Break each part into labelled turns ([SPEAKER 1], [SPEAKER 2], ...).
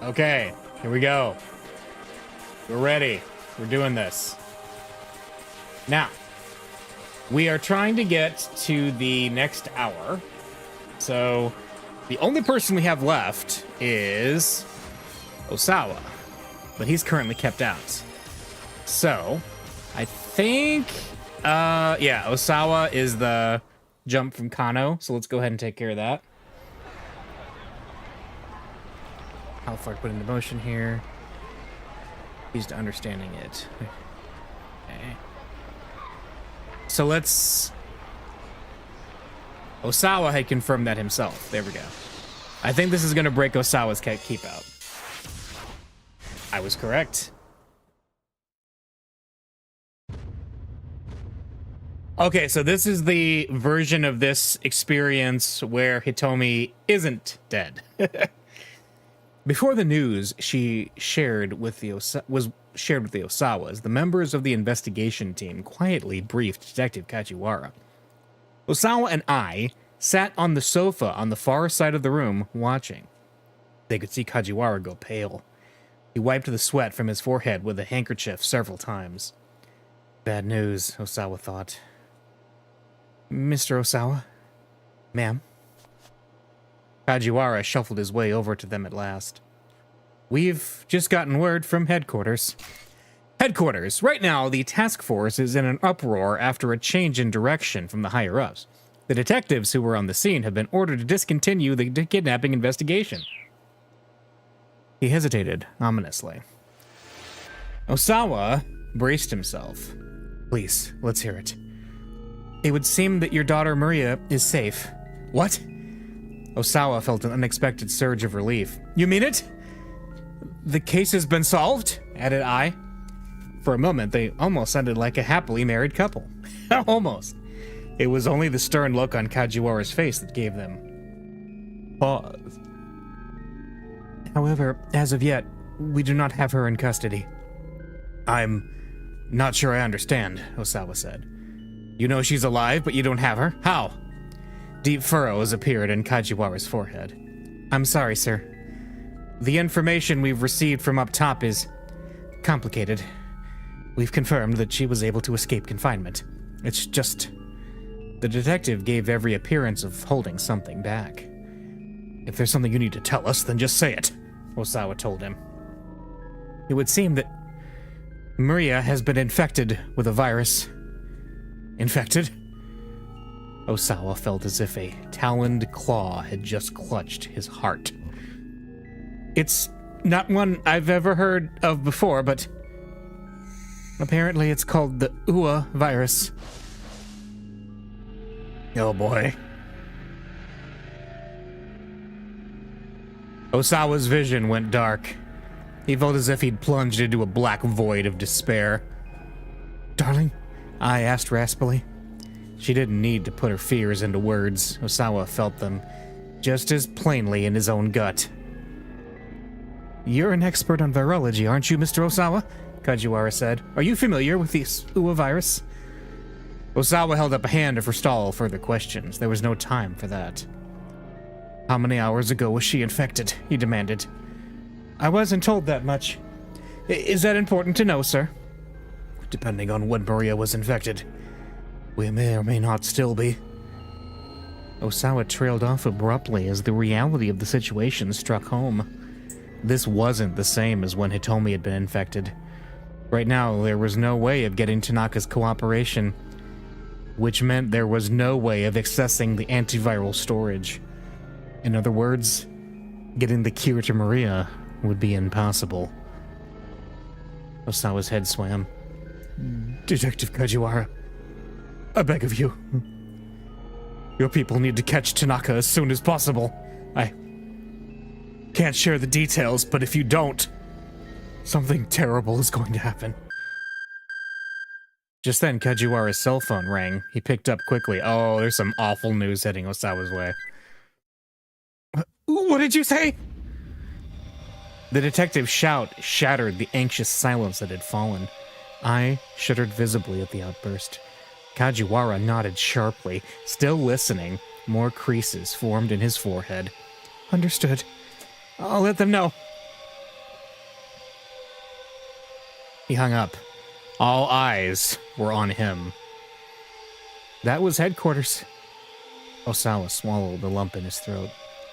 [SPEAKER 1] Okay, here we go. We're ready. We're doing this. Now, we are trying to get to the next hour. So, the only person we have left is Osawa. But he's currently kept out. So, I think, yeah, Osawa is the jump from Kano. So let's go ahead and take care of that. How far to put into motion here. He's to understanding it. Okay. So let's... Osawa had confirmed that himself. There we go. I think this is going to break Osawa's keep out. I was correct. Okay, so this is the version of this experience where Hitomi isn't dead. Before the news she shared with the Osawas, the members of the investigation team quietly briefed Detective Kajiwara. Osawa and I sat on the sofa on the far side of the room watching. They could see Kajiwara go pale. He wiped the sweat from his forehead with a handkerchief several times. Bad news, Osawa thought. Mr. Osawa? Ma'am? Kajiwara shuffled his way over to them at last. We've just gotten word from headquarters. Headquarters. Right now, the task force is in an uproar after a change in direction from the higher-ups. The detectives who were on the scene have been ordered to discontinue the kidnapping investigation. He hesitated ominously. Osawa braced himself. Please, let's hear it. It would seem that your daughter Maria is safe. What? Osawa felt an unexpected surge of relief. You mean it? The case has been solved? Added I. For a moment, they almost sounded like a happily married couple. Almost. It was only the stern look on Kajiwara's face that gave them pause. However, as of yet, we do not have her in custody. I'm not sure I understand, Osawa said. You know she's alive, but you don't have her? How? Deep furrows appeared in Kajiwara's forehead. I'm sorry, sir. The information we've received from up top is complicated. We've confirmed that she was able to escape confinement. It's just... The detective gave every appearance of holding something back. If there's something you need to tell us, then just say it, Osawa told him. It would seem that Maria has been infected with a virus. Infected? Osawa felt as if a taloned claw had just clutched his heart. It's not one I've ever heard of before, but apparently it's called the Ua virus. Oh boy. Osawa's vision went dark. He felt as if he'd plunged into a black void of despair. Darling? I asked raspily. She didn't need to put her fears into words. Osawa felt them just as plainly in his own gut. You're an expert on virology, aren't you, Mr. Osawa? Kajiwara said. Are you familiar with the Ua virus? Osawa held up a hand to forestall further questions. There was no time for that. How many hours ago was she infected? He demanded. I wasn't told that much. Is that important to know, sir? Depending on when Maria was infected. We may or may not still be. Osawa trailed off abruptly as the reality of the situation struck home. This wasn't the same as when Hitomi had been infected. Right now, there was no way of getting Tanaka's cooperation, which meant there was no way of accessing the antiviral storage. In other words, getting the cure to Maria would be impossible. Osawa's head swam. Detective Kajiwara, I beg of you. Your people need to catch Tanaka as soon as possible. I can't share the details, but if you don't, something terrible is going to happen. Just then, Kajiwara's cell phone rang. He picked up quickly. Oh, there's some awful news heading Osawa's way. What did you say? The detective's shout shattered the anxious silence that had fallen. I shuddered visibly at the outburst. Kajiwara nodded sharply, still listening. More creases formed in his forehead. Understood. I'll let them know. He hung up. All eyes were on him. That was headquarters. Osawa swallowed the lump in his throat.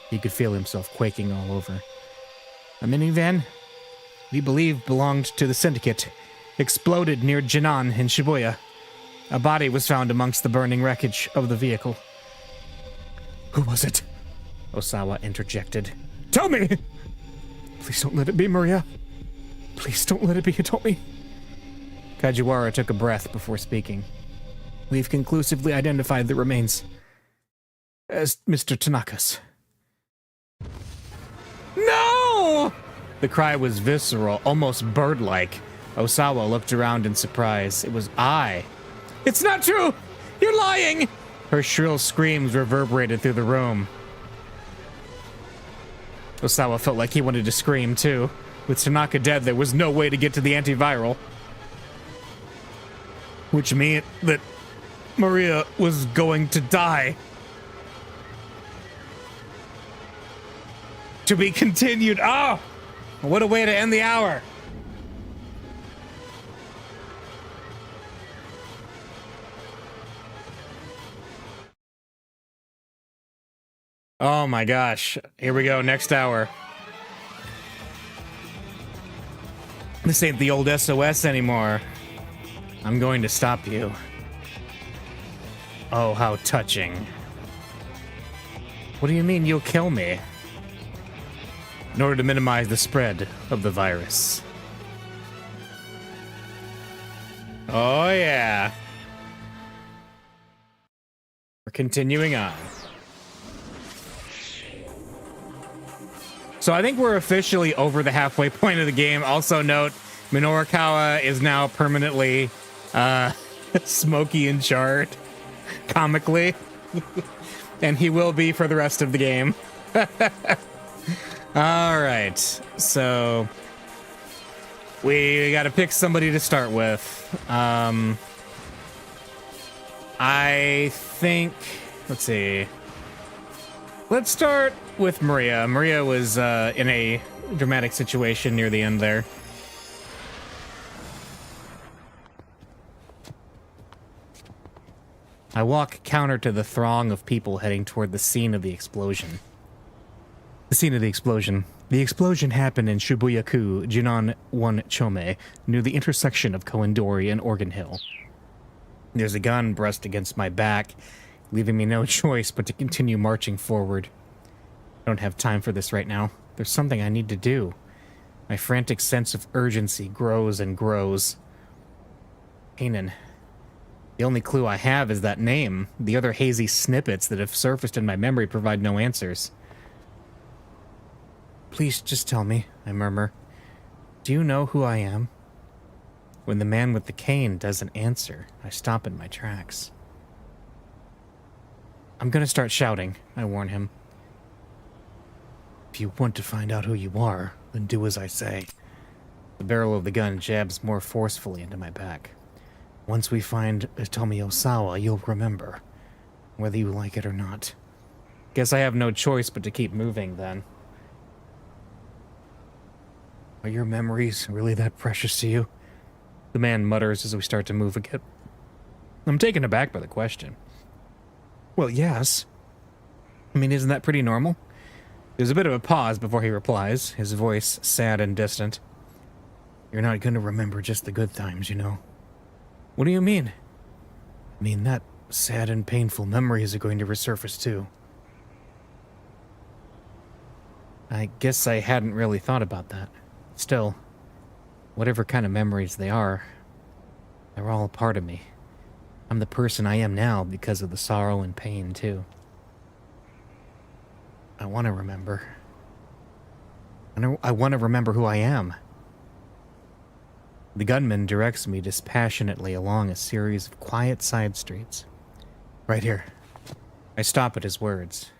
[SPEAKER 1] He could feel himself quaking all over. A minivan we believe belonged to the syndicate exploded near Jinan in Shibuya. A body was found amongst the burning wreckage of the vehicle. Who was it? Osawa interjected. Tell me! Please don't let it be Maria. Please don't let it be Hitomi. Kajiwara took a breath before speaking. We've conclusively identified the remains as Mr. Tanaka's. No! The cry was visceral, almost bird-like. Osawa looked around in surprise. It was I. It's not true! You're lying! Her shrill screams reverberated through the room. Osawa felt like he wanted to scream, too. With Tanaka dead, there was no way to get to the antiviral. Which meant that Maria was going to die. To be continued. Oh! What a way to end the hour. Oh my gosh. Here we go, next hour. This ain't the old SOS anymore. I'm going to stop you. Oh, how touching. What do you mean you'll kill me? In order to minimize the spread of the virus. Oh yeah. We're continuing on. So I think we're officially over the halfway point of the game. Also note, Minorikawa is now permanently smoky and charred, comically. And he will be for the rest of the game. All right, so we got to pick somebody to start with. I think, let's see. Let's start with Maria. Maria was in a dramatic situation near the end there. I walk counter to the throng of people heading toward the scene of the explosion. The scene of the explosion. The explosion happened in Shibuya-ku, Jinan 1 Chome, near the intersection of Koendori and Organ Hill. There's a gun brushed against my back, leaving me no choice but to continue marching forward. I don't have time for this right now. There's something I need to do. My frantic sense of urgency grows and grows. Kanan. The only clue I have is that name. The other hazy snippets that have surfaced in my memory provide no answers. Please just tell me, I murmur. Do you know who I am? When the man with the cane doesn't answer, I stop in my tracks. I'm gonna start shouting, I warn him. If you want to find out who you are, then do as I say. The barrel of the gun jabs more forcefully into my back. Once we find Hitomi Osawa, you'll remember, whether you like it or not. Guess I have no choice but to keep moving, then. Are your memories really that precious to you? The man mutters as we start to move again. I'm taken aback by the question. Well, yes. I mean, isn't that pretty normal? There's a bit of a pause before he replies, his voice sad and distant. You're not going to remember just the good times, you know. What do you mean? I mean, that sad and painful memories are going to resurface too. I guess I hadn't really thought about that. Still, whatever kind of memories they are, they're all a part of me. I'm the person I am now because of the sorrow and pain, too. I want to remember. I want to remember who I am. The gunman directs me dispassionately along a series of quiet side streets. Right here. I stop at his words.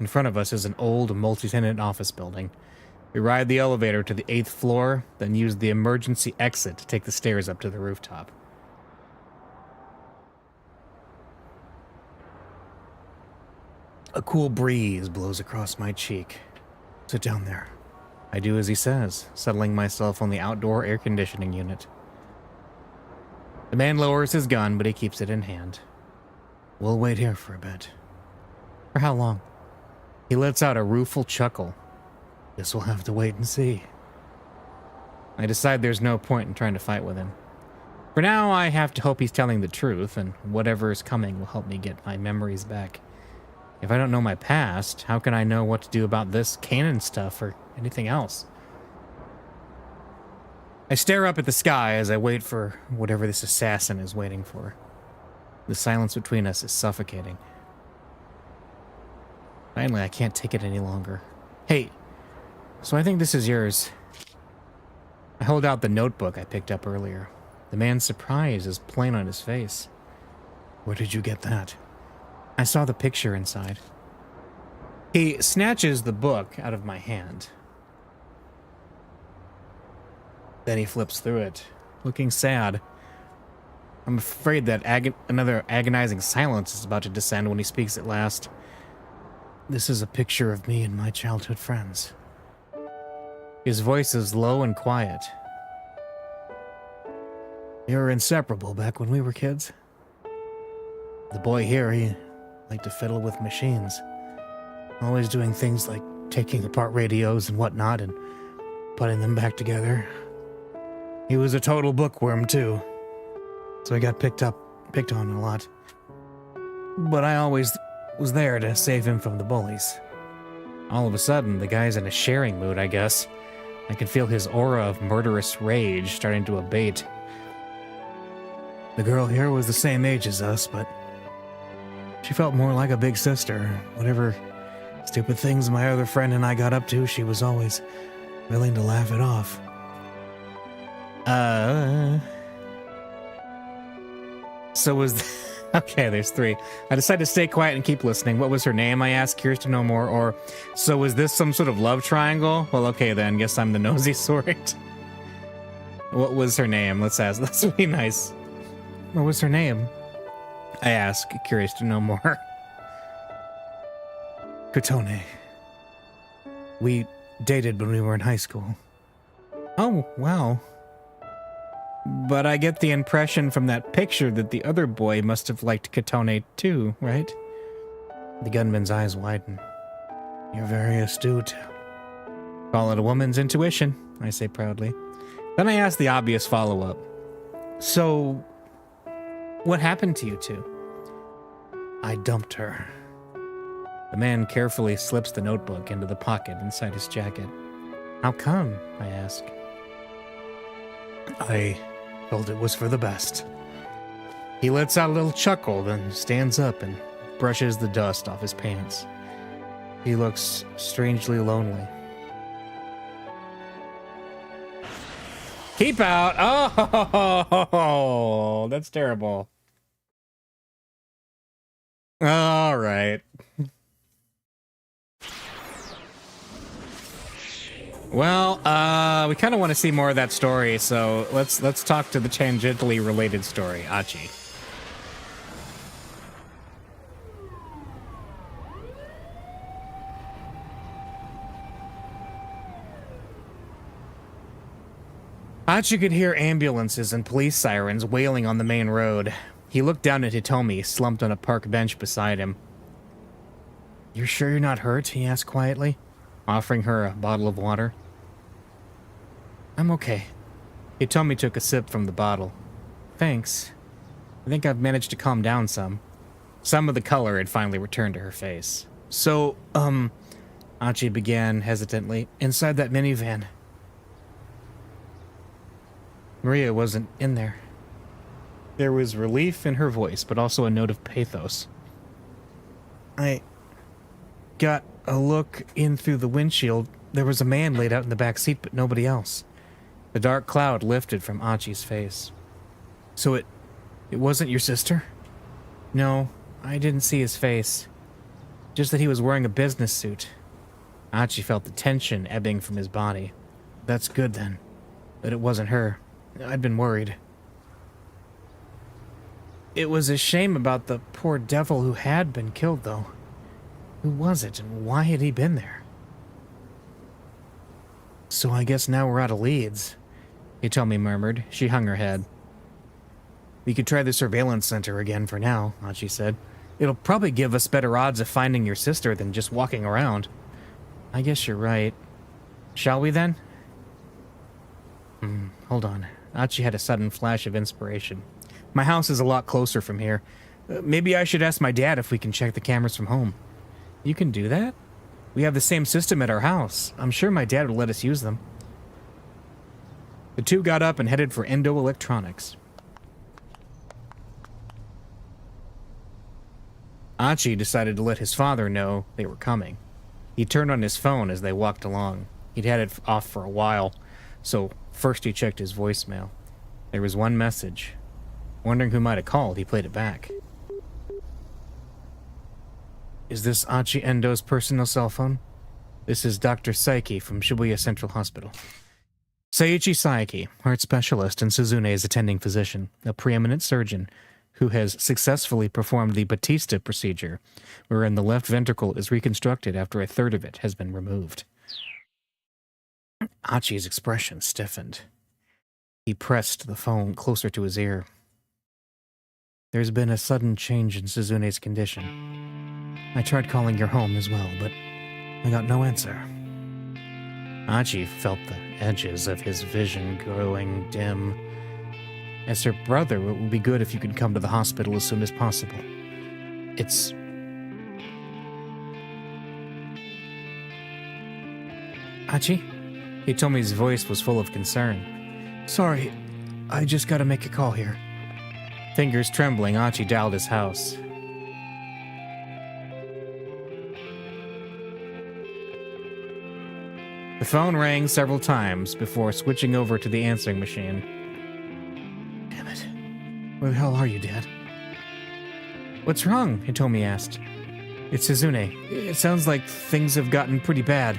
[SPEAKER 1] In front of us is an old multi-tenant office building. We ride the elevator to the 8th floor, then use the emergency exit to take the stairs up to the rooftop. A cool breeze blows across my cheek. Sit down there. I do as he says, settling myself on the outdoor air conditioning unit. The man lowers his gun, but he keeps it in hand. We'll wait here for a bit. For how long? He lets out a rueful chuckle. Guess we'll have to wait and see. I decide there's no point in trying to fight with him. For now, I have to hope he's telling the truth, and whatever is coming will help me get my memories back. If I don't know my past, how can I know what to do about this canon stuff or anything else? I stare up at the sky as I wait for whatever this assassin is waiting for. The silence between us is suffocating. Finally, I can't take it any longer. Hey, so I think this is yours. I hold out the notebook I picked up earlier. The man's surprise is plain on his face. Where did you get that? I saw the picture inside. He snatches the book out of my hand. Then he flips through it, looking sad. I'm afraid that another agonizing silence is about to descend when he speaks at last. This is a picture of me and my childhood friends. His voice is low and quiet. You were inseparable back when we were kids. The boy here, he liked to fiddle with machines. Always doing things like taking apart radios and whatnot and putting them back together. He was a total bookworm too. So he got picked on a lot. But I always was there to save him from the bullies. All of a sudden, the guy's in a sharing mood, I guess. I can feel his aura of murderous rage starting to abate. The girl here was the same age as us, but she felt more like a big sister. Whatever stupid things my other friend and I got up to, she was always willing to laugh it off. So was... Okay, there's three. I decided to stay quiet and keep listening. What was her name, I asked, curious to know more. Or, so was this some sort of love triangle? Well, okay then, guess I'm the nosy sort. What was her name? Let's ask. Let's be nice. What was her name? I ask, curious to know more. Kotone. We dated when we were in high school. Oh, wow. But I get the impression from that picture that the other boy must have liked Kotone too, right? The gunman's eyes widen. You're very astute. Call it a woman's intuition, I say proudly. Then I ask the obvious follow-up. So, what happened to you two? I dumped her. The man carefully slips the notebook into the pocket inside his jacket. How come? I ask. I felt it was for the best. He lets out a little chuckle, then stands up and brushes the dust off his pants. He looks strangely lonely. Keep out! Oh, that's terrible. All right. Well, we kind of want to see more of that story, so let's talk to the tangentially related story, Achi. Achi could hear ambulances and police sirens wailing on the main road. He looked down at Hitomi, slumped on a park bench beside him. "You're sure you're not hurt?" he asked quietly, offering her a bottle of water. "I'm okay." Hitomi took a sip from the bottle. "Thanks. I think I've managed to calm down some." Some of the color had finally returned to her face. So, Achi began hesitantly, "inside that minivan. Maria wasn't in there." There was relief in her voice, but also a note of pathos. "I got a look in through the windshield. There was a man laid out in the back seat, but nobody else." The dark cloud lifted from Achi's face. "So it wasn't your sister?" "No, I didn't see his face. Just that he was wearing a business suit." Achi felt the tension ebbing from his body. "That's good then, that it wasn't her. I'd been worried." "It was a shame about the poor devil who had been killed, though. Who was it, and why had he been there?" So I guess now we're out of leads, Hitomi murmured. She hung her head. We could try the surveillance center again for now, Hachi said. It'll probably give us better odds of finding your sister than just walking around. I guess you're right. Shall we then? Hold on. Hachi had a sudden flash of inspiration. My house is a lot closer from here. Maybe I should ask my dad if we can check the cameras from home. You can do that? We have the same system at our house. I'm sure my dad will let us use them. The two got up and headed for Endo Electronics. Hachi decided to let his father know they were coming. He turned on his phone as they walked along. He'd had it off for a while, so first he checked his voicemail. There was one message. Wondering who might have called, he played it back. Is this Hachi Endo's personal cell phone? This is Dr. Saiki from Shibuya Central Hospital. Seiichi Saiki, heart specialist and Suzune's attending physician, a preeminent surgeon who has successfully performed the Batista procedure, wherein the left ventricle is reconstructed after a third of it has been removed. Hachi's expression stiffened. He pressed the phone closer to his ear. There's been a sudden change in Suzune's condition. I tried calling your home as well, but I got no answer. Hachi felt the edges of his vision growing dim. As her brother, it would be good if you could come to the hospital as soon as possible. It's... Hachi? Hitomi's voice was full of concern. Sorry, I just gotta make a call here. Fingers trembling, Hachi dialed his house. The phone rang several times before switching over to the answering machine. Damn it. Where the hell are you, Dad? What's wrong? Hitomi asked. It's Suzune. It sounds like things have gotten pretty bad.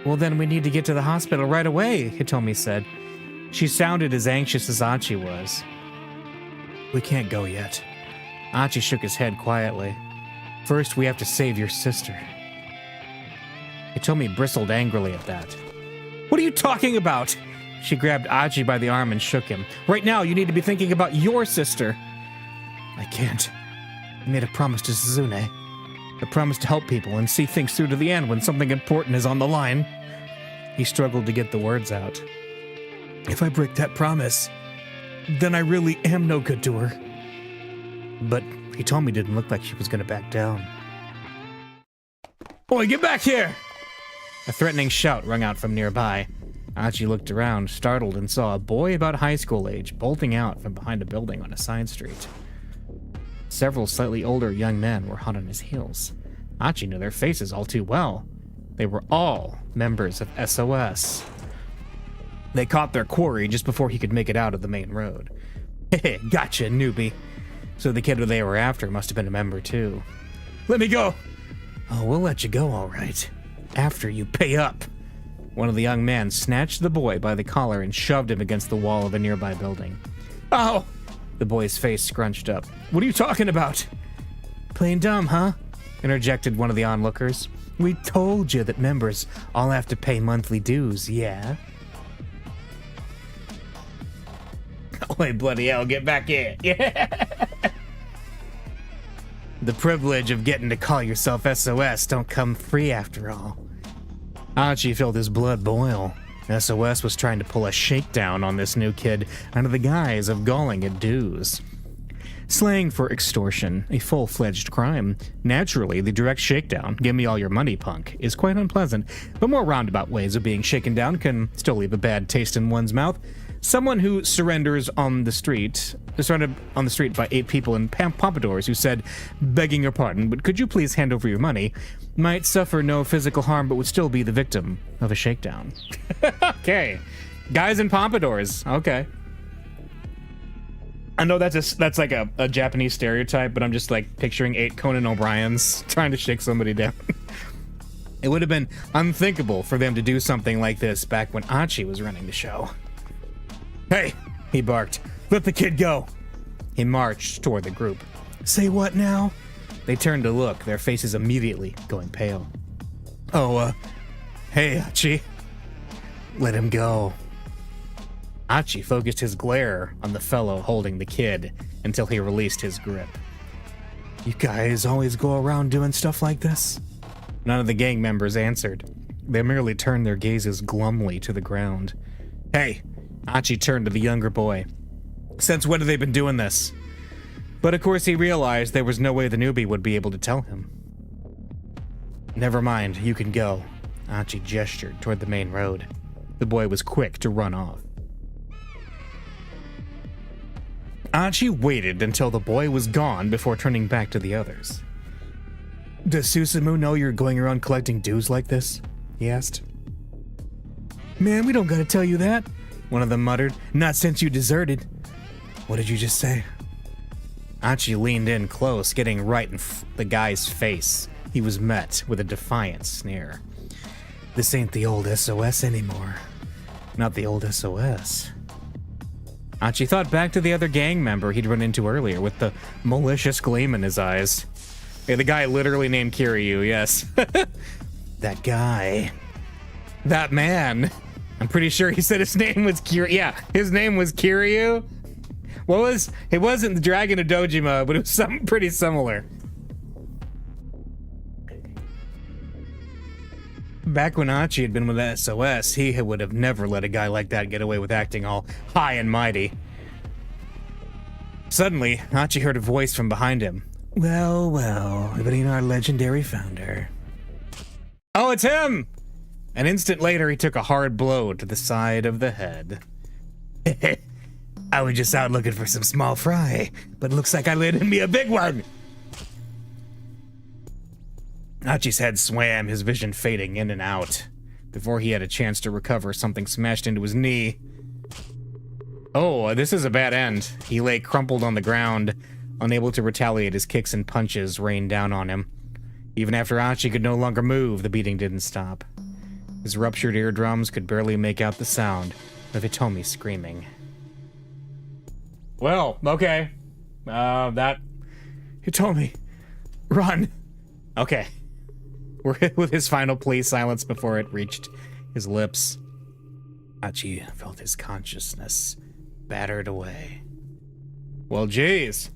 [SPEAKER 1] Well, then we need to get to the hospital right away, Hitomi said. She sounded as anxious as Hachi was. We can't go yet. Hachi shook his head quietly. First, we have to save your sister. Hitomi bristled angrily at that. What are you talking about? She grabbed Hachi by the arm and shook him. Right now, you need to be thinking about your sister. I can't. I made a promise to Suzune. A promise to help people and see things through to the end when something important is on the line. He struggled to get the words out. If I break that promise, then I really am no good to her. But Hitomi didn't look like she was going to back down. Boy, get back here! A threatening shout rung out from nearby. Hachi looked around, startled, and saw a boy about high school age bolting out from behind a building on a side street. Several slightly older young men were hot on his heels. Hachi knew their faces all too well. They were all members of SOS. They caught their quarry just before he could make it out of the main road. Hey, gotcha, newbie. So the kid they were after must have been a member too. Let me go! Oh, we'll let you go, all right. After you pay up. One of the young men snatched the boy by the collar and shoved him against the wall of a nearby building. Ow! The boy's face scrunched up. What are you talking about? Playing dumb, huh? Interjected one of the onlookers. We told you that members all have to pay monthly dues, yeah? Oh, bloody hell, get back here. Yeah! The privilege of getting to call yourself SOS don't come free after all. Hachi felt his blood boil. SOS was trying to pull a shakedown on this new kid under the guise of galling at dues. Slang for extortion, a full-fledged crime. Naturally, the direct shakedown, give me all your money punk, is quite unpleasant, but more roundabout ways of being shaken down can still leave a bad taste in one's mouth. Someone who surrendered on the street by 8 people in pompadours who said, begging your pardon, but could you please hand over your money, might suffer no physical harm but would still be the victim of a shakedown. Okay. Guys in pompadours. Okay. I know that's like a Japanese stereotype, but I'm just like picturing 8 Conan O'Briens trying to shake somebody down. It would have been unthinkable for them to do something like this back when Hachi was running the show. Hey, he barked. Let the kid go. He marched toward the group. Say what now? They turned to look, their faces immediately going pale. Oh, hey, Hachi. Let him go. Achi focused his glare on the fellow holding the kid until he released his grip. You guys always go around doing stuff like this? None of the gang members answered. They merely turned their gazes glumly to the ground. Hey, Achi turned to the younger boy. Since when have they been doing this? But of course he realized there was no way the newbie would be able to tell him. Never mind, you can go. Achi gestured toward the main road. The boy was quick to run off. Achi waited until the boy was gone before turning back to the others. Does Susumu know you're going around collecting dues like this? He asked. Man, we don't gotta tell you that, one of them muttered. Not since you deserted. What did you just say? Achi leaned in close, getting right in the guy's face. He was met with a defiant sneer. This ain't the old SOS anymore. Not the old SOS. Achi thought back to the other gang member he'd run into earlier with the malicious gleam in his eyes. Yeah, the guy literally named Kiryu, yes. That guy. That man. I'm pretty sure he said his name was Kiryu. Yeah, his name was Kiryu. It wasn't the Dragon of Dojima, but it was something pretty similar. Back when Achi had been with SOS, he would have never let a guy like that get away with acting all high and mighty. Suddenly, Achi heard a voice from behind him. Well, well, if it ain't our legendary founder. Oh, it's him! An instant later, he took a hard blow to the side of the head. I was just out looking for some small fry, but it looks like I landed me a big one! Achi's head swam, his vision fading in and out. Before he had a chance to recover, something smashed into his knee. Oh, this is a bad end. He lay crumpled on the ground, unable to retaliate as kicks and punches rained down on him. Even after Achi could no longer move, the beating didn't stop. His ruptured eardrums could barely make out the sound of Hitomi screaming. Well, okay. Hitomi, run. Okay. With his final plea silence before it reached his lips. Achi felt his consciousness battered away. Well, geez.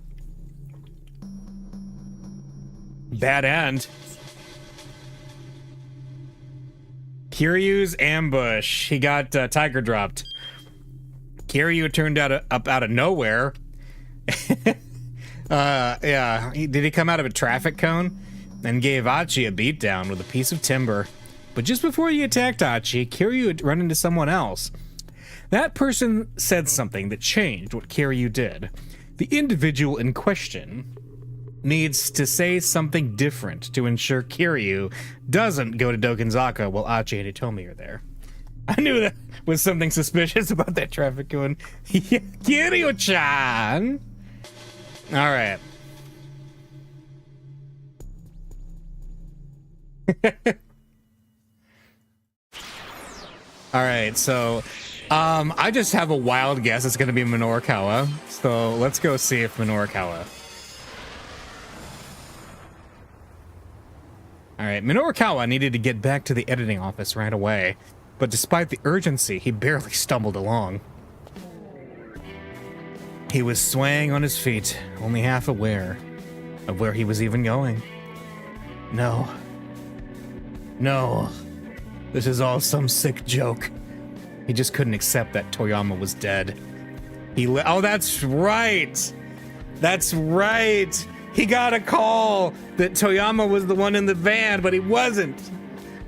[SPEAKER 1] Bad end. Kiryu's ambush. He got tiger dropped. Kiryu turned up out of nowhere. Yeah. Did he come out of a traffic cone? And gave Achi a beatdown with a piece of timber. But just before he attacked Achi, Kiryu had run into someone else. That person said something that changed what Kiryu did. The individual in question needs to say something different to ensure Kiryu doesn't go to Dokenzaka while Achi and Hitomi are there. I knew that was something suspicious about that traffic cone. Kiryu-chan! Alright. Alright, so I just have a wild guess it's gonna be Minorikawa. So let's go see if Minorikawa. Alright, Minorikawa needed to get back to the editing office right away, but despite the urgency, he barely stumbled along. He was swaying on his feet, only half aware of where he was even going. No. No, this is all some sick joke. He just couldn't accept that Toyama was dead. Oh, that's right. That's right. He got a call that Toyama was the one in the van, but he wasn't.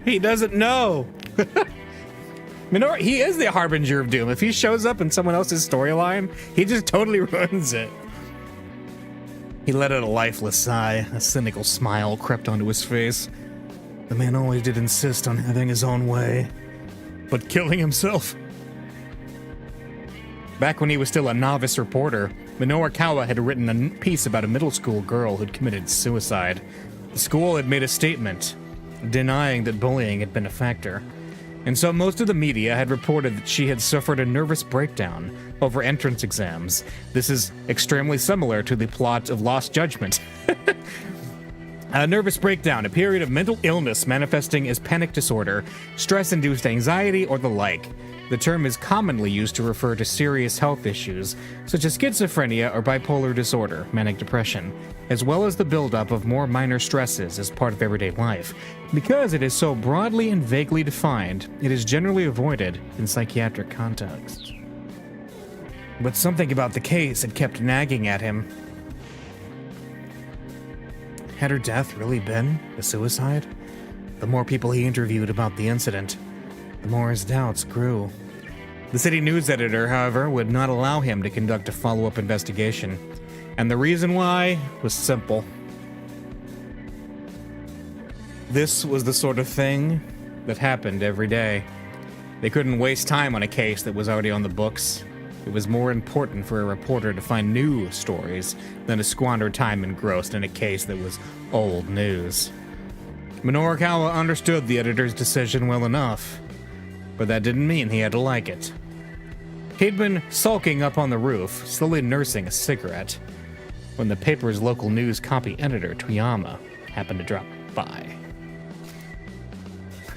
[SPEAKER 1] He doesn't know. He is the harbinger of doom. If he shows up in someone else's storyline, he just totally ruins it. He let out a lifeless sigh. A cynical smile crept onto his face. The man always did insist on having his own way, but killing himself. Back when he was still a novice reporter, Minorikawa had written a piece about a middle school girl who'd committed suicide. The school had made a statement denying that bullying had been a factor, and so most of the media had reported that she had suffered a nervous breakdown over entrance exams. This is extremely similar to the plot of Lost Judgment. A nervous breakdown, a period of mental illness manifesting as panic disorder, stress-induced anxiety, or the like. The term is commonly used to refer to serious health issues, such as schizophrenia or bipolar disorder, manic depression, as well as the buildup of more minor stresses as part of everyday life. Because it is so broadly and vaguely defined, it is generally avoided in psychiatric contexts. But something about the case had kept nagging at him. Had her death really been a suicide? The more people he interviewed about the incident, the more his doubts grew. The city news editor, however, would not allow him to conduct a follow-up investigation. And the reason why was simple. This was the sort of thing that happened every day. They couldn't waste time on a case that was already on the books. It was more important for a reporter to find new stories than to squander time engrossed in a case that was old news. Minorikawa understood the editor's decision well enough, but that didn't mean he had to like it. He'd been sulking up on the roof, slowly nursing a cigarette, when the paper's local news copy editor, Toyama, happened to drop by.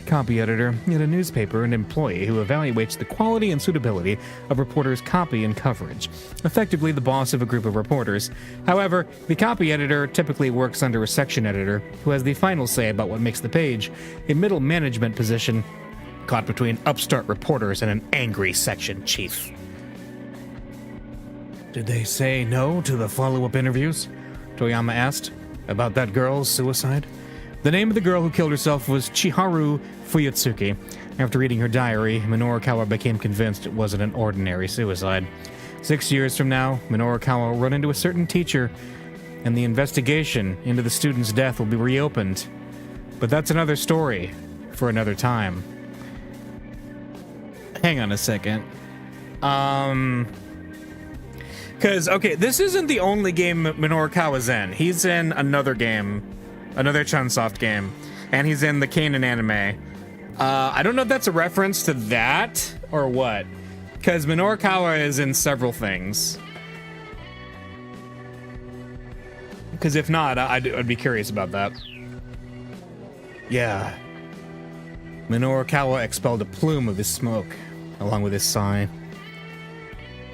[SPEAKER 1] Copy editor in a newspaper, an employee who evaluates the quality and suitability of reporters' copy and coverage, effectively the boss of a group of reporters. However, the copy editor typically works under a section editor who has the final say about what makes the page, a middle management position caught between upstart reporters and an angry section chief. Did they say no to the follow-up interviews? Toyama asked. About that girl's suicide? The name of the girl who killed herself was Chiharu Fuyutsuki. After reading her diary, Minorikawa became convinced it wasn't an ordinary suicide. 6 years from now, Minorikawa will run into a certain teacher, and the investigation into the student's death will be reopened. But that's another story for another time. Hang on a second. Because, okay, this isn't the only game Minorikawa's in. He's in another game, another Chunsoft game, and he's in the Kanon anime. I don't know if that's a reference to that or what, because Minorikawa is in several things. Because if not, I'd be curious about that. Yeah. Minorikawa expelled a plume of his smoke, along with his sigh.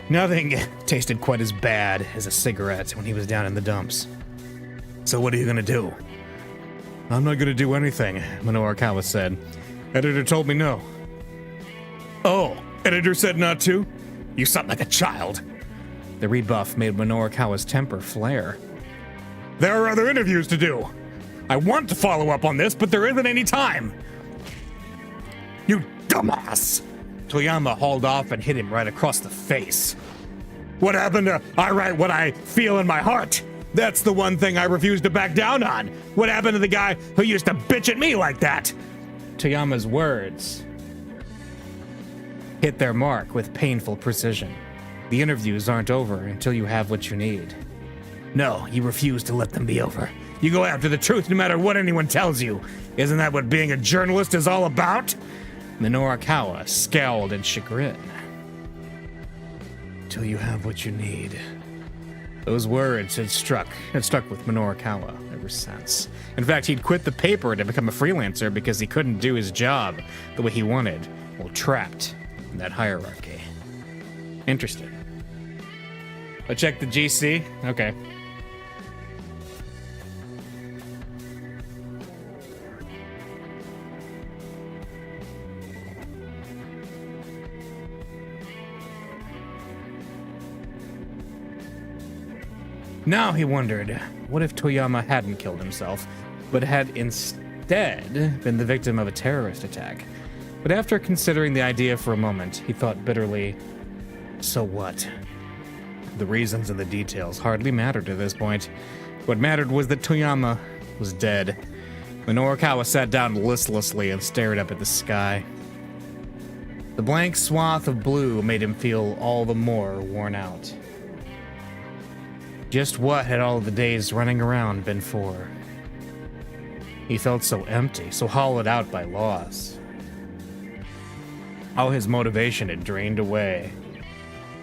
[SPEAKER 1] Nothing tasted quite as bad as a cigarette when he was down in the dumps. So what are you gonna do? I'm not gonna do anything, Minorikawa said. Editor told me no. Oh, editor said not to? You sound like a child. The rebuff made Minorikawa's temper flare. There are other interviews to do. I want to follow up on this, but there isn't any time. You dumbass! Toyama hauled off and hit him right across the face. What happened to I write what I feel in my heart? That's the one thing I refuse to back down on. What happened to the guy who used to bitch at me like that? Toyama's words hit their mark with painful precision. The interviews aren't over until you have what you need. No, you refuse to let them be over. You go after the truth no matter what anyone tells you. Isn't that what being a journalist is all about? Minorikawa scowled in chagrin. Till you have what you need. Those words had stuck with Minorikawa ever since. In fact, he'd quit the paper to become a freelancer because he couldn't do his job the way he wanted, while trapped in that hierarchy. Interesting. I checked the GC. Okay. Now he wondered, what if Toyama hadn't killed himself, but had instead been the victim of a terrorist attack? But after considering the idea for a moment, he thought bitterly, so what? The reasons and the details hardly mattered at this point. What mattered was that Toyama was dead. Minorikawa sat down listlessly and stared up at the sky. The blank swath of blue made him feel all the more worn out. Just what had all of the days running around been for? He felt so empty, so hollowed out by loss. All his motivation had drained away.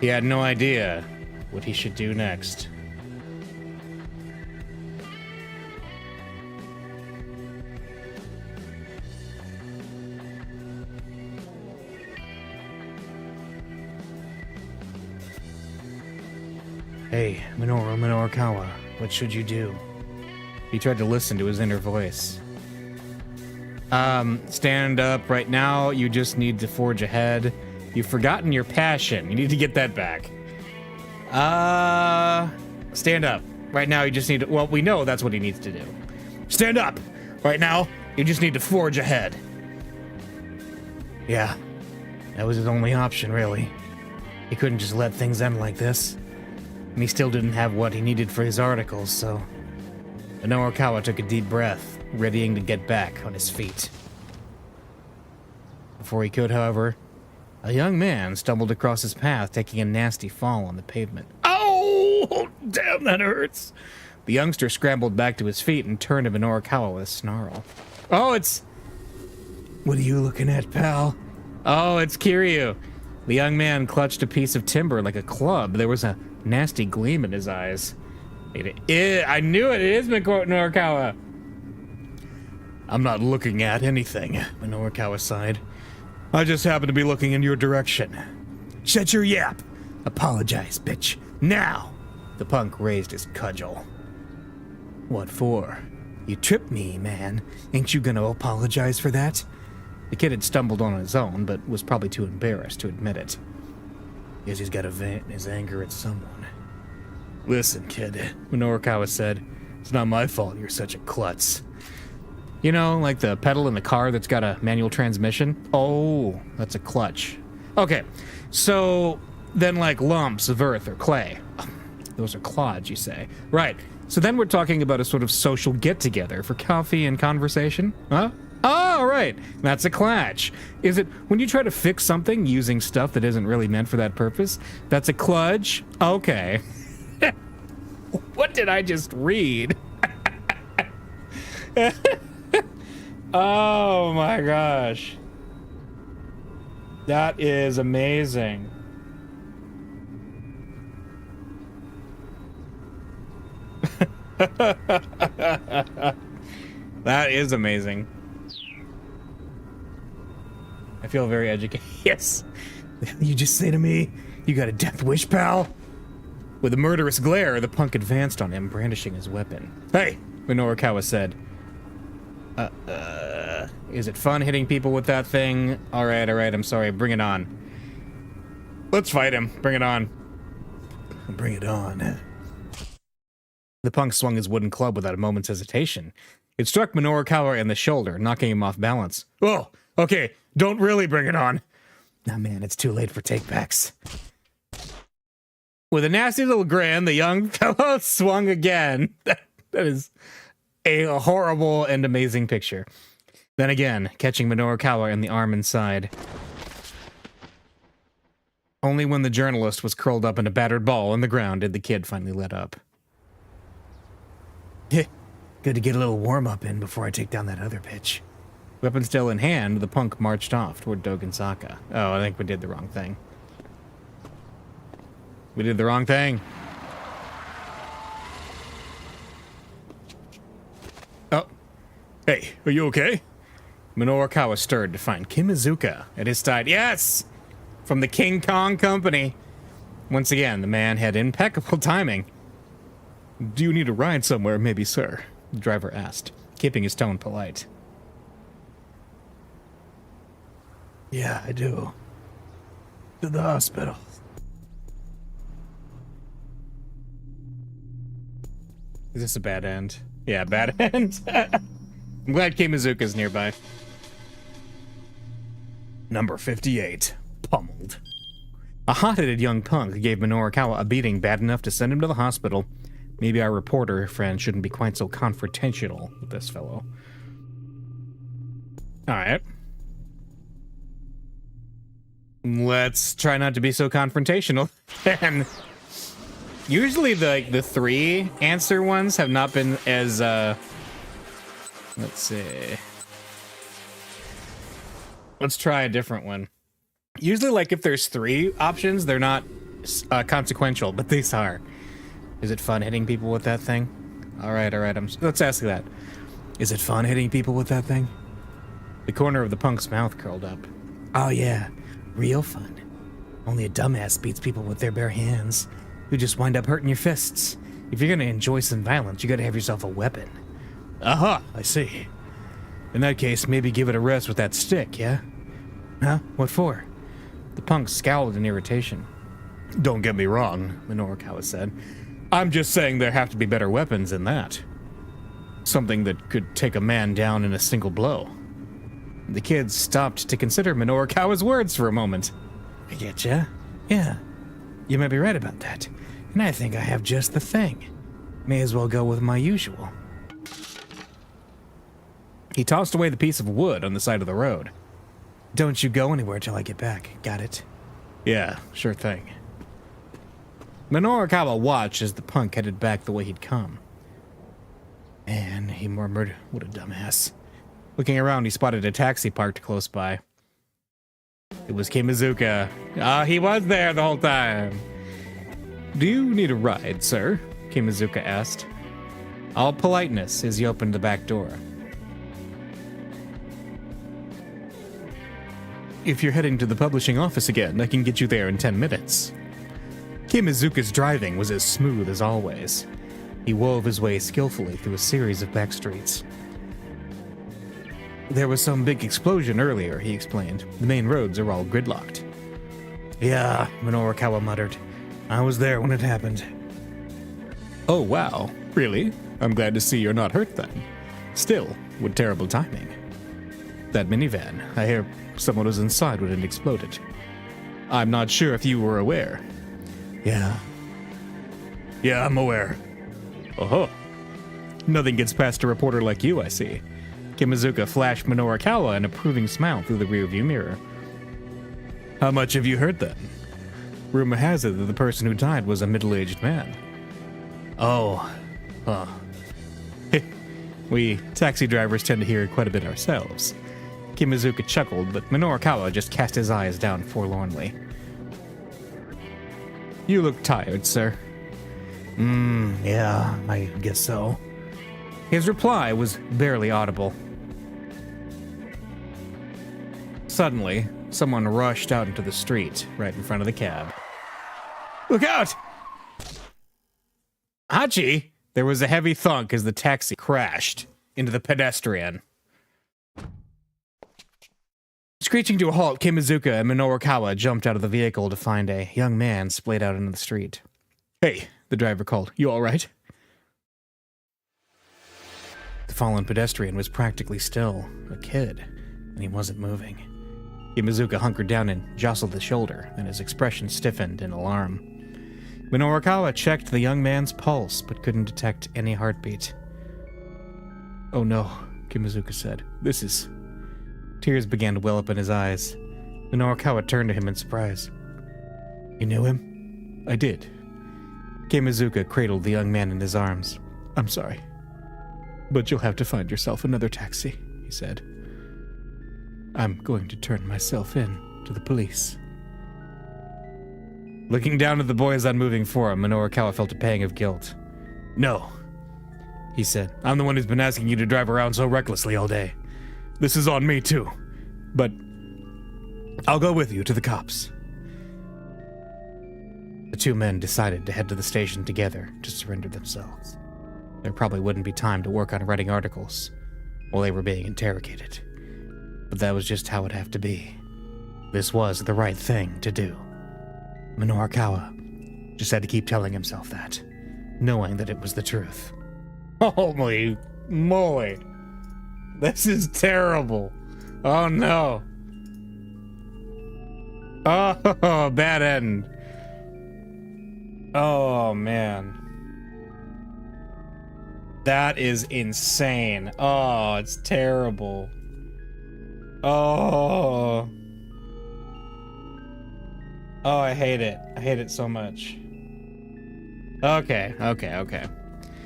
[SPEAKER 1] He had no idea what he should do next. Hey, Minoru Minorikawa, what should you do? He tried to listen to his inner voice. Stand up. Right now, you just need to forge ahead. You've forgotten your passion. You need to get that back. Stand up. Right now, you just need to... Well, we know that's what he needs to do. Stand up. Right now, you just need to forge ahead. Yeah. That was his only option, really. He couldn't just let things end like this. And he still didn't have what he needed for his articles, so... Minorikawa took a deep breath, readying to get back on his feet. Before he could, however, a young man stumbled across his path, taking a nasty fall on the pavement. Oh! Damn, that hurts! The youngster scrambled back to his feet and turned to Minorikawa with a snarl. Oh, it's... What are you looking at, pal? Oh, it's Kiryu. The young man clutched a piece of timber like a club. There was a nasty gleam in his eyes. I knew it. It is Minorikawa. I'm not looking at anything, Minorikawa sighed. I just happen to be looking in your direction. Shut your yap. Apologize, bitch. Now. The punk raised his cudgel. What for? You tripped me, man. Ain't you gonna apologize for that? The kid had stumbled on his own, but was probably too embarrassed to admit it. Guess he's got to vent his anger at someone. Listen, kid, Minorikawa said, it's not my fault you're such a klutz. You know, like the pedal in the car that's got a manual transmission? Oh, that's a clutch. Okay, so then like lumps of earth or clay. Those are clods, you say. Right, so then we're talking about a sort of social get-together for coffee and conversation? Huh? Oh, right. That's a clutch. Is it when you try to fix something using stuff that isn't really meant for that purpose? That's a kludge? Okay. What did I just read? Oh my gosh. That is amazing. That is amazing. I feel very educated. Yes. You just say to me, you got a death wish, pal? With a murderous glare, the punk advanced on him, brandishing his weapon. Hey, Minorikawa said. Is it fun hitting people with that thing? Alright, I'm sorry. Bring it on. Let's fight him. Bring it on. Bring it on. The punk swung his wooden club without a moment's hesitation. It struck Minorikawa in the shoulder, knocking him off balance. Oh, okay. Don't really bring it on. Nah, man, it's too late for takebacks. With a nasty little grin, the young fellow swung again. That is a horrible and amazing picture. Then again, catching Minorikawa in the arm and side. Only when the journalist was curled up in a battered ball on the ground did the kid finally let up. Good to get a little warm-up in before I take down that other bitch. Weapon still in hand, the punk marched off toward Dogensaka. Oh, I think we did the wrong thing. We did the wrong thing. Oh. Hey, are you okay? Minorikawa stirred to find Kimizuka at his side. Yes! From the King Kong Company. Once again, the man had impeccable timing. Do you need a ride somewhere, maybe, sir? The driver asked, keeping his tone polite. Yeah, I do. To the hospital. Is this a bad end? Yeah, bad end. I'm glad Kimizuka's nearby. Number 58. Pummeled. A hot-headed young punk gave Minorikawa a beating bad enough to send him to the hospital. Maybe our reporter friend shouldn't be quite so confrontational with this fellow. Alright. Let's try not to be so confrontational. And usually the three answer ones have not been as, let's see. Let's try a different one. Usually, like, if there's three options, they're not consequential, but these are. Is it fun hitting people with that thing? Alright, let's ask that. Is it fun hitting people with that thing? The corner of the punk's mouth curled up. Oh yeah, real fun. Only a dumbass beats people with their bare hands. you just wind up hurting your fists. If you're gonna enjoy some violence, you gotta have yourself a weapon. Aha, I see. In that case, maybe give it a rest with that stick, yeah? Huh? What for? The punk scowled in irritation. Don't get me wrong, Minorikawa said. I'm just saying there have to be better weapons than that. Something that could take a man down in a single blow. The kids stopped to consider Minorikawa's words for a moment. I getcha. Yeah, you might be right about that. And I think I have just the thing. May as well go with my usual. He tossed away the piece of wood on the side of the road. Don't you go anywhere till I get back, got it? Yeah, sure thing. Minorikawa watched as the punk headed back the way he'd come. Man, he murmured, what a dumbass. Looking around, he spotted a taxi parked close by. It was Kimazuka. He was there the whole time. Do you need a ride, sir? Kimazuka asked. All politeness as he opened the back door. If you're heading to the publishing office again, I can get you there in 10 minutes. Kimazuka's driving was as smooth as always. He wove his way skillfully through a series of back streets. There was some big explosion earlier, he explained. The main roads are all gridlocked. Yeah, Minorikawa muttered. I was there when it happened. Oh, wow. Really? I'm glad to see you're not hurt then. Still, what terrible timing. That minivan, I hear someone was inside when it exploded. I'm not sure if you were aware. Yeah, I'm aware. Oh-ho. Nothing gets past a reporter like you, I see. Kimazuka flashed Minorikawa an approving smile through the rearview mirror. How much have you heard then? Rumor has it that the person who died was a middle-aged man. Oh, huh. We taxi drivers tend to hear quite a bit ourselves. Kimazuka chuckled, but Minorikawa just cast his eyes down forlornly. You look tired, sir. Yeah, I guess so. His reply was barely audible. Suddenly, someone rushed out into the street, right in front of the cab. Look out! Hachi! There was a heavy thunk as the taxi crashed into the pedestrian. Screeching to a halt, Kimazuka and Minorikawa jumped out of the vehicle to find a young man splayed out into the street. Hey, the driver called. You all right? The fallen pedestrian was practically still, a kid, and he wasn't moving. Kimazuka hunkered down and jostled the shoulder, and his expression stiffened in alarm. Minorikawa checked the young man's pulse, but couldn't detect any heartbeat. Oh no, Kimazuka said. This is... Tears began to well up in his eyes. Minorikawa turned to him in surprise. You knew him? I did. Kimazuka cradled the young man in his arms. I'm sorry. But you'll have to find yourself another taxi, he said. I'm going to turn myself in to the police. Looking down at the boy's unmoving form, Minorikawa felt a pang of guilt. No, he said. I'm the one who's been asking you to drive around so recklessly all day. This is on me, too. But I'll go with you to the cops. The two men decided to head to the station together to surrender themselves. There probably wouldn't be time to work on writing articles while they were being interrogated. But that was just how it'd have to be. This was the right thing to do. Minorikawa just had to keep telling himself that, knowing that it was the truth. Holy moly. This is terrible. Oh no. Oh, bad end. Oh man. That is insane. Oh, it's terrible. Oh. Oh, I hate it. I hate it so much. Okay.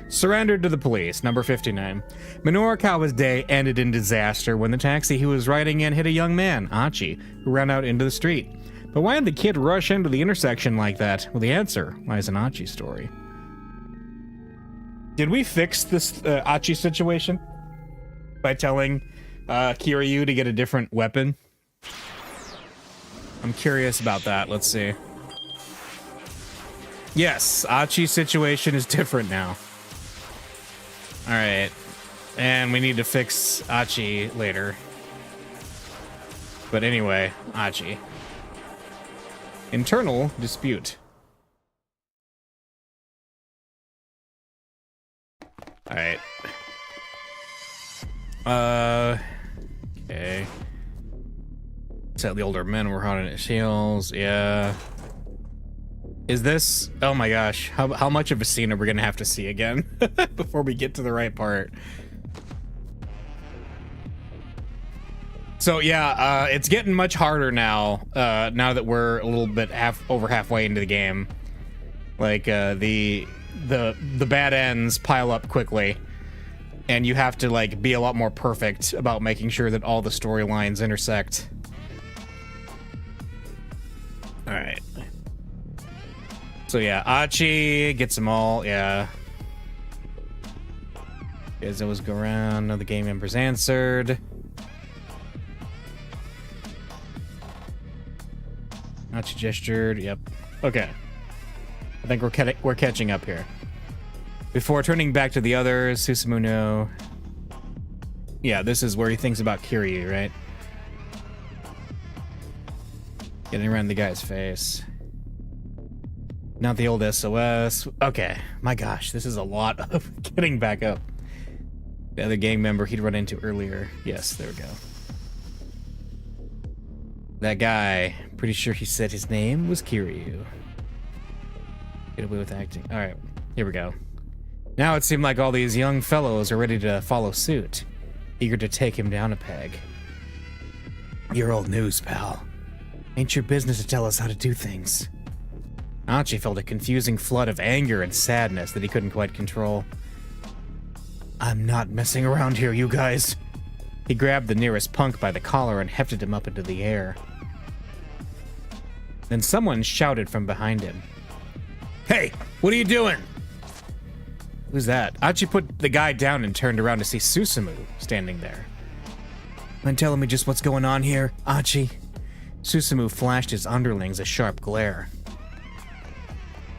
[SPEAKER 1] Surrendered to the police, number 59. Minorikawa's day ended in disaster when the taxi he was riding in hit a young man, Achi, who ran out into the street. But why did the kid rush into the intersection like that? Well, the answer lies in Achi's story. Did we fix this Achi situation by telling Kiryu to get a different weapon? I'm curious about that. Let's see. Yes, Achi's situation is different now. Alright. And we need to fix Achi later. But anyway, Achi. Internal dispute. Alright. Okay. Set the older men were hot on his heels. Yeah. Is this... Oh my gosh. How much of a scene are we gonna have to see again before we get to the right part? So yeah, it's getting much harder now, now that we're a little bit over halfway into the game. Like, the bad ends pile up quickly. And you have to, like, be a lot more perfect about making sure that all the storylines intersect. Alright. So yeah, Achi gets them all, yeah. As always go around, none of the game members answered. Achi gestured, yep. Okay. I think we're catching up here. Before turning back to the others, Susumu no... Yeah, this is where he thinks about Kiryu, right? Getting around the guy's face. Not the old SOS. Okay, my gosh, this is a lot of getting back up. The other gang member he'd run into earlier. Yes, there we go. That guy, pretty sure he said his name was Kiryu. Get away with acting. Alright, here we go. Now it seemed like all these young fellows are ready to follow suit, eager to take him down a peg. You're old news, pal. Ain't your business to tell us how to do things. Achi felt a confusing flood of anger and sadness that he couldn't quite control. I'm not messing around here, you guys. He grabbed the nearest punk by the collar and hefted him up into the air. Then someone shouted from behind him. Hey, what are you doing? Who's that? Achi put the guy down and turned around to see Susumu standing there. Mind telling me just what's going on here, Achi? Susumu flashed his underlings a sharp glare.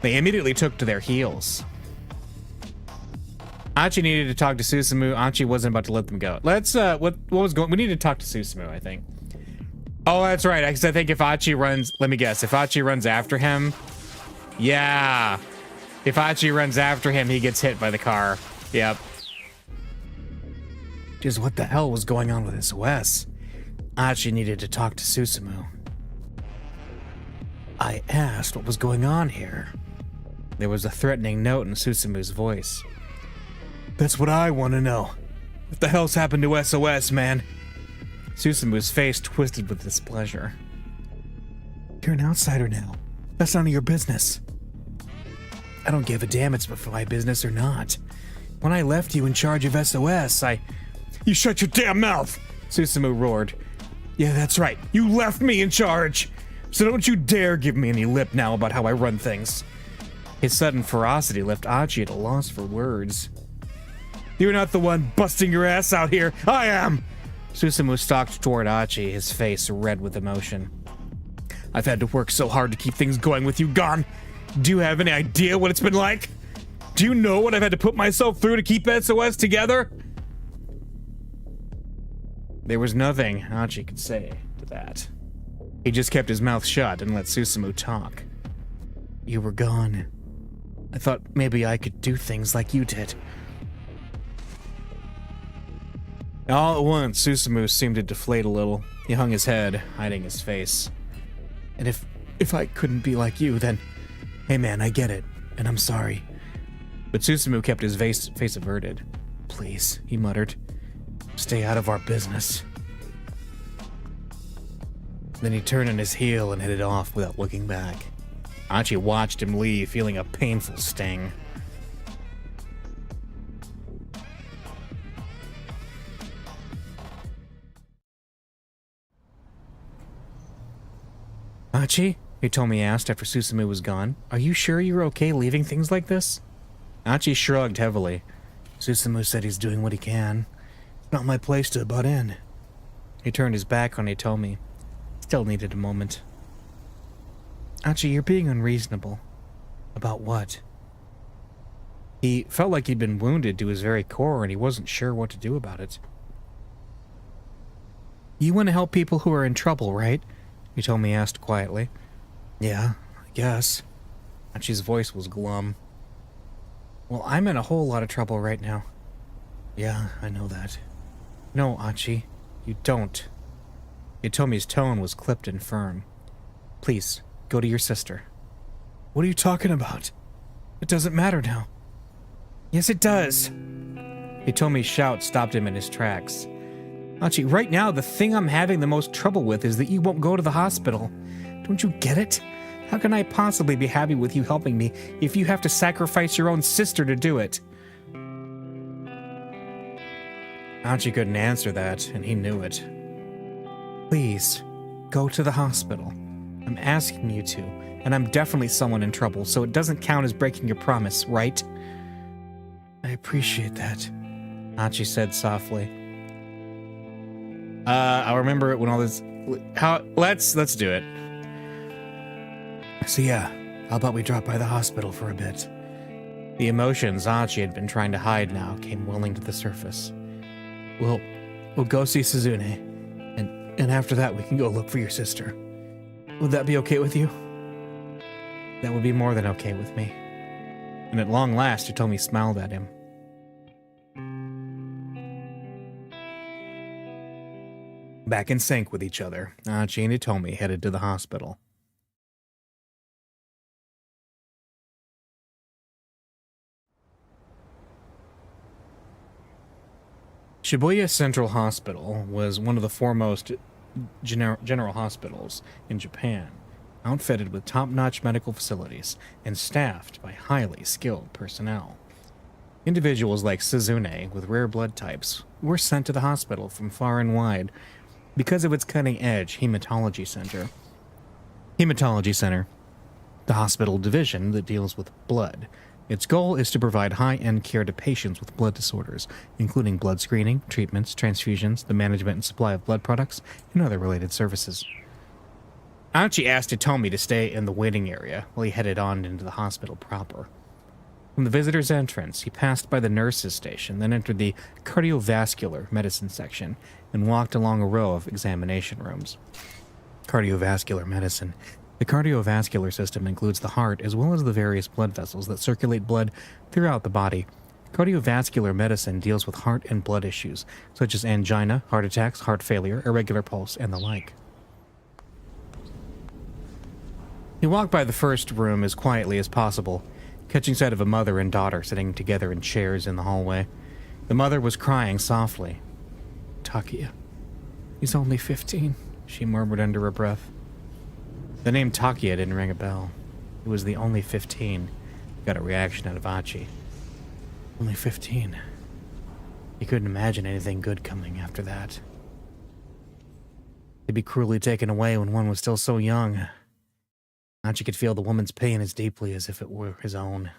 [SPEAKER 1] They immediately took to their heels. Achi needed to talk to Susumu. Achi wasn't about to let them go. Let's, what was going... We need to talk to Susumu, I think. Oh, that's right. I think if Achi runs... Let me guess. If Achi runs after him... Yeah. If Achi runs after him, he gets hit by the car. Yep. Just what the hell was going on with SOS? Achi needed to talk to Susumu. I asked what was going on here. There was a threatening note in Susumu's voice. That's what I want to know. What the hell's happened to SOS, man? Susumu's face twisted with displeasure. You're an outsider now. That's none of your business. I don't give a damn if it's my business or not. When I left you in charge of SOS, You shut your damn mouth! Susumu roared. Yeah, that's right. You left me in charge! So don't you dare give me any lip now about how I run things. His sudden ferocity left Achi at a loss for words. You're not the one busting your ass out here. I am! Susumu stalked toward Achi, his face red with emotion. I've had to work so hard to keep things going with you gone. Do you have any idea what it's been like? Do you know what I've had to put myself through to keep SOS together? There was nothing Achi could say to that. He just kept his mouth shut and let Susumu talk. You were gone. I thought maybe I could do things like you did. All at once, Susumu seemed to deflate a little. He hung his head, hiding his face. And if I couldn't be like you, then... Hey man, I get it, and I'm sorry. But Susumu kept his face averted. Please, he muttered. Stay out of our business. Then he turned on his heel and headed off without looking back. Achi watched him leave, feeling a painful sting. Achi? Hitomi asked after Susumu was gone. Are you sure you're okay leaving things like this? Achi shrugged heavily. Susumu said he's doing what he can. It's not my place to butt in. He turned his back on About what? He felt like he'd been wounded to his very core, and he wasn't sure what to do about it. You want to help people who are in trouble, right? Hitomi asked quietly. Yeah, I guess. Achi's voice was glum. Well, I'm in a whole lot of trouble right now. Yeah, I know that. No, Achi, you don't. Hitomi's tone was clipped and firm. Please, go to your sister. What are you talking about? It doesn't matter now. Yes, it does. Hitomi's shout stopped him in his tracks. Achi, right now, the thing I'm having the most trouble with is that you won't go to the hospital. Don't you get it? How can I possibly be happy with you helping me if you have to sacrifice your own sister to do it? Achi couldn't answer that, and he knew it. Please, go to the hospital. I'm asking you to, and I'm definitely someone in trouble, so it doesn't count as breaking your promise, right? I appreciate that, Achi said softly. I'll remember it when all this... Let's do it. So yeah, how about we drop by the hospital for a bit? The emotions Achi had been trying to hide now came welling to the surface. We'll go see Suzune, and after that we can go look for your sister. Would that be okay with you? That would be more than okay with me. And at long last, Hitomi smiled at him. Back in sync with each other, Achi and Hitomi headed to the hospital. Shibuya Central Hospital was one of the foremost general hospitals in Japan, outfitted with top-notch medical facilities and staffed by highly skilled personnel. Individuals like Suzune with rare blood types were sent to the hospital from far and wide because of its cutting-edge hematology center. Hematology Center, the hospital division that deals with blood. Its goal is to provide high-end care to patients with blood disorders, including blood screening, treatments, transfusions, the management and supply of blood products, and other related services. Achi asked Hitomi to stay in the waiting area while he headed on into the hospital proper. From the visitor's entrance, he passed by the nurses' station, then entered the cardiovascular medicine section and walked along a row of examination rooms. Cardiovascular medicine. The cardiovascular system includes the heart as well as the various blood vessels that circulate blood throughout the body. Cardiovascular medicine deals with heart and blood issues, such as angina, heart attacks, heart failure, irregular pulse, and the like. He walked by the first room as quietly as possible, catching sight of a mother and daughter sitting together in chairs in the hallway. The mother was crying softly. Takia. He's only 15, she murmured under her breath. The name Takia didn't ring a bell. It was the only 15. Got a reaction out of Achi. Only 15. He couldn't imagine anything good coming after that. To be cruelly taken away when one was still so young. Achi could feel the woman's pain as deeply as if it were his own.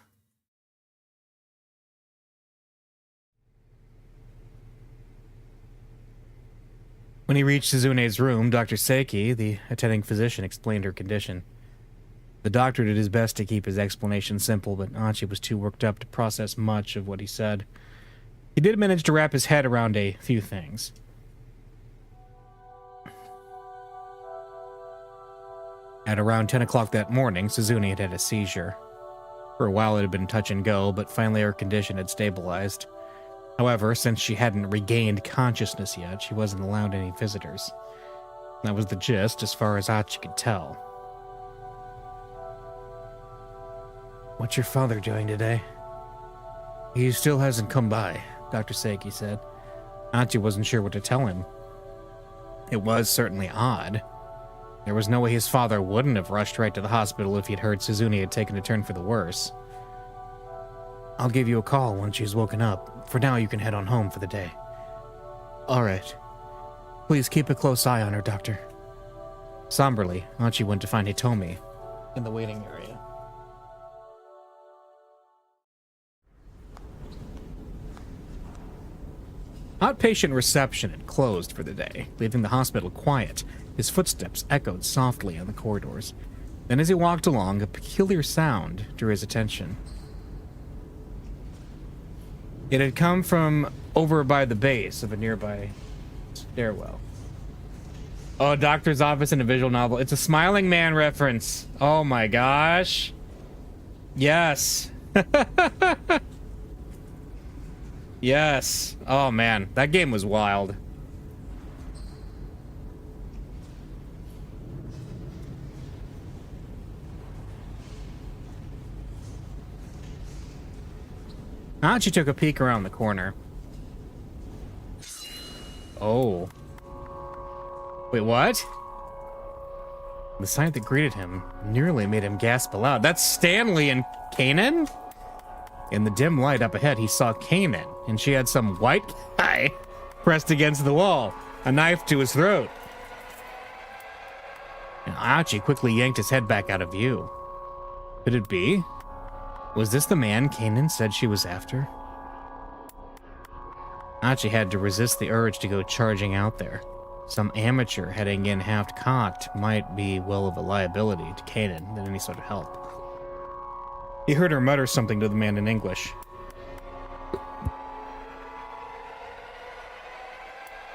[SPEAKER 1] When he reached Suzune's room, Dr. Seiki, the attending physician, explained her condition. The doctor did his best to keep his explanation simple, but Achi was too worked up to process much of what he said. He did manage to wrap his head around a few things. At around 10 o'clock that morning, Suzune had had a seizure. For a while it had been touch and go, but finally her condition had stabilized. However, since she hadn't regained consciousness yet, she wasn't allowed any visitors. That was the gist, as far as Achi could tell. What's your father doing today? He still hasn't come by, Dr. Seiki said. Achi wasn't sure what to tell him. It was certainly odd. There was no way his father wouldn't have rushed right to the hospital if he'd heard Suzune had taken a turn for the worse. I'll give you a call once she's woken up. For now, you can head on home for the day. All right. Please keep a close eye on her, Doctor. Somberly, Achi went to find Hitomi in the waiting area. Outpatient reception had closed for the day, leaving the hospital quiet. His footsteps echoed softly on the corridors. Then as he walked along, a peculiar sound drew his attention. It had come from over by the base of a nearby stairwell. Oh, doctor's office in a visual novel. It's a Smiling Man reference. Oh my gosh. Yes. Yes. Oh man, that game was wild. She took a peek around the corner. Oh. Wait, what? The sight that greeted him nearly made him gasp aloud. That's Stanley and Kanan? In the dim light up ahead, he saw Kanan, and she had some white guy pressed against the wall, a knife to his throat. And Archie quickly yanked his head back out of view. Could it be? Was this the man Kanan said she was after? Archie had to resist the urge to go charging out there. Some amateur heading in half-cocked might be well of a liability to Kanan than any sort of help. He heard her mutter something to the man in English.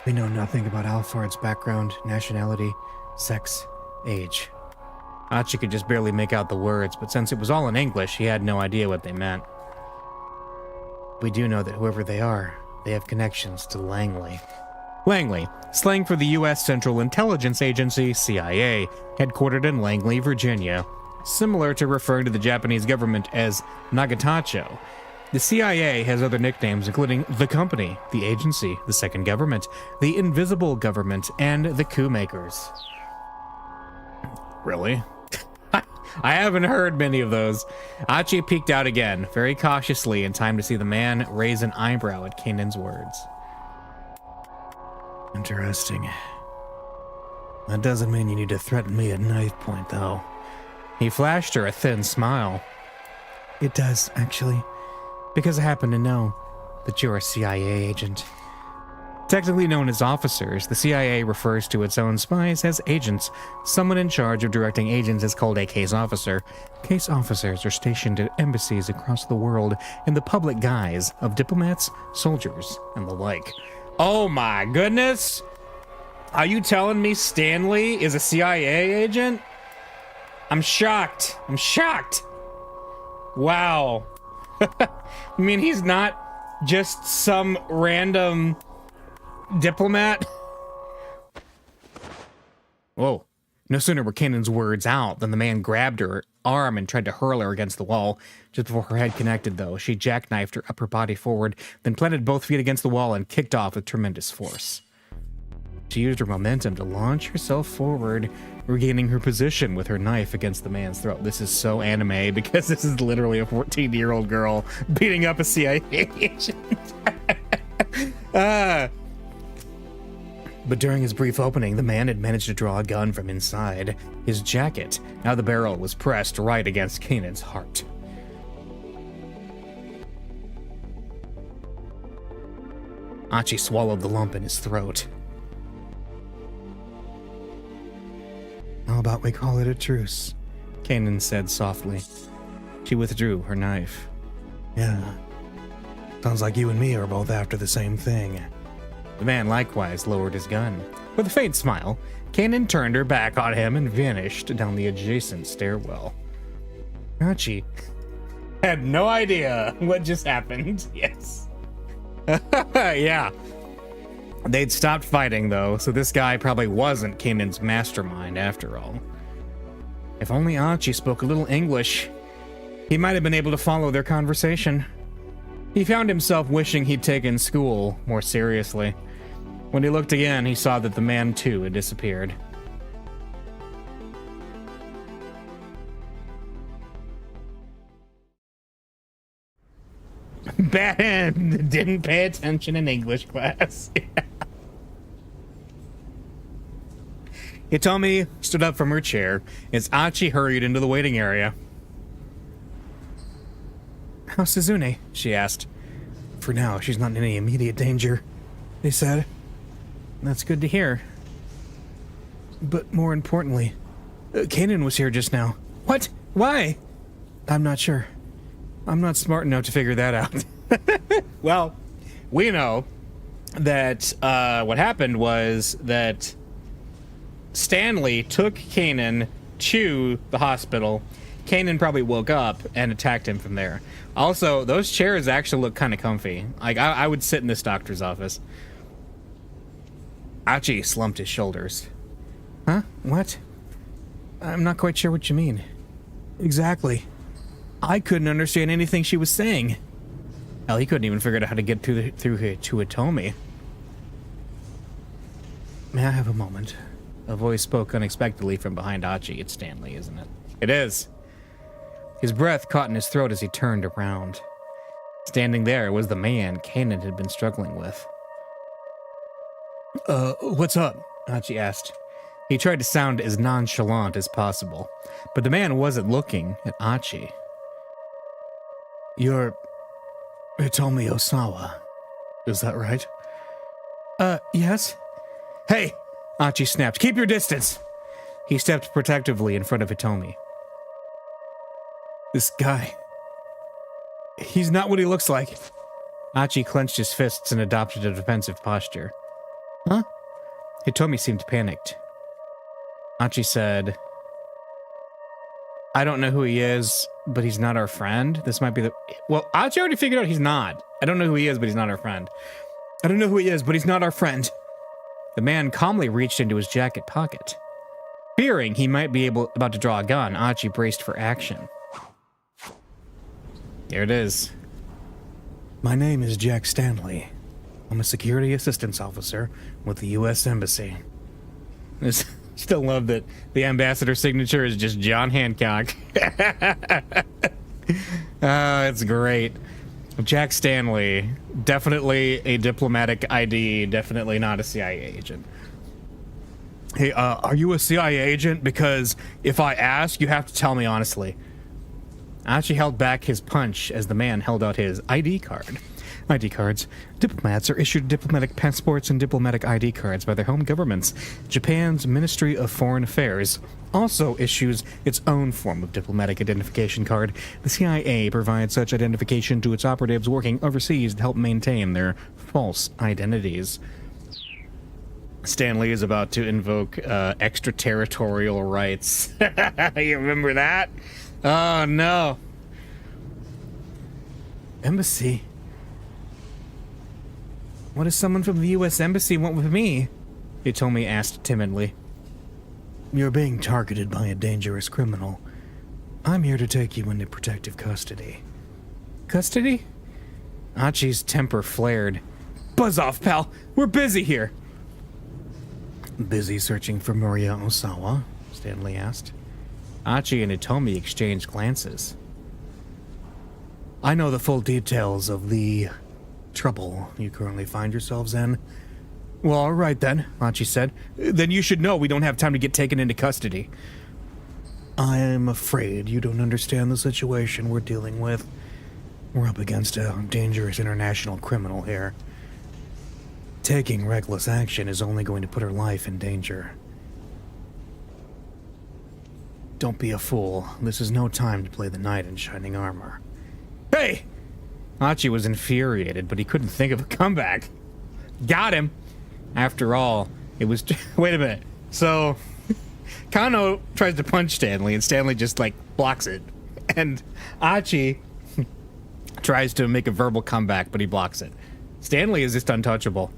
[SPEAKER 1] We know nothing about Alfard's background, nationality, sex, age. Archie could just barely make out the words, but since it was all in English, he had no idea what they meant. We do know that whoever they are, they have connections to Langley. Langley, slang for the U.S. Central Intelligence Agency, CIA, headquartered in Langley, Virginia. Similar to referring to the Japanese government as Nagatacho, the CIA has other nicknames including the Company, the Agency, the Second Government, the Invisible Government, and the Coup Makers. Really? I haven't heard many of those. Archie peeked out again, very cautiously, in time to see the man raise an eyebrow at Kanan's words. Interesting. That doesn't mean you need to threaten me at knife point, though. He flashed her a thin smile. It does, actually, because I happen to know that you're a CIA agent. Technically known as officers, the CIA refers to its own spies as agents. Someone in charge of directing agents is called a case officer. Case officers are stationed at embassies across the world in the public guise of diplomats, soldiers, and the like. Oh my goodness! Are you telling me Stanley is a CIA agent? I'm shocked. I'm shocked. Wow. I mean, he's not just some random diplomat. Whoa. No sooner were Kanan's words out than the man grabbed her arm and tried to hurl her against the wall. Just before her head connected, though, she jackknifed her upper body forward, then planted both feet against the wall and kicked off with tremendous force. She used her momentum to launch herself forward, regaining her position with her knife against the man's throat. This is so anime because this is literally a 14-year-old girl beating up a CIA agent. But during his brief opening, the man had managed to draw a gun from inside his jacket. Now the barrel was pressed right against Kanan's heart. Archie swallowed the lump in his throat. How about we call it a truce? Kanan said softly. She withdrew her knife. Yeah. Sounds like you and me are both after the same thing. The man likewise lowered his gun. With a faint smile, Kanan turned her back on him and vanished down the adjacent stairwell. Archie had no idea what just happened. Yes. Yeah. They'd stopped fighting, though, so this guy probably wasn't Kanan's mastermind after all. If only Archie spoke a little English, he might have been able to follow their conversation. He found himself wishing he'd taken school more seriously. When he looked again, he saw that the man, too, had disappeared. Bad. Didn't pay attention in English class. Hitomi stood up from her chair as Archie hurried into the waiting area. How's Suzune? She asked. For now, she's not in any immediate danger, they said. That's good to hear. But more importantly, Kanan was here just now. What? Why? I'm not sure. I'm not smart enough to figure that out. Well, we know that what happened was that Stanley took Kanan to the hospital. Kanan probably woke up and attacked him from there. Also, those chairs actually look kind of comfy. Like, I would sit in this doctor's office. Achi slumped his shoulders. Huh? What? I'm not quite sure what you mean. Exactly. I couldn't understand anything she was saying. Hell, he couldn't even figure out how to get through to Hitomi. May I have a moment? A voice spoke unexpectedly from behind Achi. It's Stanley, isn't it? It is. His breath caught in his throat as he turned around. Standing there was the man Kanan had been struggling with. What's up? Achi asked. He tried to sound as nonchalant as possible, but the man wasn't looking at Achi. You're Hitomi Osawa, is that right? Yes. Hey! Achi snapped. Keep your distance! He stepped protectively in front of Hitomi. This guy... he's not what he looks like. Achi clenched his fists and adopted a defensive posture. Huh? Hitomi seemed panicked. Achi said, I don't know who he is, but he's not our friend. This might be the... Well, Achi already figured out he's not. I don't know who he is, but he's not our friend. I don't know who he is, but he's not our friend. The man calmly reached into his jacket pocket. Fearing he might be about to draw a gun, Achi braced for action. Here it is. My name is Jack Stanley. I'm a security assistance officer with the U.S. Embassy. Still love that the ambassador signature is just John Hancock. It's great. Jack Stanley, definitely a diplomatic ID, definitely not a CIA agent. Hey, are you a CIA agent? Because if I ask, you have to tell me honestly. Achi held back his punch as the man held out his ID card. ID cards. Diplomats are issued diplomatic passports and diplomatic ID cards by their home governments. Japan's Ministry of Foreign Affairs also issues its own form of diplomatic identification card. The CIA provides such identification to its operatives working overseas to help maintain their false identities. Stanley is about to invoke extraterritorial rights. You remember that? Oh, no. Embassy? What does someone from the U.S. Embassy want with me? Hitomi asked timidly. You're being targeted by a dangerous criminal. I'm here to take you into protective custody. Custody? Achi's temper flared. Buzz off, pal. We're busy here. Busy searching for Maria Osawa? Stanley asked. Achi and Hitomi exchanged glances. I know the full details of the trouble you currently find yourselves in. Well, all right then, Achi said. Then you should know we don't have time to get taken into custody. I am afraid you don't understand the situation we're dealing with. We're up against a dangerous international criminal here. Taking reckless action is only going to put her life in danger. Don't be a fool. This is no time to play the knight in shining armor. Hey! Achi was infuriated, but he couldn't think of a comeback. Got him! After all, it was... Wait a minute. So, Kano tries to punch Stanley, and Stanley just, like, blocks it. And Achi tries to make a verbal comeback, but he blocks it. Stanley is just untouchable.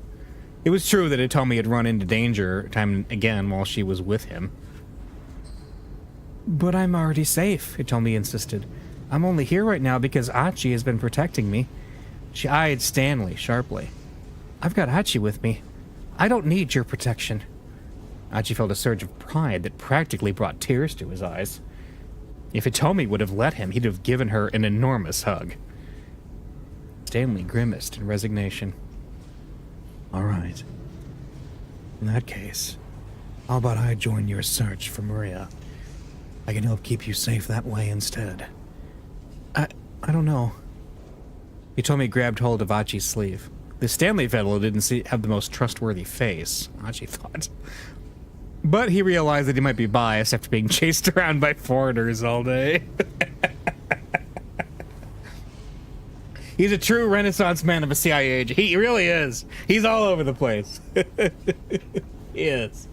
[SPEAKER 1] It was true that Hitomi had run into danger time and again while she was with him. But I'm already safe, Hitomi insisted. I'm only here right now because Achi has been protecting me. She eyed Stanley sharply. I've got Achi with me. I don't need your protection. Achi felt a surge of pride that practically brought tears to his eyes. If Hitomi would have let him, he'd have given her an enormous hug. Stanley grimaced in resignation. All right. In that case, how about I join your search for Maria? I can help keep you safe that way instead. I don't know. Hitomi grabbed hold of Achi's sleeve. The Stanley fellow didn't have the most trustworthy face, Achi thought. But he realized that he might be biased after being chased around by foreigners all day. He's a true Renaissance man of a CIA agent. He really is. He's all over the place. He is.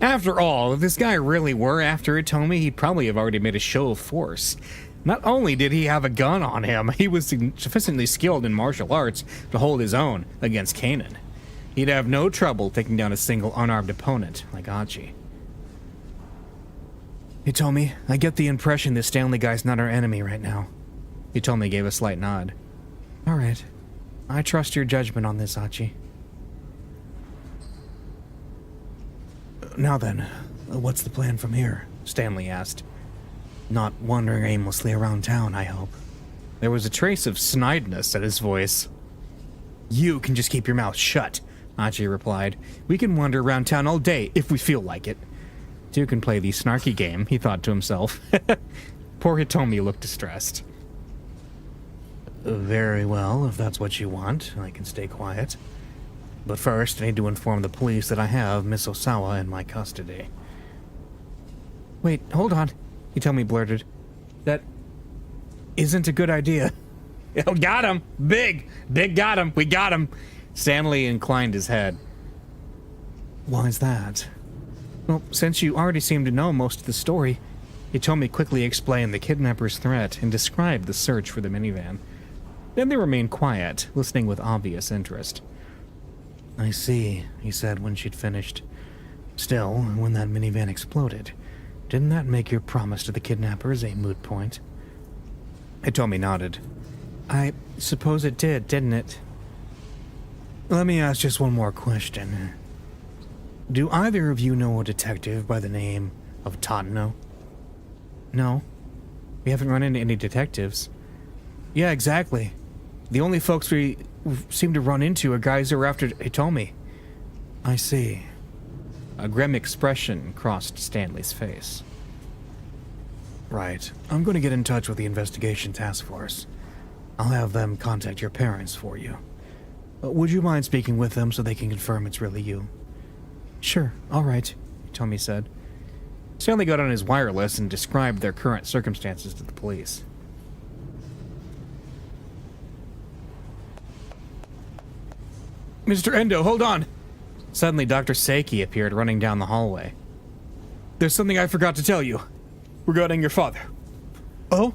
[SPEAKER 1] After all, if this guy really were after Hitomi, he'd probably have already made a show of force. Not only did he have a gun on him, he was sufficiently skilled in martial arts to hold his own against Kanan. He'd have no trouble taking down a single unarmed opponent like Hachi. Hitomi, I get the impression this Stanley guy's not our enemy right now. Hitomi gave a slight nod. All right. I trust your judgment on this, Hachi. Now then, what's the plan from here? Stanley asked. Not wandering aimlessly around town, I hope. There was a trace of snideness at his voice. You can just keep your mouth shut, Hachi replied. We can wander around town all day if we feel like it. Two can play the snarky game, he thought to himself. Poor Hitomi looked distressed. Very well, if that's what you want, I can stay quiet. But first, I need to inform the police that I have Miss Osawa in my custody. Wait, hold on, Hitomi blurted. That isn't a good idea. Oh, got him! Big got him! We got him! Stanley inclined his head. Why's that? Well, since you already seem to know most of the story, Hitomi quickly explained the kidnapper's threat and described the search for the minivan. Then they remained quiet, listening with obvious interest. I see, he said when she'd finished. Still, when that minivan exploded, didn't that make your promise to the kidnappers a moot point? Hitomi nodded. I suppose it did, didn't it? Let me ask just one more question. Do either of you know a detective by the name of Tadano? No. We haven't run into any detectives. Yeah, exactly. The only folks we seem to run into are guys who are after Hitomi. I see. A grim expression crossed Stanley's face. Right. I'm going to get in touch with the investigation task force. I'll have them contact your parents for you. Would you mind speaking with them so they can confirm it's really you? Sure, all right, Hitomi said. Stanley got on his wireless and described their current circumstances to the police. Mr. Endo, hold on! Suddenly, Dr. Seiki appeared running down the hallway. There's something I forgot to tell you regarding your father. Oh?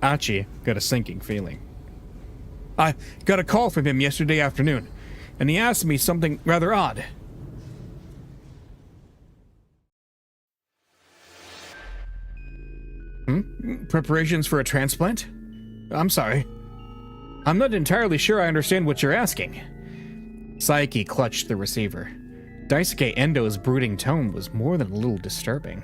[SPEAKER 1] Hachi got a sinking feeling. I got a call from him yesterday afternoon, and he asked me something rather odd. Preparations for a transplant? I'm sorry. I'm not entirely sure I understand what you're asking. Saiki clutched the receiver. Daisuke Endo's brooding tone was more than a little disturbing.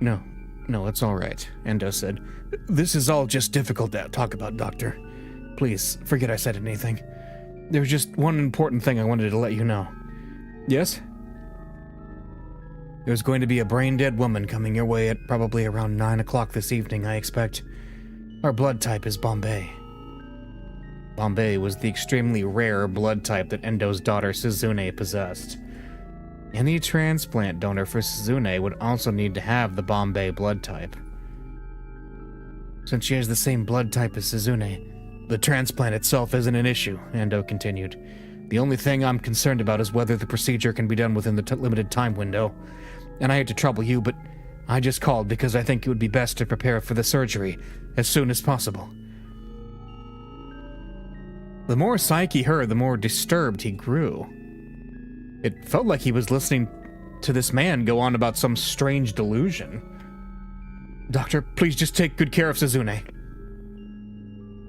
[SPEAKER 1] No, it's all right, Endo said. This is all just difficult to talk about, Doctor. Please, forget I said anything. There's just one important thing I wanted to let you know. Yes? There's going to be a brain-dead woman coming your way at probably around 9 o'clock this evening, I expect. Our blood type is Bombay. Bombay was the extremely rare blood type that Endo's daughter Suzune possessed. Any transplant donor for Suzune would also need to have the Bombay blood type. Since she has the same blood type as Suzune, the transplant itself isn't an issue, Endo continued. The only thing I'm concerned about is whether the procedure can be done within the limited time window. And I hate to trouble you, but I just called because I think it would be best to prepare for the surgery as soon as possible. The more Saiki heard, the more disturbed he grew. It felt like he was listening to this man go on about some strange delusion. Doctor, please just take good care of Suzune.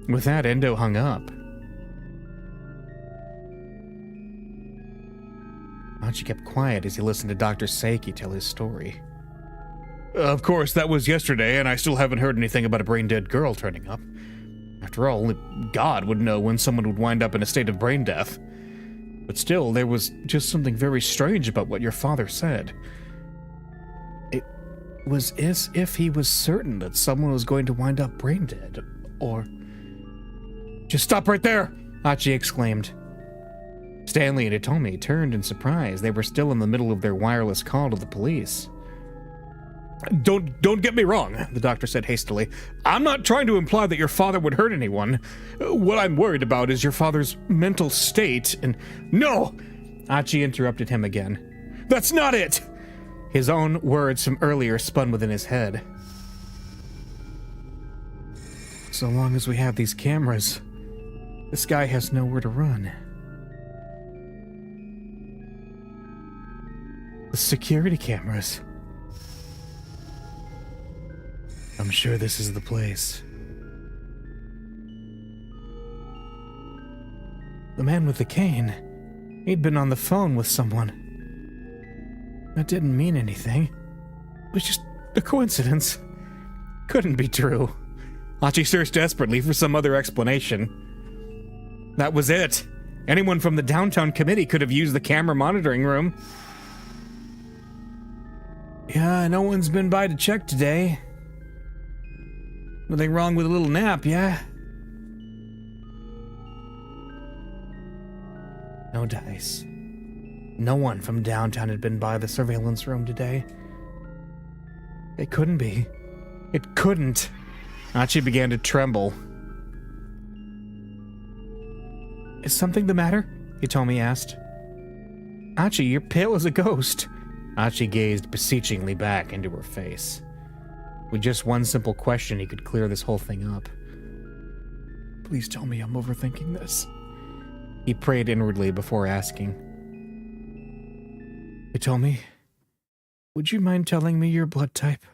[SPEAKER 1] With that, Endo hung up. Hachi kept quiet as he listened to Dr. Saiki tell his story. Of course, that was yesterday, and I still haven't heard anything about a brain-dead girl turning up. After all, only God would know when someone would wind up in a state of brain death. But still, there was just something very strange about what your father said. It was as if he was certain that someone was going to wind up brain dead, or... Just stop right there! Hachi exclaimed. Stanley and Hitomi turned in surprise. They were still in the middle of their wireless call to the police. Don't get me wrong, the doctor said hastily. I'm not trying to imply that your father would hurt anyone. What I'm worried about is your father's mental state and... No! Achi interrupted him again. That's not it! His own words from earlier spun within his head. So long as we have these cameras, this guy has nowhere to run. The security cameras. I'm sure this is the place. The man with the cane, he'd been on the phone with someone. That didn't mean anything. It was just a coincidence. Couldn't be true. Achi searched desperately for some other explanation. That was it. Anyone from the downtown committee could have used the camera monitoring room. Yeah, no one's been by to check today. Nothing wrong with a little nap, yeah? No dice. No one from downtown had been by the surveillance room today. It couldn't be. It couldn't. Achi began to tremble. Is something the matter? Hitomi asked. Achi, you're pale as a ghost. Achi gazed beseechingly back into her face. With just one simple question, he could clear this whole thing up. Please tell me I'm overthinking this. He prayed inwardly before asking. Hitomi, would you mind telling me your blood type?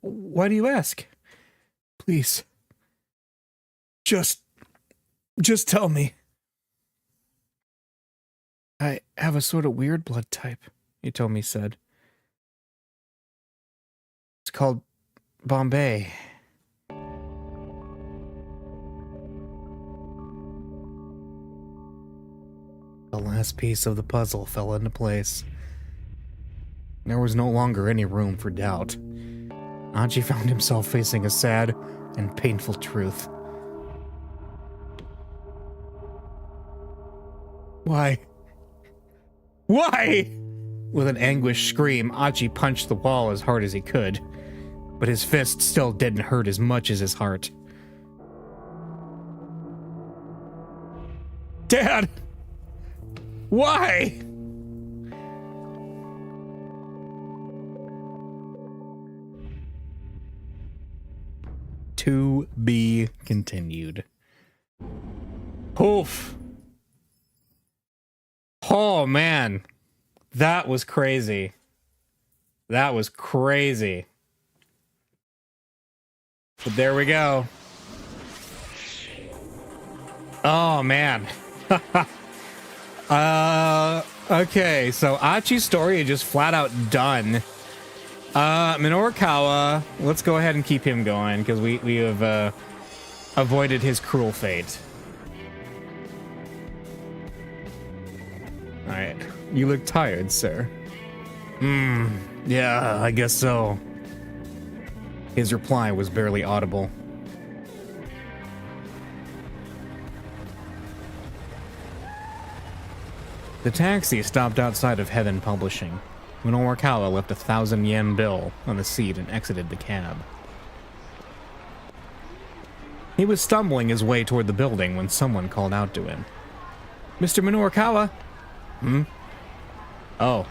[SPEAKER 1] Why do you ask? Please. Just tell me. I have a sort of weird blood type, Hitomi said. It's called Bombay. The last piece of the puzzle fell into place. There was no longer any room for doubt. Achi found himself facing a sad and painful truth. Why? Why? With an anguished scream, Achi punched the wall as hard as he could, but his fist still didn't hurt as much as his heart. Dad! Why? To be continued. Oof. Oh, man. That was crazy. That was crazy. But there we go. Oh, man. Okay, so Achi's story is just flat out done. Minorikawa, let's go ahead and keep him going, because we have avoided his cruel fate. Alright. You look tired, sir. Yeah, I guess so. His reply was barely audible. The taxi stopped outside of Heaven Publishing. Minorikawa left a 1,000 yen bill on the seat and exited the cab. He was stumbling his way toward the building when someone called out to him. Mr. Minorikawa? Oh.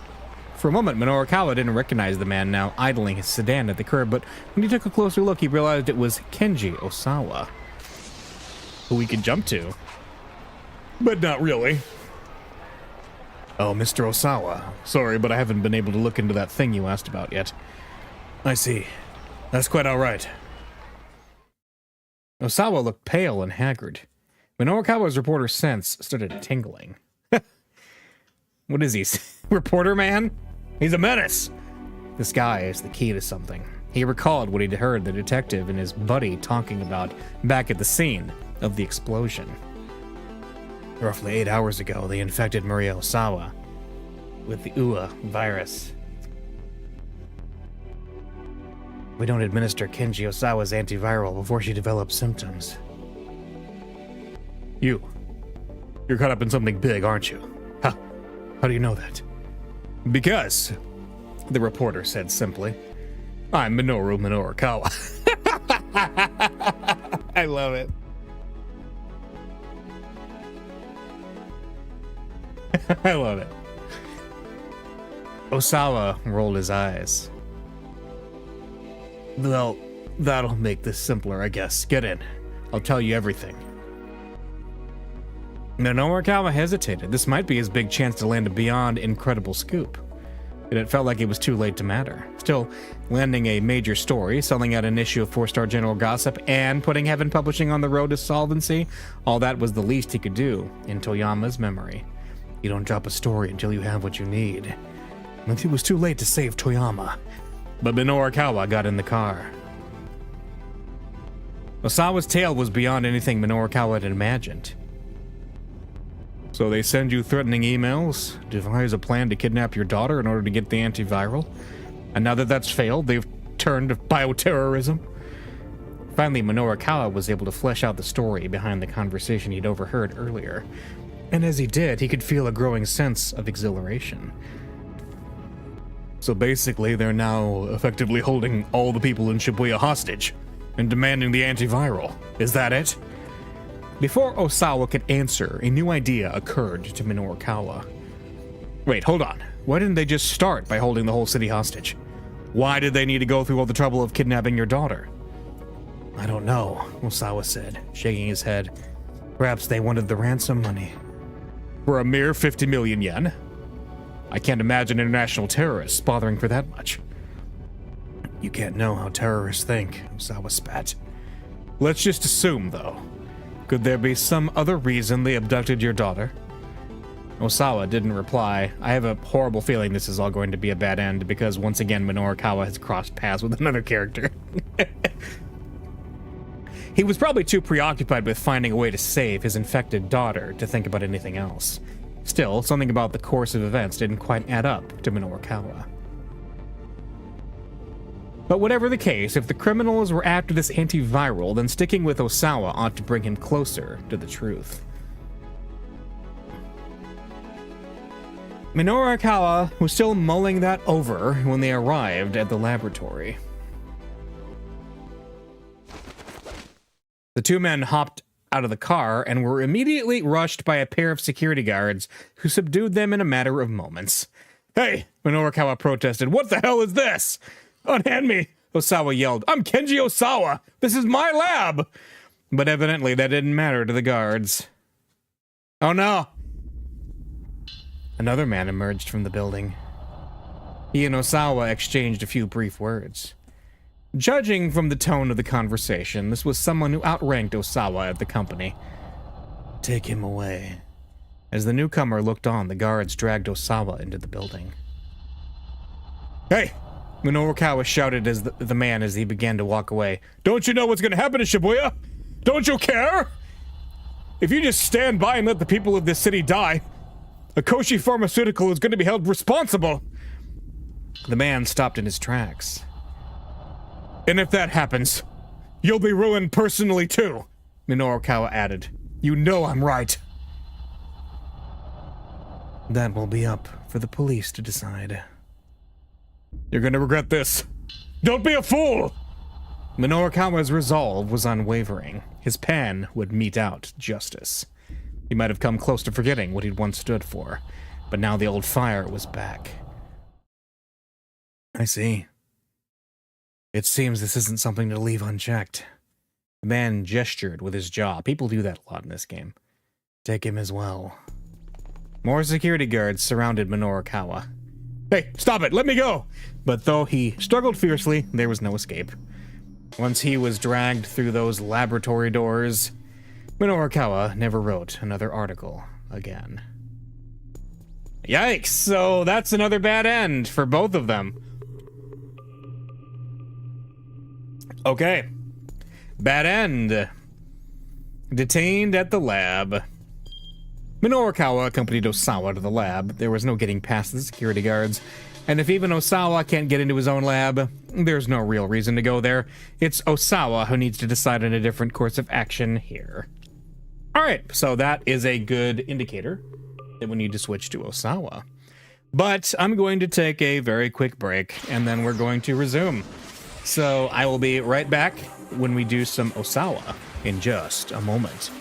[SPEAKER 1] For a moment, Minorikawa didn't recognize the man now idling his sedan at the curb, but when he took a closer look, he realized it was Kenji Osawa, who we could jump to. But not really. Oh, Mr. Osawa. Sorry, but I haven't been able to look into that thing you asked about yet. I see. That's quite all right. Osawa looked pale and haggard. Minorikawa's reporter sense started tingling. What is he? Reporter man? He's a menace! This guy is the key to something. He recalled what he'd heard the detective and his buddy talking about back at the scene of the explosion. Roughly 8 hours ago, they infected Maria Osawa with the UA virus. We don't administer Kenji Osawa's antiviral before she develops symptoms. You You're caught up in something big, aren't you? How do you know that? Because, the reporter said simply, I'm Minoru Kawa. I love it. I love it. Osawa rolled his eyes. Well, that'll make this simpler, I guess. Get in. I'll tell you everything. Minoru Kawa hesitated. This might be his big chance to land a beyond incredible scoop. And it felt like it was too late to matter. Still, landing a major story, selling out an issue of 4-Star General Gossip, and putting Heaven Publishing on the road to solvency, all that was the least he could do in Toyama's memory. You don't drop a story until you have what you need. And it was too late to save Toyama. But Minoru Kawa got in the car. Osawa's tale was beyond anything Minoru Kawa had imagined. So they send you threatening emails, devise a plan to kidnap your daughter in order to get the antiviral, and now that that's failed, they've turned to bioterrorism? Finally, Minoru Kawa was able to flesh out the story behind the conversation he'd overheard earlier, and as he did, he could feel a growing sense of exhilaration. So basically, they're now effectively holding all the people in Shibuya hostage and demanding the antiviral. Is that it? Before Osawa could answer, a new idea occurred to Minoru Kawa. Wait, hold on. Why didn't they just start by holding the whole city hostage? Why did they need to go through all the trouble of kidnapping your daughter? I don't know, Osawa said, shaking his head. Perhaps they wanted the ransom money. For a mere 50 million yen? I can't imagine international terrorists bothering for that much. You can't know how terrorists think, Osawa spat. Let's just assume, though. Could there be some other reason they abducted your daughter? Osawa didn't reply. I have a horrible feeling this is all going to be a bad end because once again Minoru Kawa has crossed paths with another character. He was probably too preoccupied with finding a way to save his infected daughter to think about anything else. Still, something about the course of events didn't quite add up to Minoru Kawa. But whatever the case, if the criminals were after this antiviral, then sticking with Osawa ought to bring him closer to the truth. Minoru Kawa was still mulling that over when they arrived at the laboratory. The two men hopped out of the car and were immediately rushed by a pair of security guards who subdued them in a matter of moments. Hey, Minoru Kawa protested, what the hell is this? Unhand me, Osawa yelled. I'm Kenji Osawa. This is my lab. But evidently that didn't matter to the guards. Oh no. Another man emerged from the building. He and Osawa exchanged a few brief words. Judging from the tone of the conversation, this was someone who outranked Osawa at the company. Take him away. As the newcomer looked on, the guards dragged Osawa into the building. Hey! Minoru Kawa shouted as the man as he began to walk away. Don't you know what's going to happen to Shibuya? Don't you care? If you just stand by and let the people of this city die, Akoshi Pharmaceutical is going to be held responsible. The man stopped in his tracks. And if that happens, you'll be ruined personally too, Minoru Kawa added. You know I'm right. That will be up for the police to decide. You're gonna regret this. Don't be a fool! Minoru Kawa's resolve was unwavering. His pen would mete out justice. He might have come close to forgetting what he'd once stood for, but now the old fire was back. I see. It seems this isn't something to leave unchecked. The man gestured with his jaw. People do that a lot in this game. Take him as well. More security guards surrounded Minoru Kawa. Hey, stop it! Let me go! But though he struggled fiercely, there was no escape. Once he was dragged through those laboratory doors, Minoru Kawa never wrote another article again. Yikes! So that's another bad end for both of them. Okay. Bad end. Detained at the lab. Minoru Kawa accompanied Osawa to the lab. There was no getting past the security guards, and if even Osawa can't get into his own lab, there's no real reason to go there. It's Osawa who needs to decide on a different course of action here. All right, so that is a good indicator that we need to switch to Osawa. But I'm going to take a very quick break, and then we're going to resume. So I will be right back when we do some Osawa in just a moment.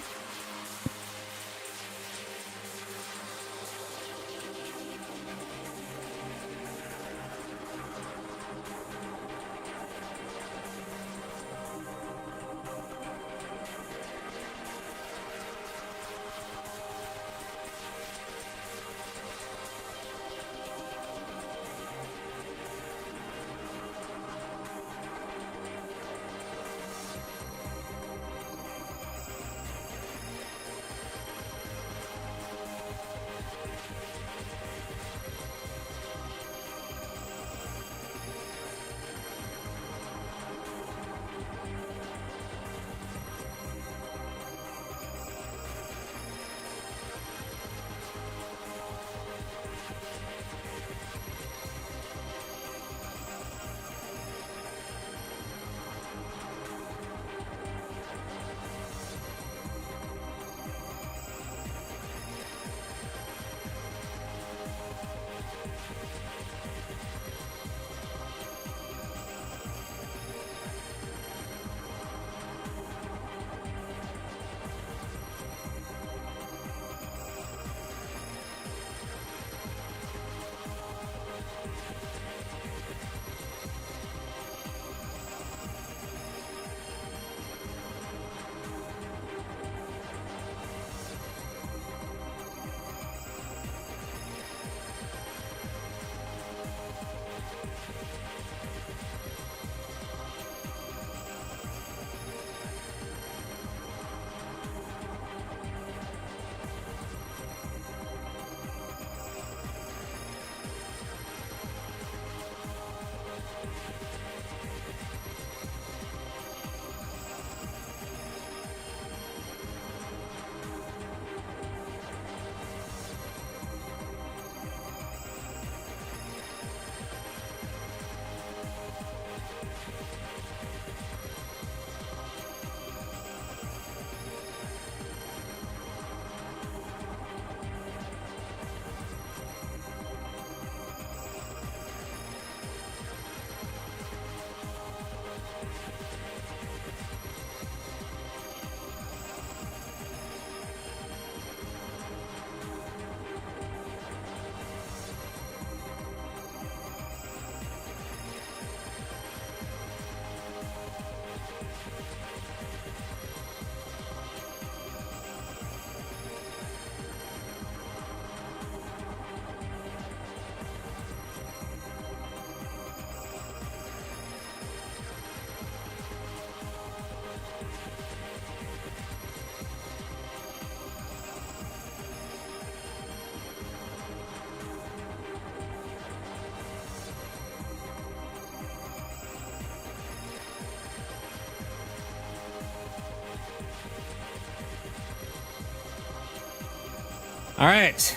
[SPEAKER 1] All right,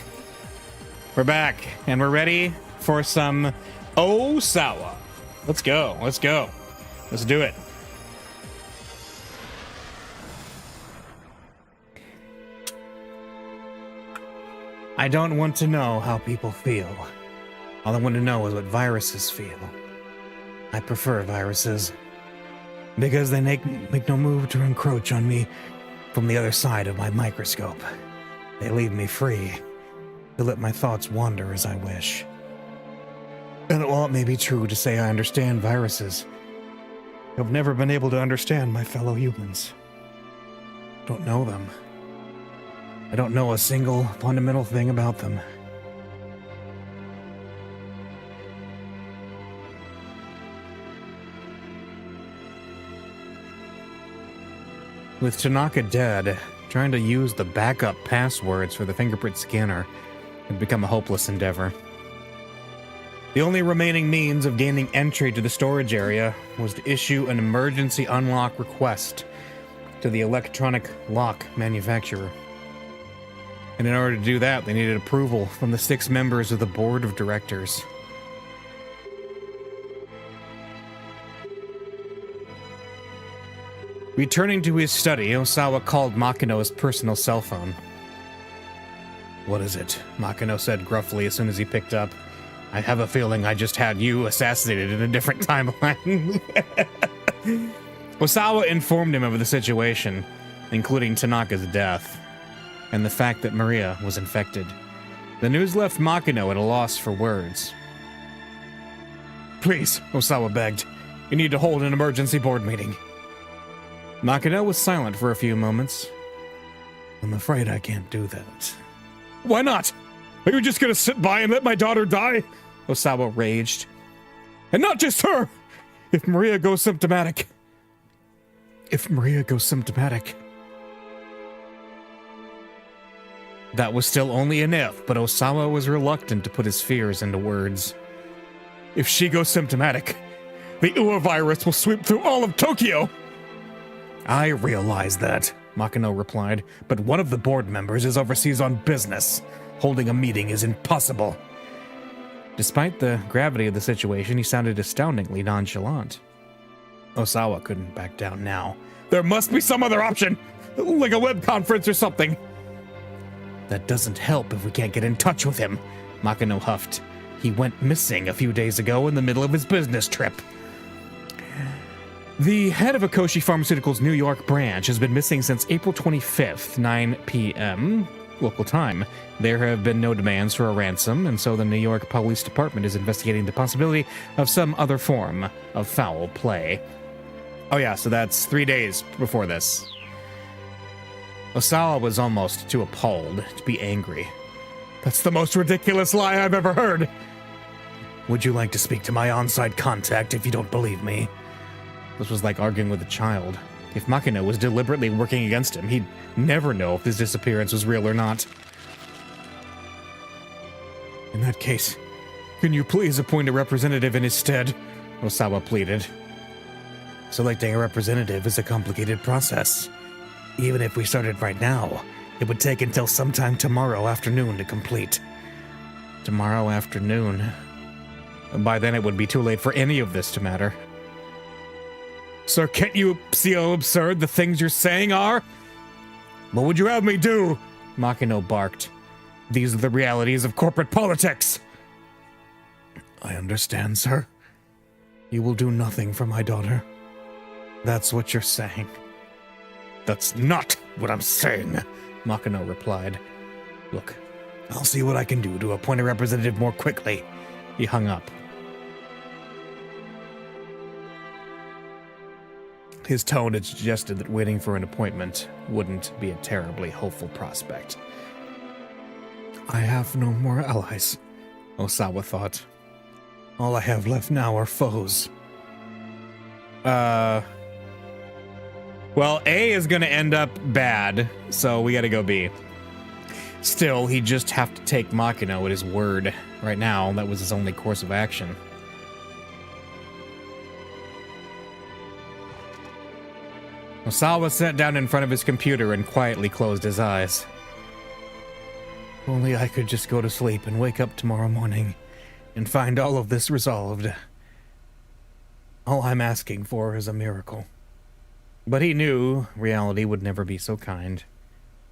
[SPEAKER 1] we're back, and we're ready for some Osawa. Let's go, let's go. Let's do it. I don't want to know how people feel. All I want to know is what viruses feel. I prefer viruses because they make no move to encroach on me from the other side of my microscope. They leave me free to let my thoughts wander as I wish. And while it may be true to say I understand viruses, I've never been able to understand my fellow humans. Don't know them. I don't know a single fundamental thing about them. With Tanaka dead, trying to use the backup passwords for the fingerprint scanner had become a hopeless endeavor. The only remaining means of gaining entry to the storage area was to issue an emergency unlock request to the electronic lock manufacturer. And in order to do that, they needed approval from the 6 members of the board of directors. Returning to his study, Osawa called Makino's personal cell phone. "What is it?" Makino said gruffly as soon as he picked up. "I have a feeling I just had you assassinated in a different timeline." Osawa informed him of the situation, including Tanaka's death, and the fact that Maria was infected. The news left Makino at a loss for words. "Please," Osawa begged. "You need to hold an emergency board meeting." Makino was silent for a few moments. "I'm afraid I can't do that." "Why not? Are you just gonna sit by and let my daughter die?" Osawa raged. "And not just her! If Maria goes symptomatic..." That was still only an if, but Osawa was reluctant to put his fears into words. "If she goes symptomatic, the Ua virus will sweep through all of Tokyo!" "I realize that," Makino replied, "but one of the board members is overseas on business. Holding a meeting is impossible." Despite the gravity of the situation, he sounded astoundingly nonchalant. Osawa couldn't back down now. "There must be some other option, like a web conference or something." "That doesn't help if we can't get in touch with him," Makino huffed. "He went missing a few days ago in the middle of his business trip." The head of Akoshi Pharmaceuticals' New York branch has been missing since April 25th, 9 p.m. local time. There have been no demands for a ransom, and so the New York Police Department is investigating the possibility of some other form of foul play. Oh yeah, so that's 3 days before this. Osawa was almost too appalled to be angry. "That's the most ridiculous lie I've ever heard." "Would you like to speak to my on-site contact if you don't believe me?" This was like arguing with a child. If Makino was deliberately working against him, he'd never know if his disappearance was real or not. "In that case, can you please appoint a representative in his stead?" Osawa pleaded. "Selecting a representative is a complicated process. Even if we started right now, it would take until sometime tomorrow afternoon to complete." Tomorrow afternoon? By then it would be too late for any of this to matter. "Sir, can't you see how absurd the things you're saying are?" "What would you have me do?" Makino barked. "These are the realities of corporate politics." "I understand, sir. You will do nothing for my daughter. That's what you're saying." "That's not what I'm saying," Makino replied. "Look, I'll see what I can do to appoint a representative more quickly." He hung up. His tone had suggested that waiting for an appointment wouldn't be a terribly hopeful prospect. "I have no more allies," Osawa thought. "All I have left now are foes." Well, A is gonna end up bad, so we gotta go B. Still, he'd just have to take Makino at his word. Right now, that was his only course of action. Osawa sat down in front of his computer and quietly closed his eyes. "If only I could just go to sleep and wake up tomorrow morning and find all of this resolved. All I'm asking for is a miracle." But he knew reality would never be so kind.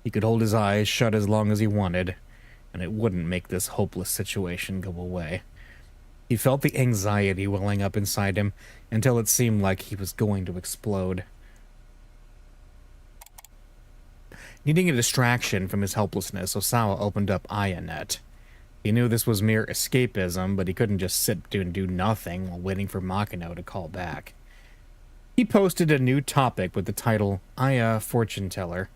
[SPEAKER 1] He could hold his eyes shut as long as he wanted, and it wouldn't make this hopeless situation go away. He felt the anxiety welling up inside him until it seemed like he was going to explode. Needing a distraction from his helplessness, Osawa opened up Ayanet. He knew this was mere escapism, but he couldn't just sit and do nothing while waiting for Makino to call back. He posted a new topic with the title, Aya Fortune Teller.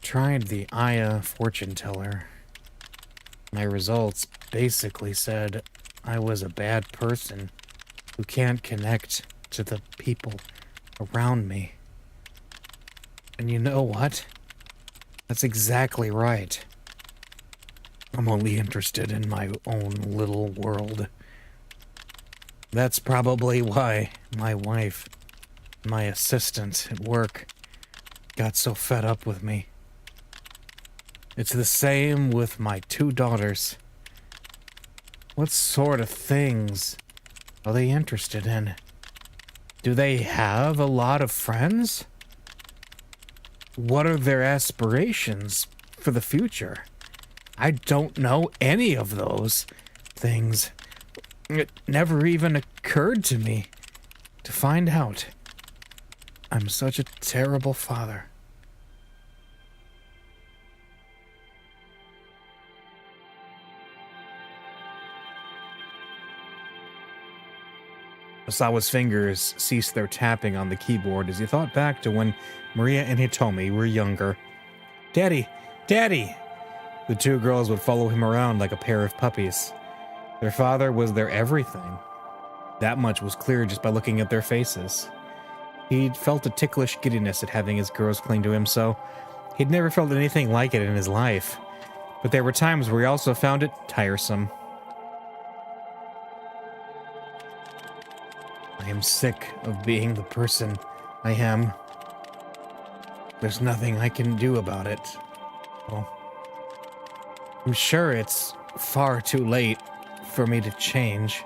[SPEAKER 1] Tried the Aya Fortune Teller. My results basically said I was a bad person who can't connect to the people around me. And you know what? That's exactly right. I'm only interested in my own little world. That's probably why my wife, my assistant at work, got so fed up with me. It's the same with my 2 daughters. What sort of things are they interested in? Do they have a lot of friends? What are their aspirations for the future? I don't know any of those things. It never even occurred to me to find out. I'm such a terrible father. Osawa's fingers ceased their tapping on the keyboard as he thought back to when Maria and Hitomi were younger. Daddy! Daddy! The two girls would follow him around like a pair of puppies. Their father was their everything. That much was clear just by looking at their faces. He'd felt a ticklish giddiness at having his girls cling to him so. He'd never felt anything like it in his life. But there were times where he also found it tiresome. I am sick of being the person I am. There's nothing I can do about it. Well, I'm sure it's far too late for me to change.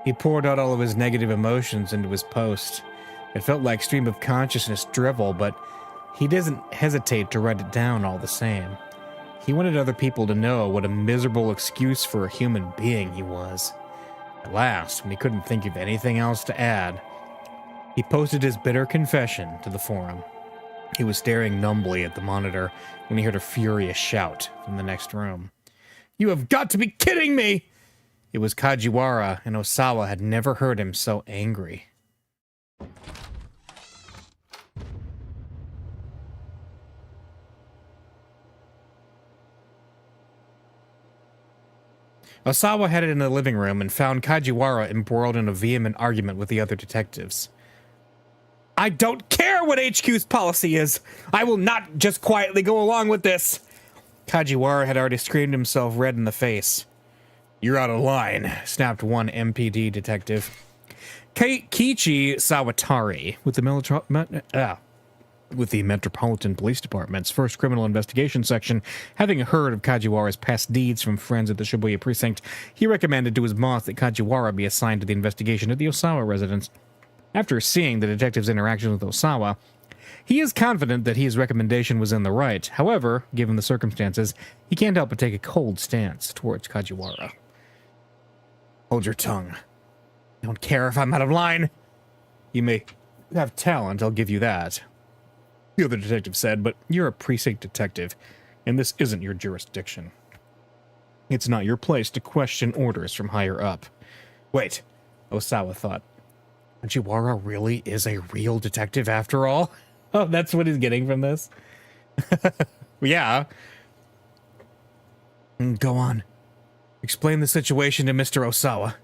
[SPEAKER 1] He poured out all of his negative emotions into his post. It felt like stream of consciousness drivel, but he doesn't hesitate to write it down all the same. He wanted other people to know what a miserable excuse for a human being he was. At last, when he couldn't think of anything else to add, he posted his bitter confession to the forum. He was staring numbly at the monitor when he heard a furious shout from the next room. You have got to be kidding me! It was Kajiwara, and Osawa had never heard him so angry. Osawa headed into the living room and found Kajiwara embroiled in a vehement argument with the other detectives. I don't care what HQ's policy is! I will not just quietly go along with this! Kajiwara had already screamed himself red in the face. You're out of line, snapped one MPD detective. Kiichi Sawatari, with the Metropolitan Police Department's first criminal investigation section, having heard of Kajiwara's past deeds from friends at the Shibuya precinct, he recommended to his boss that Kajiwara be assigned to the investigation at the Osawa residence. After seeing the detective's interaction with Osawa, he is confident that his recommendation was in the right. However, given the circumstances, he can't help but take a cold stance towards Kajiwara. Hold your tongue. I don't care if I'm out of line. You may have talent, I'll give you that, the other detective said, but you're a precinct detective, and this isn't your jurisdiction. It's not your place to question orders from higher up. Wait, Osawa thought. Kajiwara really is a real detective after all? Oh, that's what he's getting from this? Yeah. Go on. Explain the situation to Mr. Osawa.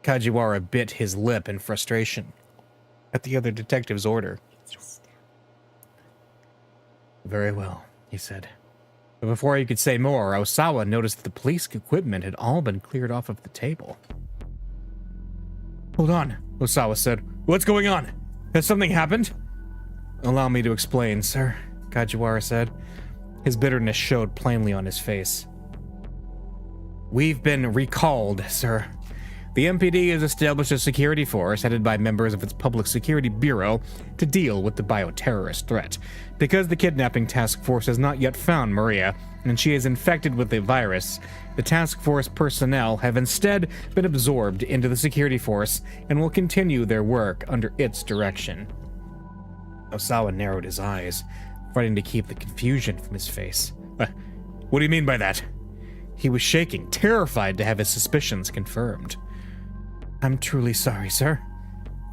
[SPEAKER 1] Kajiwara bit his lip in frustration at the other detective's order. Very well, he said. But before he could say more, Osawa noticed that the police equipment had all been cleared off of the table. Hold on, Osawa said. What's going on? Has something happened? Allow me to explain, sir, Kajiwara said. His bitterness showed plainly on his face. We've been recalled, sir. The MPD has established a security force headed by members of its Public Security Bureau to deal with the bioterrorist threat. Because the kidnapping task force has not yet found Maria, and she is infected with the virus, the task force personnel have instead been absorbed into the security force and will continue their work under its direction. Osawa narrowed his eyes, fighting to keep the confusion from his face. What do you mean by that? He was shaking, terrified to have his suspicions confirmed. I'm truly sorry, sir,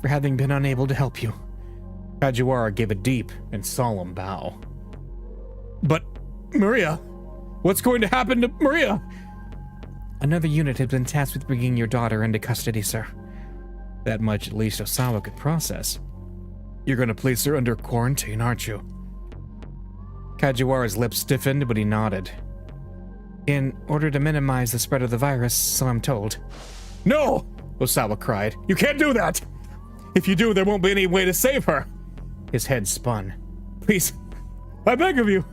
[SPEAKER 1] for having been unable to help you. Kajiwara gave a deep and solemn bow. But, Maria, what's going to happen to Maria? Another unit has been tasked with bringing your daughter into custody, sir. That much at least Osawa could process. You're going to place her under quarantine, aren't you? Kajiwara's lips stiffened, but he nodded. In order to minimize the spread of the virus, so I'm told. No! Osawa cried. You can't do that! If you do, there won't be any way to save her! His head spun. Please, I beg of you.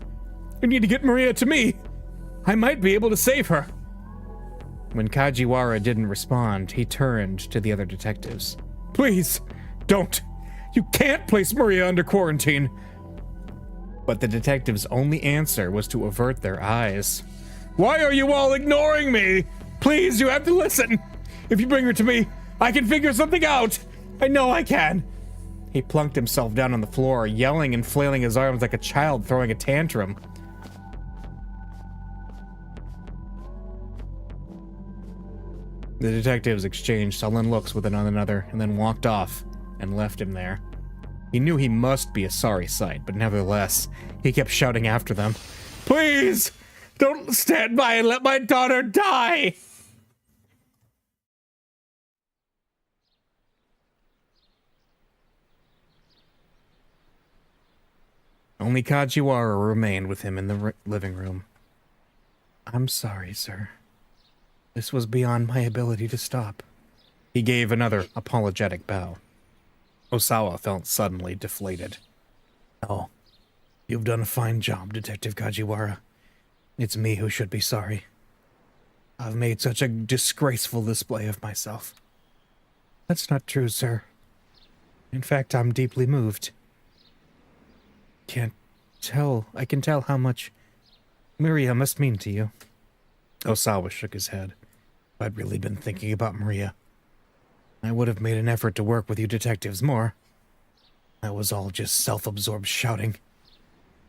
[SPEAKER 1] You need to get Maria to me. I might be able to save her. When Kajiwara didn't respond, he turned to the other detectives. Please, don't. You can't place Maria under quarantine. But the detectives' only answer was to avert their eyes. Why are you all ignoring me? Please, you have to listen. If you bring her to me, I can figure something out. I know I can. He plunked himself down on the floor, yelling and flailing his arms like a child throwing a tantrum. The detectives exchanged sullen looks with one another and then walked off and left him there. He knew he must be a sorry sight, but nevertheless, he kept shouting after them. Please, don't stand by and let my daughter die! Only Kajiwara remained with him in the living room. I'm sorry, sir. This was beyond my ability to stop. He gave another apologetic bow. Osawa felt suddenly deflated. Oh, you've done a fine job, Detective Kajiwara. It's me who should be sorry. I've made such a disgraceful display of myself. That's not true, sir. In fact, I'm deeply moved. I can tell how much Maria must mean to you. Osawa shook his head. If I'd really been thinking about Maria, I would have made an effort to work with you detectives more. That was all just self-absorbed shouting.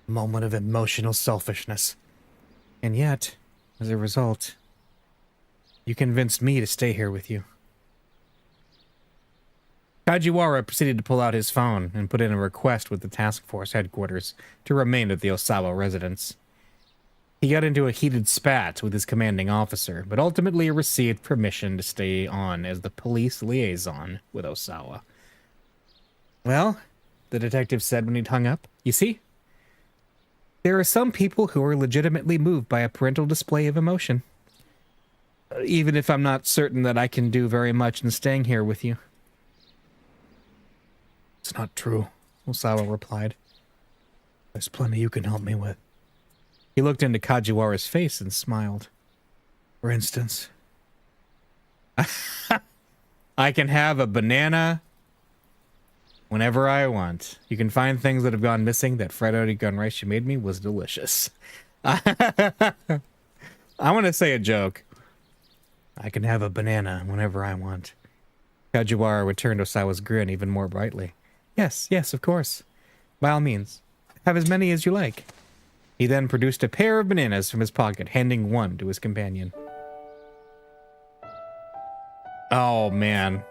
[SPEAKER 1] A moment of emotional selfishness. And yet, as a result, you convinced me to stay here with you. Kajiwara proceeded to pull out his phone and put in a request with the task force headquarters to remain at the Osawa residence. He got into a heated spat with his commanding officer, but ultimately received permission to stay on as the police liaison with Osawa. Well, the detective said when he'd hung up, you see, there are some people who are legitimately moved by a parental display of emotion. Even if I'm not certain that I can do very much in staying here with you. It's not true, Osawa replied. There's plenty you can help me with. He looked into Kajiwara's face and smiled. For instance, I can have a banana whenever I want. You can find things that have gone missing. That fried gun rice you made me was delicious. I want to say a joke. I can have a banana whenever I want. Kajiwara returned Osawa's grin even more brightly. Yes, of course. By all means. Have as many as you like. He then produced a pair of bananas from his pocket, handing one to his companion. Oh, man.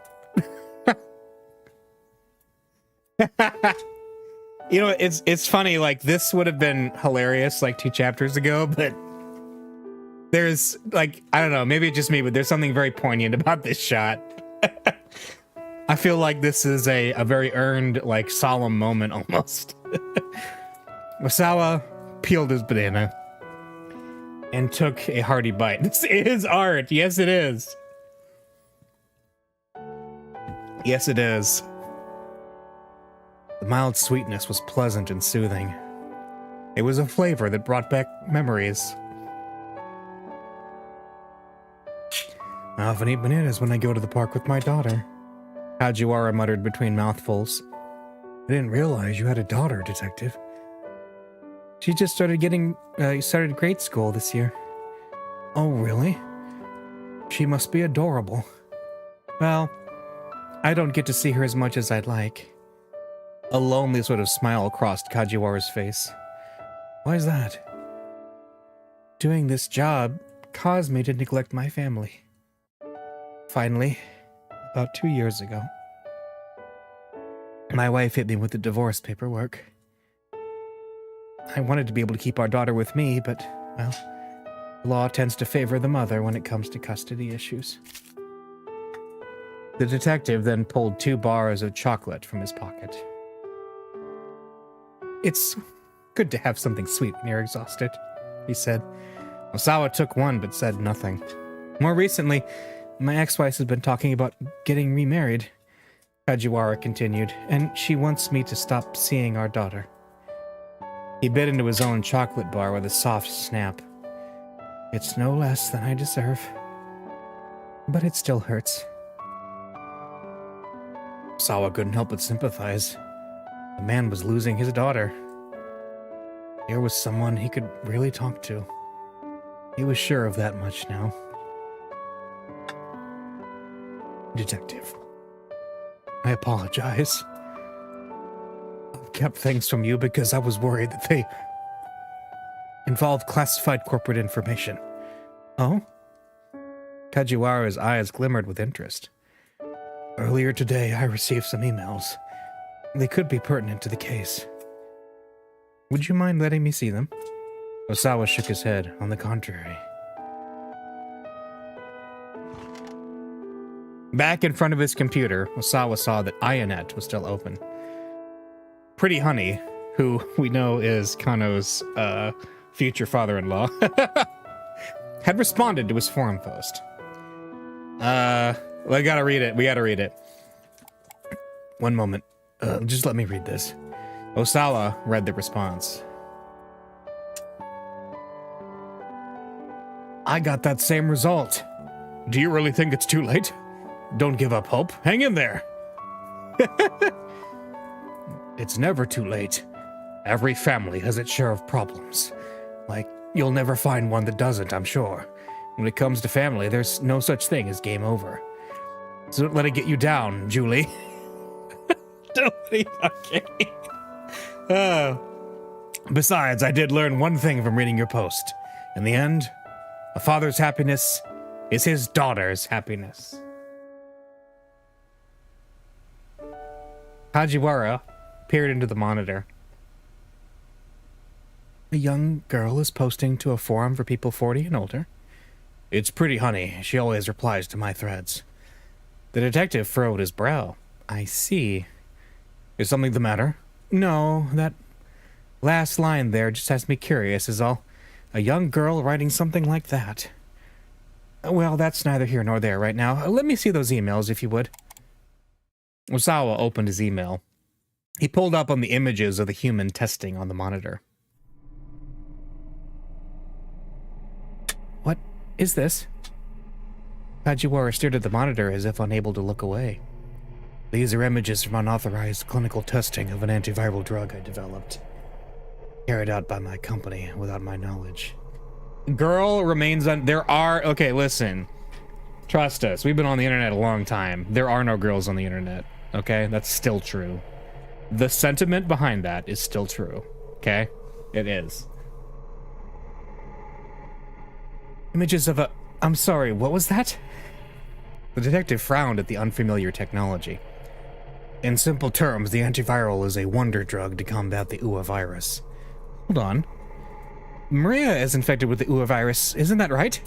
[SPEAKER 1] You know, it's funny, like, this would have been hilarious, like, 2 chapters ago, but there's, like, I don't know, maybe it's just me, but there's something very poignant about this shot. I feel like this is a very earned, like, solemn moment, almost. Osawa peeled his banana and took a hearty bite. This is art. Yes, it is. Yes, it is. The mild sweetness was pleasant and soothing. It was a flavor that brought back memories. I often eat bananas when I go to the park with my daughter. Kajiwara muttered between mouthfuls. I didn't realize you had a daughter, Detective. She just started grade school this year. Oh, really? She must be adorable. Well, I don't get to see her as much as I'd like. A lonely sort of smile crossed Kajiwara's face. Why is that? Doing this job caused me to neglect my family. Finally, about 2 years ago, my wife hit me with the divorce paperwork. I wanted to be able to keep our daughter with me, but, well, the law tends to favor the mother when it comes to custody issues. The detective then pulled 2 bars of chocolate from his pocket. It's good to have something sweet when you're exhausted, he said. Osawa took one but said nothing. More recently, my ex-wife has been talking about getting remarried, Kajiwara continued, and she wants me to stop seeing our daughter. He bit into his own chocolate bar with a soft snap. It's no less than I deserve. but it still hurts. Sawa couldn't help but sympathize. The man was losing his daughter. Here was someone he could really talk to. He was sure of that much now. Detective, I apologize. I've kept things from you because I was worried that they involved classified corporate information. Oh? Kajiwara's eyes glimmered with interest. Earlier today, I received some emails. They could be pertinent to the case. Would you mind letting me see them? Osawa shook his head. On the contrary. Back in front of his computer, Osawa saw that Ionet was still open. Pretty Honey, who we know is Kano's future father-in-law, had responded to his forum post. We gotta read it. One moment. Just let me read this. Osawa read the response. I got that same result. Do you really think it's too late? Don't give up hope. Hang in there. It's never too late. Every family has its share of problems. Like, you'll never find one that doesn't, I'm sure. When it comes to family, there's no such thing as game over. So don't let it get you down, Julie. Okay. Besides, I did learn one thing from reading your post. In the end, a father's happiness is his daughter's happiness. Kajiwara peered into the monitor. A young girl is posting to a forum for people 40 and older. It's Pretty Honey. She always replies to my threads. The detective furrowed his brow. I see. Is something the matter? No, that last line there just has me curious is all. A young girl writing something like that. Well, that's neither here nor there right now. Let me see those emails, if you would. Osawa opened his email. He pulled up on the images of the human testing on the monitor. What is this? Kajiwara stared at the monitor as if unable to look away. These are images from unauthorized clinical testing of an antiviral drug I developed. Carried out by my company without my knowledge. Girl remains okay, listen. Trust us, we've been on the internet a long time. There are no girls on the internet, okay? That's still true. The sentiment behind that is still true, okay? It is. Images of a... I'm sorry, what was that? The detective frowned at the unfamiliar technology. In simple terms, the antiviral is a wonder drug to combat the UA virus. Hold on. Maria is infected with the UA virus, isn't that right?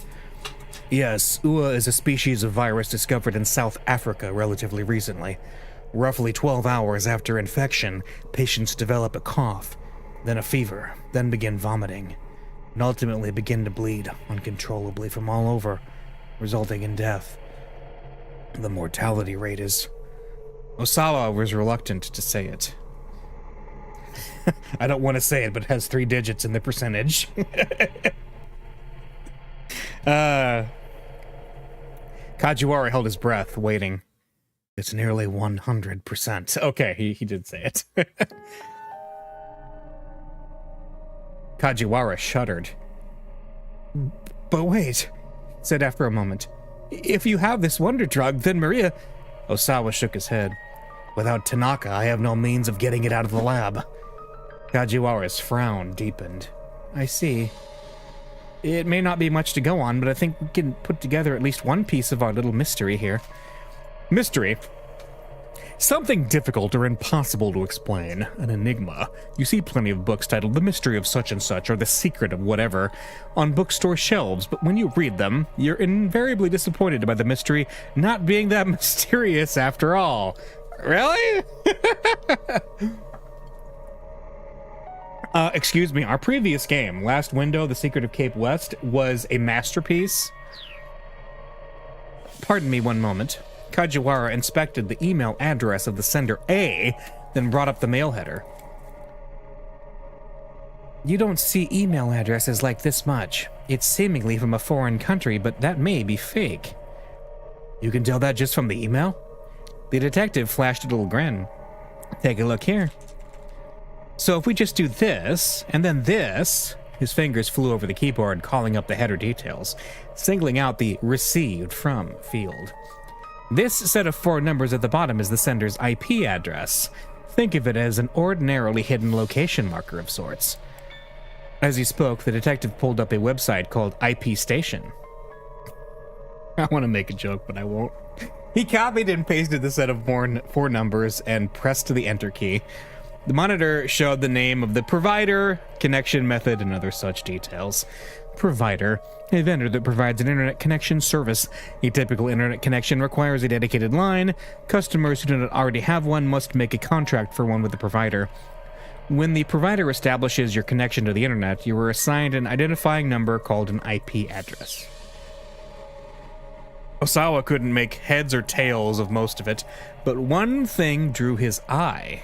[SPEAKER 1] Yes, UA is a species of virus discovered in South Africa relatively recently. Roughly 12 hours after infection, patients develop a cough, then a fever, then begin vomiting, and ultimately begin to bleed uncontrollably from all over, resulting in death. The mortality rate is... Osawa was reluctant to say it. I don't want to say it, but it has 3 digits in the percentage. Kajiwara held his breath, waiting. It's nearly 100%. Okay, he did say it. Kajiwara shuddered. But wait, said after a moment. If you have this wonder drug, then Maria... Osawa shook his head. Without Tanaka, I have no means of getting it out of the lab. Kajiwara's frown deepened. I see. It may not be much to go on, but I think we can put together at least one piece of our little mystery here. Mystery? Something difficult or impossible to explain. An enigma. You see plenty of books titled The Mystery of Such and Such or The Secret of Whatever on bookstore shelves, but when you read them, you're invariably disappointed by the mystery not being that mysterious after all. Really? Excuse me, our previous game, Last Window, The Secret of Cape West, was a masterpiece. Pardon me one moment. Kajiwara inspected the email address of the sender A, then brought up the mail header. You don't see email addresses like this much. It's seemingly from a foreign country, but that may be fake. You can tell that just from the email? The detective flashed a little grin. Take a look here. So if we just do this, and then this, his fingers flew over the keyboard, calling up the header details, singling out the received from field. This set of 4 numbers at the bottom is the sender's IP address. Think of it as an ordinarily hidden location marker of sorts. As he spoke, the detective pulled up a website called IP Station. I want to make a joke, but I won't. He copied and pasted the set of 4 numbers and pressed the enter key. The monitor showed the name of the provider, connection method, and other such details. Provider, a vendor that provides an internet connection service. A typical internet connection requires a dedicated line. Customers who do not already have one must make a contract for one with the provider. When the provider establishes your connection to the internet, you are assigned an identifying number called an IP address. Osawa couldn't make heads or tails of most of it, but one thing drew his eye.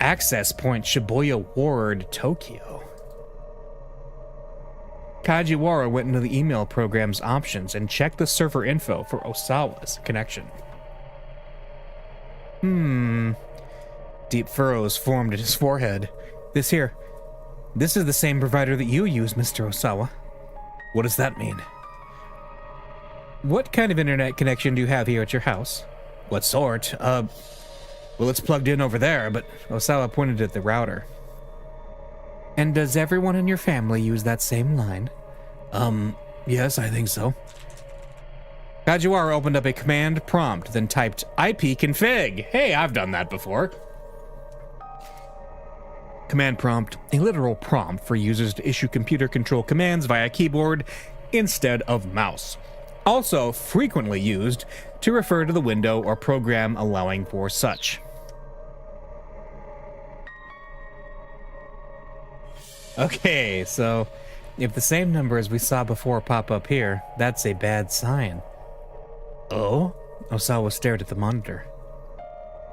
[SPEAKER 1] Access point Shibuya Ward, Tokyo. Kajiwara went into the email program's options and checked the server info for Osawa's connection. Deep furrows formed in his forehead. This is the same provider that you use, Mr. Osawa. What does that mean? What kind of internet connection do you have here at your house? What sort? Well, it's plugged in over there, but Osawa pointed at the router. And does everyone in your family use that same line? Yes, I think so. Kajiwara opened up a command prompt, then typed ipconfig. Hey, I've done that before. Command prompt, a literal prompt for users to issue computer control commands via keyboard instead of mouse. Also frequently used to refer to the window or program allowing for such. Okay, so if the same numbers we saw before pop up here, that's a bad sign. Oh? Osawa stared at the monitor.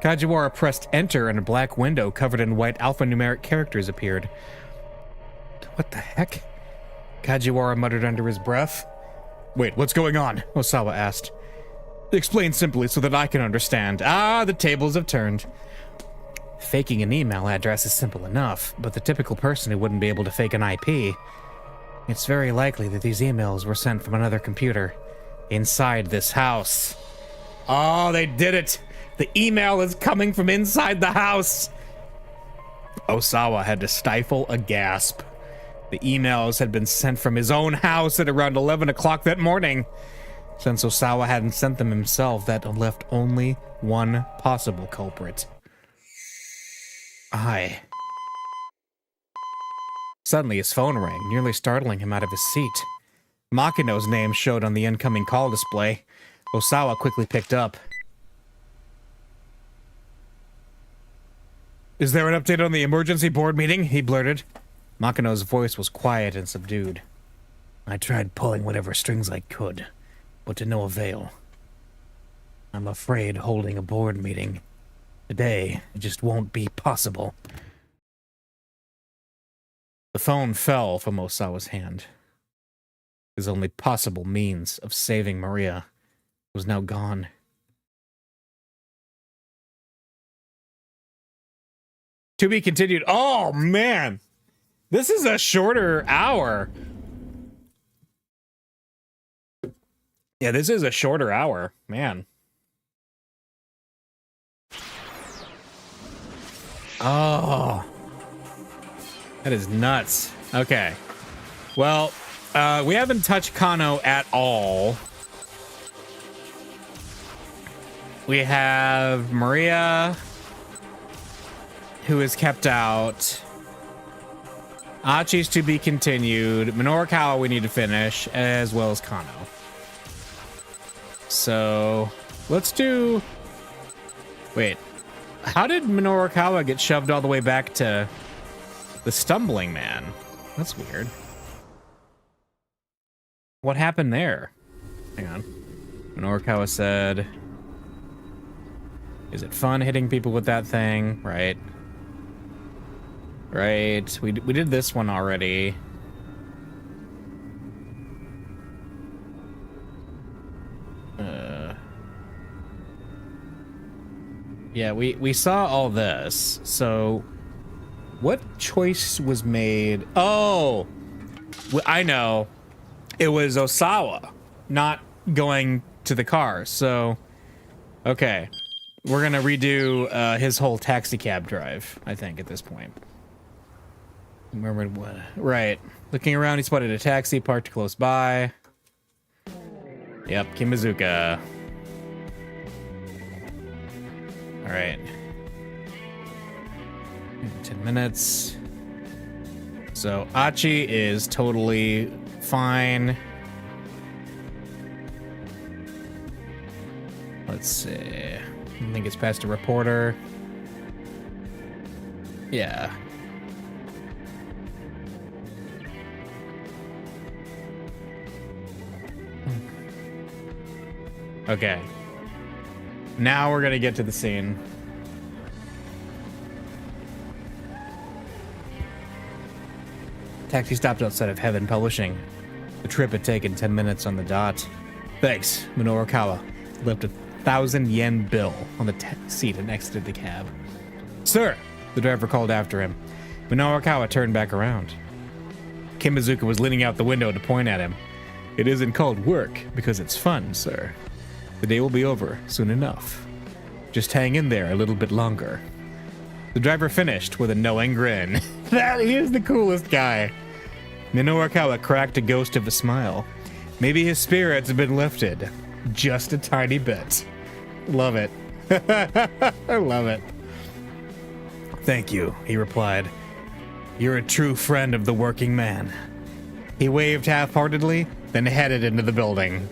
[SPEAKER 1] Kajiwara pressed enter and a black window covered in white alphanumeric characters appeared. What the heck? Kajiwara muttered under his breath. Wait, what's going on? Osawa asked. Explain simply so that I can understand. Ah, the tables have turned. Faking an email address is simple enough, but the typical person who wouldn't be able to fake an IP. It's very likely that these emails were sent from another computer inside this house. Oh, they did it! The email is coming from inside the house! Osawa had to stifle a gasp. The emails had been sent from his own house at around 11 o'clock that morning. Since Osawa hadn't sent them himself, that left only one possible culprit. Suddenly his phone rang, nearly startling him out of his seat. Makino's name showed on the incoming call display. Osawa quickly picked up. Is there an update on the emergency board meeting? He blurted. Makino's voice was quiet and subdued. I tried pulling whatever strings I could, but to no avail. I'm afraid holding a board meeting today just won't be possible. The phone fell from Osawa's hand. His only possible means of saving Maria was now gone. To be continued. Oh, man! This is a shorter hour. Yeah, this is a shorter hour. Man. Oh. That is nuts. Okay. Well, we haven't touched Kano at all. We have Maria, who is kept out. Achi's to be continued. Minorikawa we need to finish, as well as Kano. So, let's do... Wait. How did Minorikawa get shoved all the way back to the Stumbling Man? That's weird. What happened there? Hang on. Minorikawa said... Is it fun hitting people with that thing? Right. Right. We did this one already. Yeah, we saw all this. So, what choice was made? Oh, I know. It was Osawa not going to the car. So, okay. We're gonna redo his whole taxi cab drive, I think, at this point. Remember what? Right. Looking around, he spotted a taxi parked close by. Yep, Kimazuka. All right. 10 minutes. So Achi is totally fine. Let's see. I think it's past a reporter. Yeah. Okay. Now we're gonna get to the scene. Taxi stopped outside of Heaven Publishing. The trip had taken 10 minutes on the dot. Thanks, Minoru Kawa left a 1,000 yen bill on the seat and exited the cab. Sir, the driver called after him. Minoru Kawa turned back around. Kimazuka was leaning out the window to point at him. It isn't called work because it's fun, sir. The day will be over soon enough. Just hang in there a little bit longer. The driver finished with a knowing grin. That he is the coolest guy. Minoru Kawa cracked a ghost of a smile. Maybe his spirits have been lifted. Just a tiny bit. Love it. I love it. Thank you, he replied. You're a true friend of the working man. He waved half-heartedly, then headed into the building.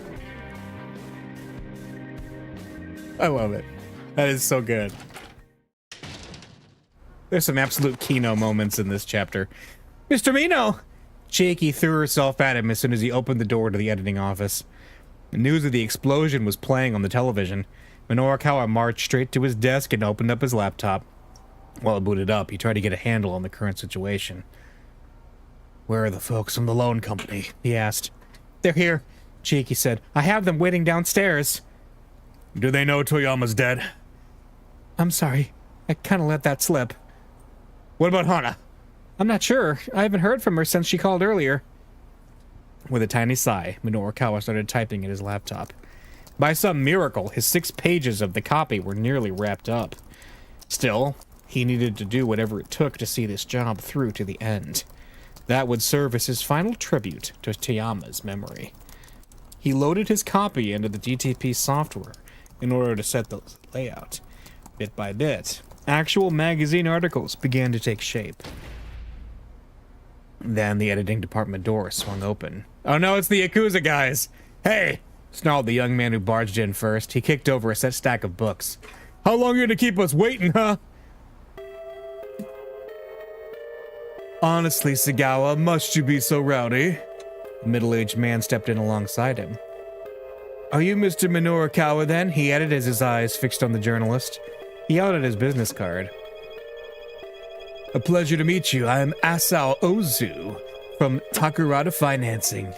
[SPEAKER 1] I love it. That is so good. There's some absolute Kino moments in this chapter. Mr. Mino! Chiaki threw herself at him as soon as he opened the door to the editing office. The news of the explosion was playing on the television. Minoru Kawa marched straight to his desk and opened up his laptop. While it booted up, he tried to get a handle on the current situation. Where are the folks from the loan company? He asked. They're here, Chiaki said. I have them waiting downstairs. Do they know Toyama's dead? I'm sorry. I kind of let that slip. What about Hana? I'm not sure. I haven't heard from her since she called earlier. With a tiny sigh, Minoru Kawa started typing at his laptop. By some miracle, his 6 pages of the copy were nearly wrapped up. Still, he needed to do whatever it took to see this job through to the end. That would serve as his final tribute to Toyama's memory. He loaded his copy into the GTP software in order to set the layout. Bit by bit, actual magazine articles began to take shape. Then the editing department door swung open. Oh no, it's the Yakuza guys! Hey! Snarled the young man who barged in first. He kicked over a set stack of books. How long are you gonna keep us waiting, huh? Honestly, Sagawa, must you be so rowdy? A middle-aged man stepped in alongside him. Are you Mr. Minoru Kawa, then? He added as his eyes fixed on the journalist. He held out his business card. A pleasure to meet you. I am Asao Ozu from Takurata Financing,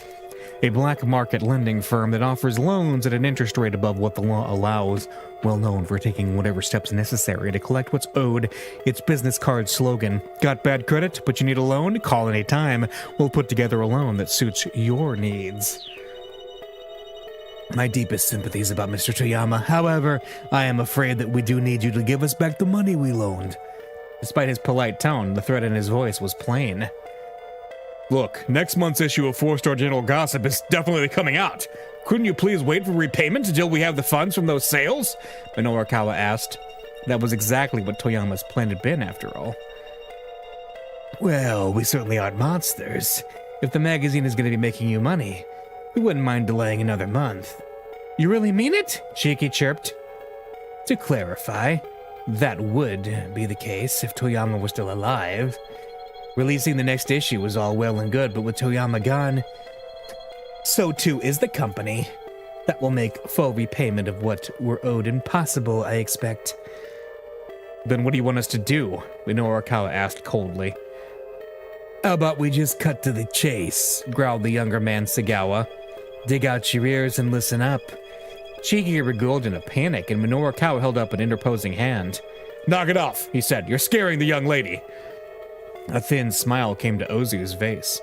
[SPEAKER 1] a black market lending firm that offers loans at an interest rate above what the law allows, well known for taking whatever steps necessary to collect what's owed. Its business card slogan, got bad credit, but you need a loan? Call any time. We'll put together a loan that suits your needs. My deepest sympathies about Mr. Toyama. However, I am afraid that we do need you to give us back the money we loaned. Despite his polite tone, the threat in his voice was plain. Look, next month's issue of 4-Star General Gossip is definitely coming out. Couldn't you please wait for repayment until we have the funds from those sales? Minoru Kawa asked. That was exactly what Toyama's plan had been, after all. Well, we certainly aren't monsters. If the magazine is going to be making you money, we wouldn't mind delaying another month. You really mean it? Chiaki chirped. To clarify, that would be the case if Toyama were still alive. Releasing the next issue was all well and good, but with Toyama gone, so too is the company. That will make full repayment of what we're owed impossible, I expect. Then what do you want us to do? Minoru Kawa asked coldly. How about we just cut to the chase, growled the younger man Sagawa. Dig out your ears and listen up. Cheeky wriggled in a panic, and Minorukawa held up an interposing hand. "Knock it off," he said. "You're scaring the young lady." A thin smile came to Ozu's face.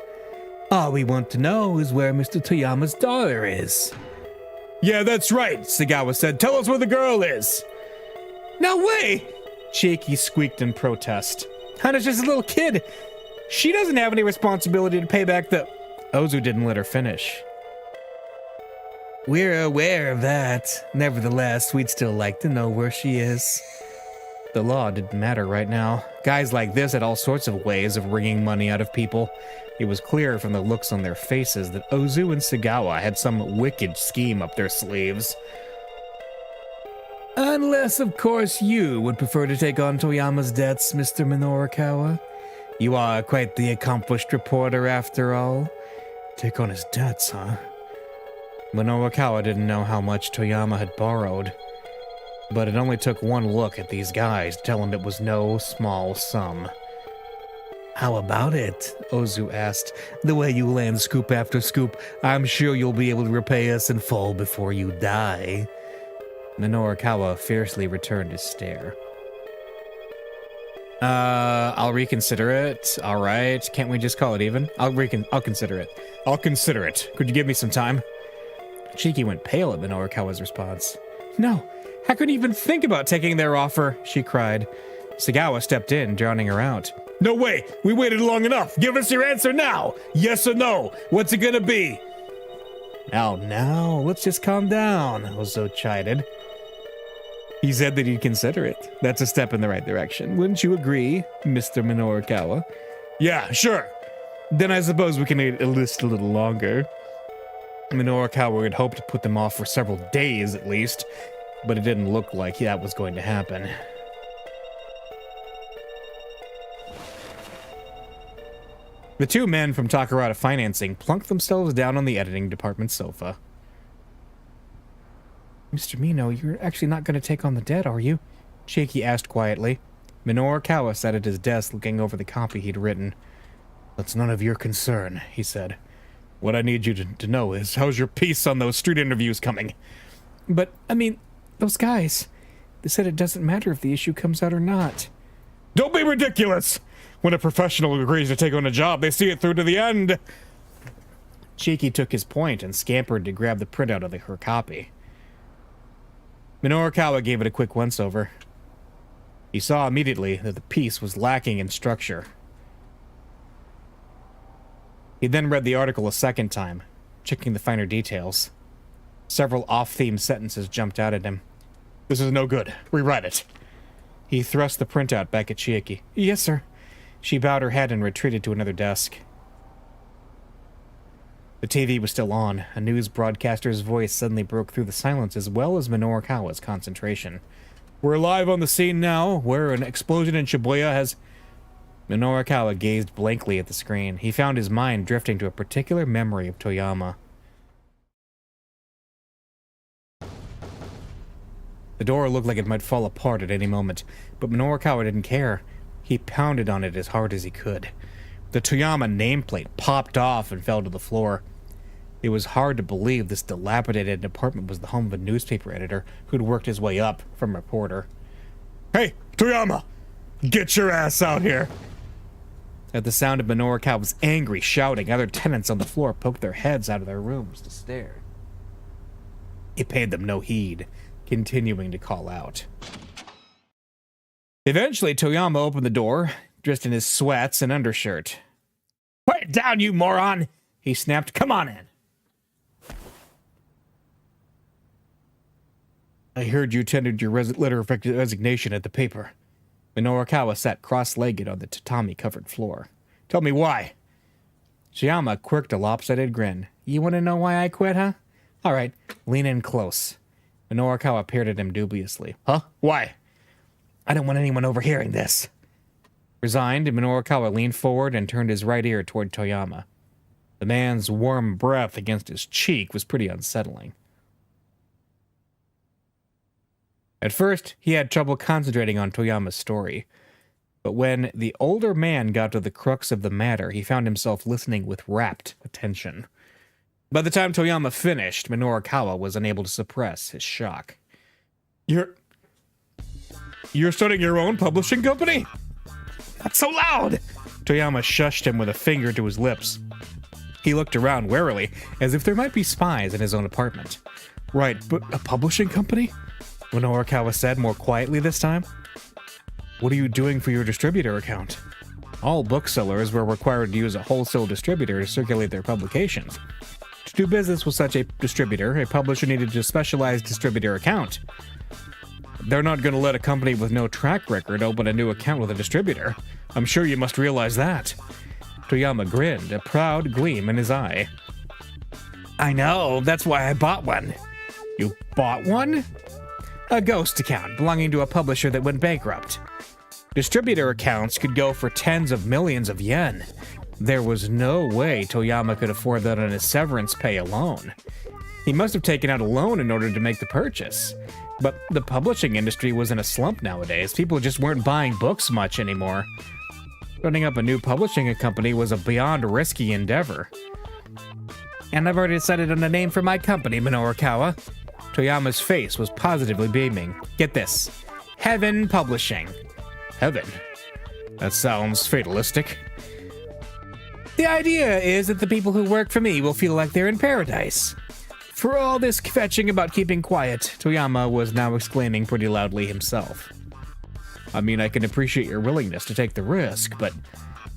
[SPEAKER 1] "All we want to know is where Mr. Toyama's daughter is." "Yeah, that's right," Sagawa said. "Tell us where the girl is." "No way!" Cheeky squeaked in protest. "Hana's just a little kid. She doesn't have any responsibility to pay back the..." Ozu didn't let her finish. "We're aware of that. Nevertheless, we'd still like to know where she is." The law didn't matter right now. Guys like this had all sorts of ways of wringing money out of people. It was clear from the looks on their faces that Ozu and Sagawa had some wicked scheme up their sleeves. "Unless, of course, you would prefer to take on Toyama's debts, Mr. Minorukawa. You are quite the accomplished reporter, after all." "Take on his debts, huh?" Minorukawa didn't know how much Toyama had borrowed, but it only took one look at these guys to tell him it was no small sum. "How about it?" Ozu asked. "The way you land scoop after scoop, I'm sure you'll be able to repay us in full before you die." Minorukawa fiercely returned his stare. I'll reconsider it. All right. Can't we just call it even? I'll consider it. I'll consider it. Could you give me some time?" Cheeky went pale at Minorukawa's response. "No, I couldn't even think about taking their offer," she cried. Sagawa stepped in, drowning her out. "No way! We waited long enough! Give us your answer now! Yes or no? What's it gonna be?" Now, let's just calm down," Ozu chided. He said that he'd consider it. That's a step in the right direction. Wouldn't you agree, Mr. Minorukawa? "Yeah, sure. Then I suppose we can enlist a little longer." Minorukawa had hoped to put them off for several days at least, but it didn't look like that was going to happen. The two men from Takarada Financing plunked themselves down on the editing department sofa. "Mr. Mino, you're actually not going to take on the debt, are you?" Cheeky asked quietly. Minorukawa sat at his desk looking over the copy he'd written. "That's none of your concern," he said. "What I need you to know is, how's your piece on those street interviews coming?" "But, I mean, those guys, they said it doesn't matter if the issue comes out or not." "Don't be ridiculous! When a professional agrees to take on a job, they see it through to the end." Cheeky took his point and scampered to grab the printout of her copy. Minorukawa gave it a quick once-over. He saw immediately that the piece was lacking in structure. He then read the article a second time, checking the finer details. Several off-theme sentences jumped out at him. "This is no good. Rewrite it." He thrust the printout back at Chiaki. "Yes, sir." She bowed her head and retreated to another desk. The TV was still on. A news broadcaster's voice suddenly broke through the silence as well as Minorukawa's concentration. "We're live on the scene now, where an explosion in Shibuya has..." Minorukawa gazed blankly at the screen. He found his mind drifting to a particular memory of Toyama. The door looked like it might fall apart at any moment, but Minorukawa didn't care. He pounded on it as hard as he could. The Toyama nameplate popped off and fell to the floor. It was hard to believe this dilapidated apartment was the home of a newspaper editor who'd worked his way up from reporter. "Hey, Toyama! Get your ass out here!" At the sound of Minorukawa's angry shouting, other tenants on the floor poked their heads out of their rooms to stare. He paid them no heed, continuing to call out. Eventually, Toyama opened the door, dressed in his sweats and undershirt. "Put it down, you moron!" he snapped. "Come on in." "I heard you tendered your letter of resignation at the paper." Minorukawa sat cross-legged on the tatami-covered floor. "Tell me why." Toyama quirked a lopsided grin. "You want to know why I quit, huh? All right, lean in close." Minorukawa peered at him dubiously. "Huh? Why?" "I don't want anyone overhearing this." Resigned, Minorukawa leaned forward and turned his right ear toward Toyama. The man's warm breath against his cheek was pretty unsettling. At first, he had trouble concentrating on Toyama's story, but when the older man got to the crux of the matter, he found himself listening with rapt attention. By the time Toyama finished, Minorikawa was unable to suppress his shock. You're starting your own publishing company? Not so loud! Toyama shushed him with a finger to his lips. He looked around warily, as if there might be spies in his own apartment. Right, but a publishing company? Minorikawa said more quietly this time. What are you doing for your distributor account? All booksellers were required to use a wholesale distributor to circulate their publications. To do business with such a distributor, a publisher needed a specialized distributor account. They're not going to let a company with no track record open a new account with a distributor. I'm sure you must realize that. Toyama grinned, a proud gleam in his eye. I know, that's why I bought one. You bought one? A ghost account belonging to a publisher that went bankrupt. Distributor accounts could go for tens of millions of yen. There was no way Toyama could afford that on his severance pay alone. He must have taken out a loan in order to make the purchase. But the publishing industry was in a slump nowadays. People just weren't buying books much anymore. Starting up a new publishing company was a beyond risky endeavor. And I've already decided on a name for my company, Minorikawa. Toyama's face was positively beaming. Get this. Heaven Publishing. Heaven? That sounds fatalistic. The idea is that the people who work for me will feel like they're in paradise. For all this fetching about keeping quiet, Toyama was now exclaiming pretty loudly himself. I mean, I can appreciate your willingness to take the risk, but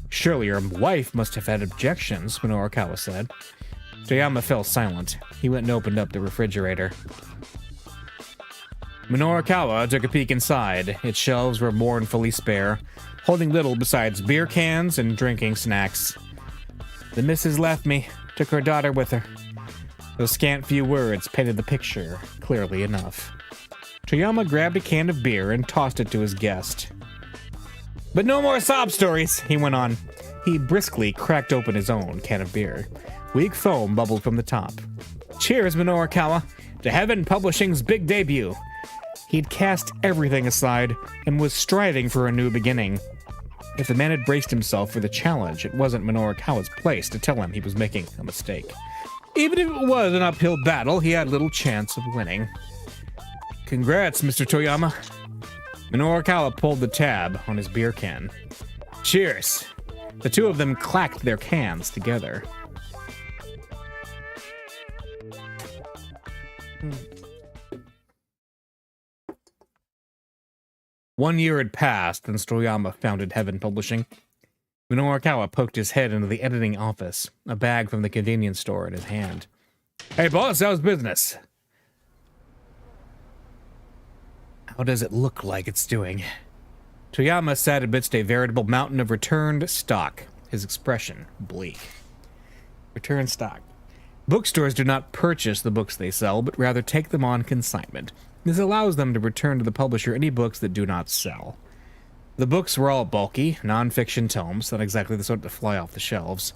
[SPEAKER 1] surely your wife must have had objections, Minorikawa said. Toyama fell silent. He went and opened up the refrigerator. Minorikawa took a peek inside. Its shelves were mournfully spare, holding little besides beer cans and drinking snacks. The missus left me, took her daughter with her. Those scant few words painted the picture clearly enough. Toyama grabbed a can of beer and tossed it to his guest. But no more sob stories, he went on. He briskly cracked open his own can of beer. Weak foam bubbled from the top. Cheers, Minorikawa, to Heaven Publishing's big debut. He'd cast everything aside and was striving for a new beginning. If the man had braced himself for the challenge, it wasn't Minorikawa's place to tell him he was making a mistake. Even if it was an uphill battle, he had little chance of winning. Congrats, Mr. Toyama. Minorikawa pulled the tab on his beer can. Cheers. The two of them clacked their cans together. One year had passed since Toyama founded Heaven Publishing. Minorikawa poked his head into the editing office, a bag from the convenience store in his hand. Hey boss, how's business? How does it look like it's doing? Toyama sat amidst a veritable mountain of returned stock, his expression bleak. Returned stock. Bookstores do not purchase the books they sell, but rather take them on consignment. This allows them to return to the publisher any books that do not sell. The books were all bulky, non-fiction tomes, not exactly the sort to fly off the shelves.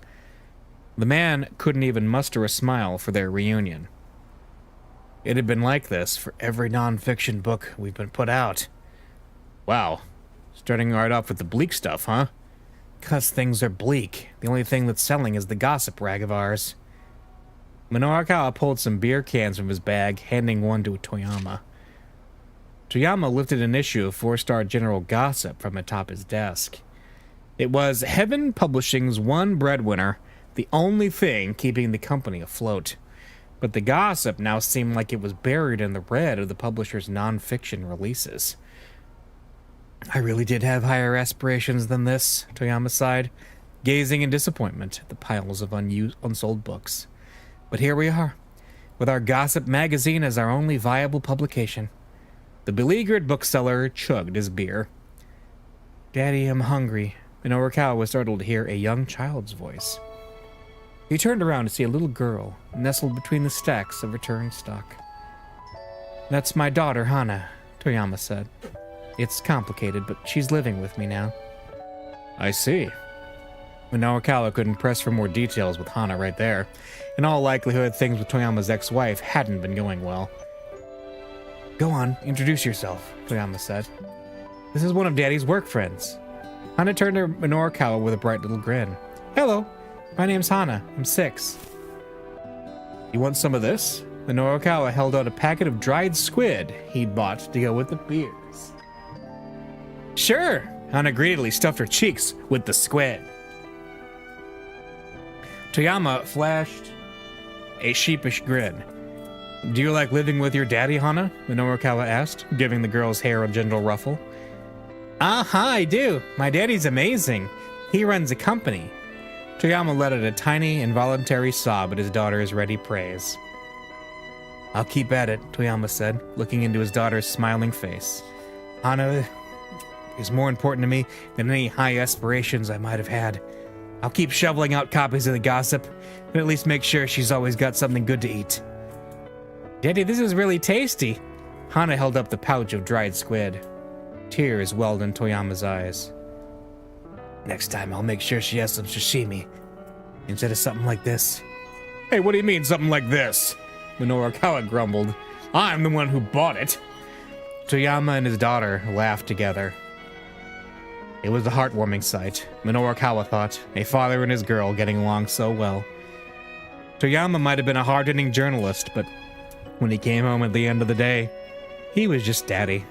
[SPEAKER 1] The man couldn't even muster a smile for their reunion. It had been like this for every non-fiction book we've been put out. Wow. Starting right off with the bleak stuff, huh? 'Cause things are bleak. The only thing that's selling is the gossip rag of ours. Minorikawa pulled some beer cans from his bag, handing one to Toyama. Toyama lifted an issue of 4-Star General Gossip from atop his desk. It was Heaven Publishing's one breadwinner, the only thing keeping the company afloat. But the gossip now seemed like it was buried in the red of the publisher's non-fiction releases. I really did have higher aspirations than this, Toyama sighed, gazing in disappointment at the piles of unsold books. But here we are, with our gossip magazine as our only viable publication. The beleaguered bookseller chugged his beer. Daddy, I'm hungry. Minorikawa was startled to hear a young child's voice. He turned around to see a little girl nestled between the stacks of returned stock. That's my daughter, Hana, Toyama said. It's complicated, but she's living with me now. I see. Minorikawa couldn't press for more details with Hana right there. In all likelihood, things with Toyama's ex-wife hadn't been going well. Go on, introduce yourself, Toyama said. This is one of Daddy's work friends. Hana turned to Minorikawa with a bright little grin. Hello, my name's Hana. I'm 6. You want some of this? The Norikawa held out a packet of dried squid he'd bought to go with the beers. Sure! Hana greedily stuffed her cheeks with the squid. Toyama flashed a sheepish grin. Do you like living with your daddy, Hana? The Norikawa asked, giving the girl's hair a gentle ruffle. I do. My daddy's amazing. He runs a company. Toyama let out a tiny, involuntary sob at his daughter's ready praise. I'll keep at it, Toyama said, looking into his daughter's smiling face. Hana is more important to me than any high aspirations I might have had. I'll keep shoveling out copies of the gossip, and at least make sure she's always got something good to eat. Daddy, this is really tasty. Hana held up the pouch of dried squid. Tears welled in Toyama's eyes. Next time I'll make sure she has some sashimi, instead of something like this. Hey, what do you mean, something like this? The Norikawa grumbled. I'm the one who bought it. Toyama and his daughter laughed together. It was a heartwarming sight, Minorukawa thought, a father and his girl getting along so well. Toyama might have been a hard-hitting journalist, but when he came home at the end of the day, he was just daddy.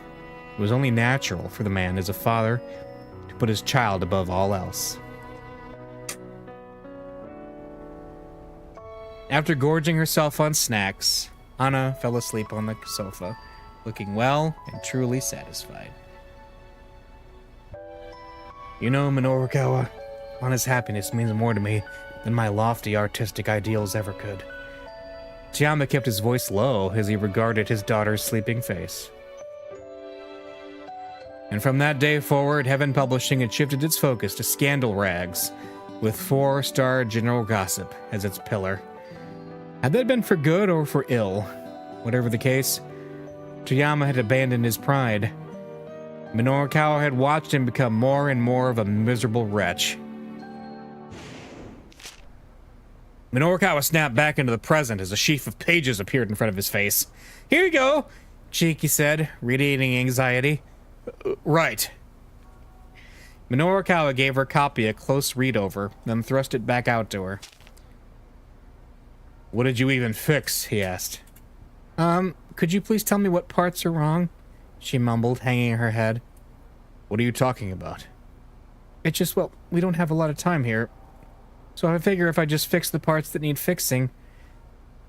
[SPEAKER 1] It was only natural for the man as a father to put his child above all else. After gorging herself on snacks, Hana fell asleep on the sofa, looking well and truly satisfied. You know, Minorukawa, Hana's happiness means more to me than my lofty artistic ideals ever could. Toyama kept his voice low as he regarded his daughter's sleeping face. And from that day forward, Heaven Publishing had shifted its focus to scandal rags, with 4-star general gossip as its pillar. Had that been for good or for ill? Whatever the case, Toyama had abandoned his pride. Minorukawa had watched him become more and more of a miserable wretch. Minorukawa snapped back into the present as a sheaf of pages appeared in front of his face. Here you go, Chiki said, radiating anxiety. Right. Minorukawa gave her copy a close read-over, then thrust it back out to her. What did you even fix? He asked. Could you please tell me what parts are wrong? She mumbled, hanging her head. What are you talking about? It's just, well, we don't have a lot of time here. So I figure if I just fix the parts that need fixing.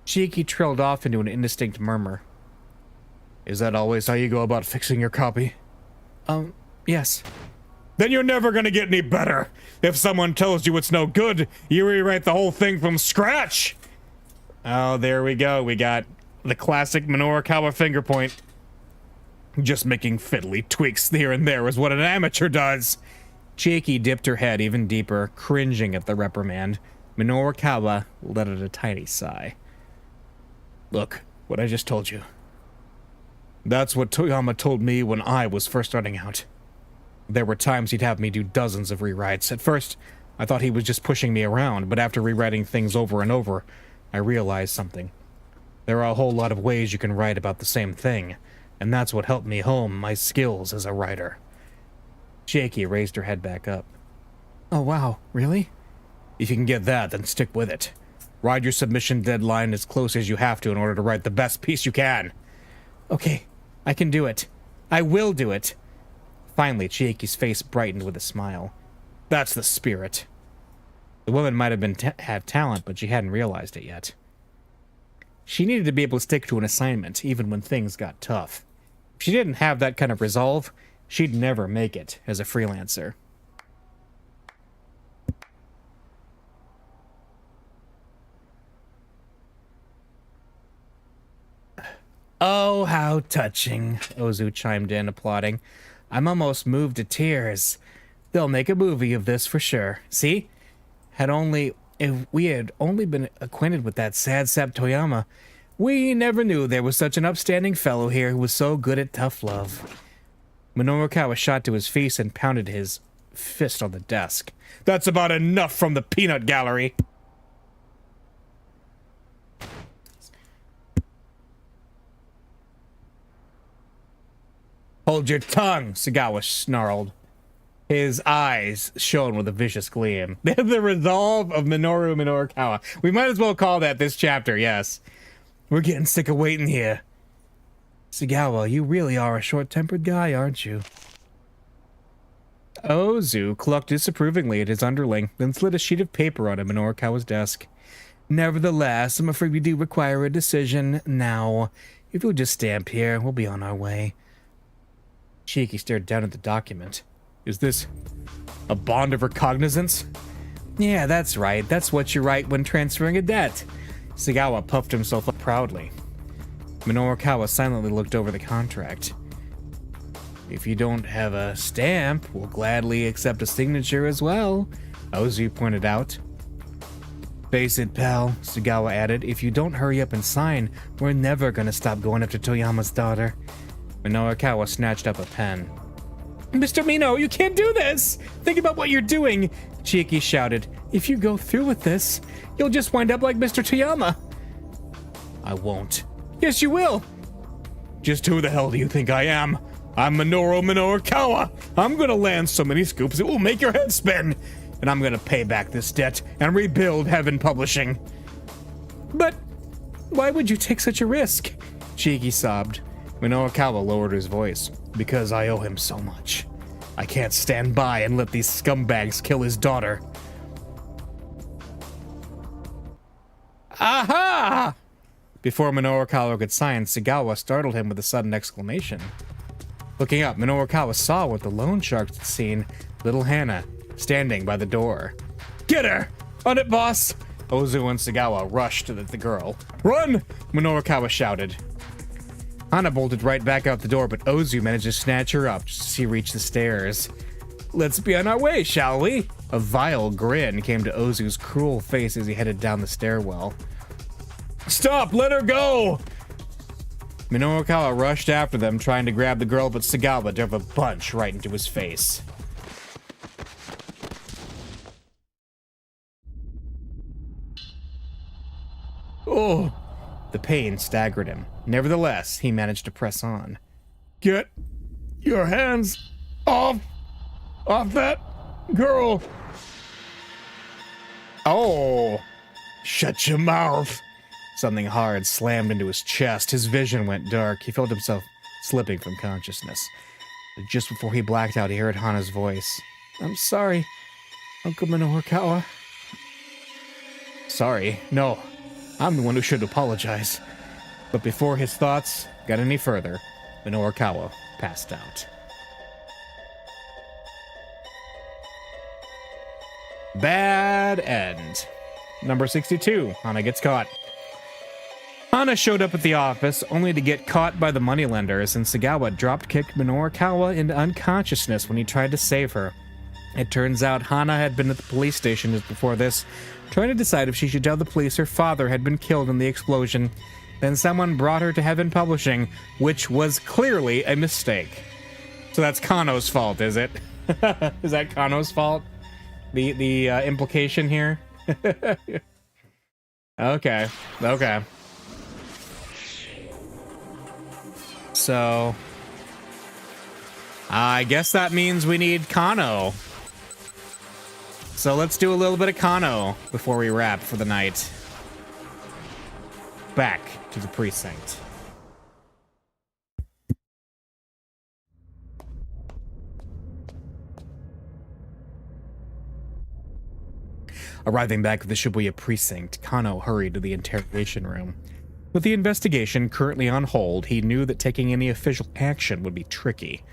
[SPEAKER 1] Chiki trailed off into an indistinct murmur. Is that always how you go about fixing your copy? Yes. Then you're never gonna get any better. If someone tells you it's no good, you rewrite the whole thing from scratch. Oh, there we go. We got the classic Minorukawa finger point. Just making fiddly tweaks here and there is what an amateur does. Chiki dipped her head even deeper, cringing at the reprimand. Minorukawa let out a tiny sigh. Look, what I just told you. That's what Toyama told me when I was first starting out. There were times he'd have me do dozens of rewrites. At first, I thought he was just pushing me around, but after rewriting things over and over, I realized something. There are a whole lot of ways you can write about the same thing, and that's what helped me hone my skills as a writer. Chiki raised her head back up. Oh wow, really? If you can get that, then stick with it. Ride your submission deadline as close as you have to in order to write the best piece you can. Okay, I can do it. I will do it. Finally, Chiki's face brightened with a smile. That's the spirit. The woman might have talent, but she hadn't realized it yet. She needed to be able to stick to an assignment, even when things got tough. If she didn't have that kind of resolve, she'd never make it as a freelancer. Oh, how touching, Ozu chimed in, applauding. I'm almost moved to tears. They'll make a movie of this for sure. See? If we had only been acquainted with that sad sap Toyama, we never knew there was such an upstanding fellow here who was so good at tough love. Minorukawa shot to his feet and pounded his fist on the desk. That's about enough from the peanut gallery. Hold your tongue, Sagawa snarled. His eyes shone with a vicious gleam. The resolve of Minoru Minorikawa. We might as well call that this chapter, yes. We're getting sick of waiting here. Sagawa, you really are a short-tempered guy, aren't you? Ozu clucked disapprovingly at his underling, then slid a sheet of paper onto Minorikawa's desk. Nevertheless, I'm afraid we do require a decision now. If you'll just stamp here, we'll be on our way. Shiki stared down at the document. Is this a bond of recognizance? Yeah, that's right. That's what you write when transferring a debt. Sagawa puffed himself up proudly. Minorikawa silently looked over the contract. If you don't have a stamp, we'll gladly accept a signature as well, Ozu pointed out. Face it, pal, Sagawa added. If you don't hurry up and sign, we're never gonna stop going after Toyama's daughter. Minorikawa snatched up a pen. Mr. Mino, you can't do this! Think about what you're doing! Chiaki shouted. If you go through with this, you'll just wind up like Mr. Toyama. I won't. Yes, you will! Just who the hell do you think I am? I'm Minoru Minorikawa! I'm gonna land so many scoops it will make your head spin! And I'm gonna pay back this debt and rebuild Heaven Publishing. But why would you take such a risk? Chiaki sobbed. Minorikawa lowered his voice. Because I owe him so much. I can't stand by and let these scumbags kill his daughter. Aha! Before Minorikawa could sign, Sagawa startled him with a sudden exclamation. Looking up, Minorikawa saw what the loan sharks had seen, little Hana, standing by the door. Get her! On it, boss! Ozu and Sagawa rushed to the girl. Run! Minorikawa shouted. Hana bolted right back out the door, but Ozu managed to snatch her up just as she reached the stairs. Let's be on our way, shall we? A vile grin came to Ozu's cruel face as he headed down the stairwell. Stop! Let her go! Minorikawa rushed after them, trying to grab the girl, but Sagawa drove a bunch right into his face. Oh! The pain staggered him. Nevertheless, he managed to press on. Get your hands off that girl! Oh! Shut your mouth! Something hard slammed into his chest. His vision went dark. He felt himself slipping from consciousness. Just before he blacked out, he heard Hana's voice. I'm sorry, Uncle Minorikawa. Sorry? No. I'm the one who should apologize. But before his thoughts got any further, Minorikawa passed out. Bad end. Number 62. Hana gets caught. Hana showed up at the office only to get caught by the moneylenders, and Sagawa drop-kicked Minorikawa into unconsciousness when he tried to save her. It turns out Hana had been at the police station just before this, trying to decide if she should tell the police her father had been killed in the explosion. Then someone brought her to Heaven Publishing, which was clearly a mistake. So that's Kano's fault, is it? Is that Kano's fault? The implication here? Okay. So, I guess that means we need Kano. So let's do a little bit of Kano before we wrap for the night. Back to the precinct. Arriving back at the Shibuya precinct, Kano hurried to the interrogation room. With the investigation currently on hold, he knew that taking any official action would be tricky.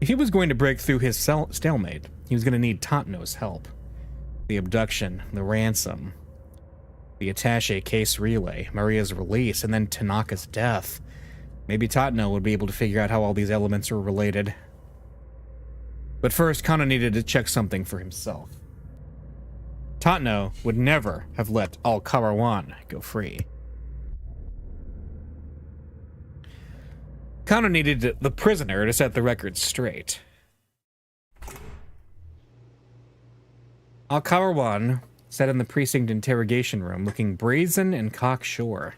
[SPEAKER 1] If he was going to break through his stalemate, he was going to need Tatano's help. The abduction, the ransom, the attaché case relay, Maria's release, and then Tanaka's death. Maybe Tatano would be able to figure out how all these elements are related. But first, Kano needed to check something for himself. Tatano would never have let Al-Karawan go free. Kano needed the prisoner to set the record straight. Al-Karawan sat in the precinct interrogation room, looking brazen and cocksure.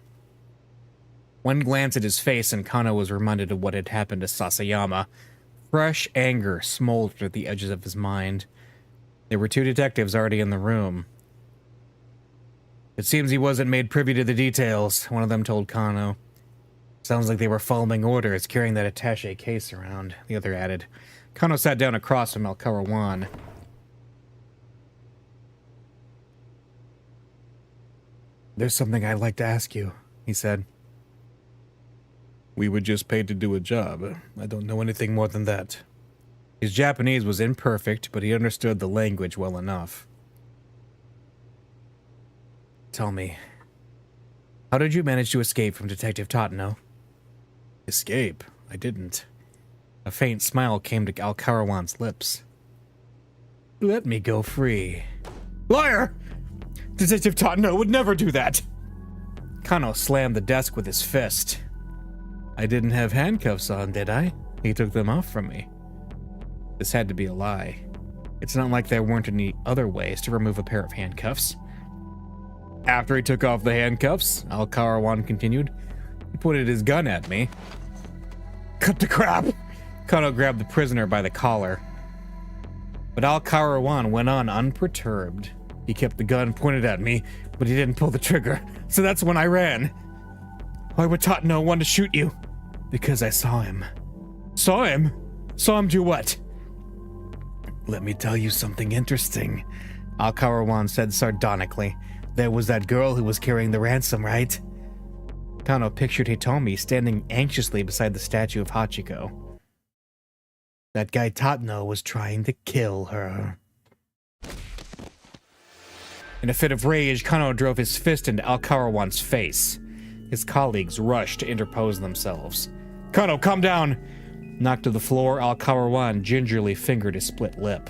[SPEAKER 1] One glance at his face and Kano was reminded of what had happened to Sasayama. Fresh anger smoldered at the edges of his mind. There were 2 detectives already in the room. It seems he wasn't made privy to the details, one of them told Kano. Sounds like they were following orders, carrying that attaché case around, the other added. Kano sat down across from Al-Karawan. There's something I'd like to ask you, he said. We were just paid to do a job. I don't know anything more than that. His Japanese was imperfect, but he understood the language well enough. Tell me, how did you manage to escape from Detective Totano? Escape? I didn't. A faint smile came to Al-Karawan's lips. Let me go free. Liar! Detective Totano would never do that! Kano slammed the desk with his fist. I didn't have handcuffs on, did I? He took them off from me. This had to be a lie. It's not like there weren't any other ways to remove a pair of handcuffs. After he took off the handcuffs, Al-Karawan continued, he pointed his gun at me. Cut the crap! Kano grabbed the prisoner by the collar. But Al-Karawan went on unperturbed. He kept the gun pointed at me, but he didn't pull the trigger, so that's when I ran. Why would Totano want to shoot you? Because I saw him. Saw him? Saw him do what? Let me tell you something interesting, Al-Karawan said sardonically. There was that girl who was carrying the ransom, right? Kano pictured Hitomi standing anxiously beside the statue of Hachiko. That guy Totano was trying to kill her. In a fit of rage, Kano drove his fist into Al-Karawan's face. His colleagues rushed to interpose themselves. Kano, calm down! Knocked to the floor, Al-Karawan gingerly fingered his split lip.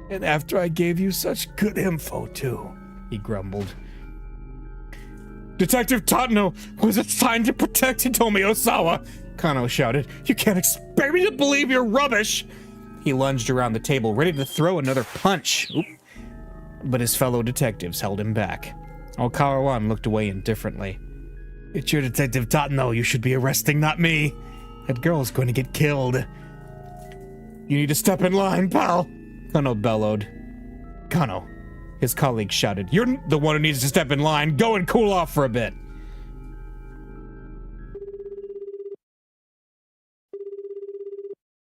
[SPEAKER 1] And after I gave you such good info, too, he grumbled. Detective Totano was assigned to protect Hitomi Osawa, Kano shouted. You can't expect me to believe you're rubbish! He lunged around the table, ready to throw another punch. Oop. But his fellow detectives held him back. Al-Karawan looked away indifferently. It's your Detective Totano you should be arresting, not me. That girl's going to get killed. You need to step in line, pal, Kano bellowed. Kano, his colleague shouted. You're the one who needs to step in line. Go and cool off for a bit.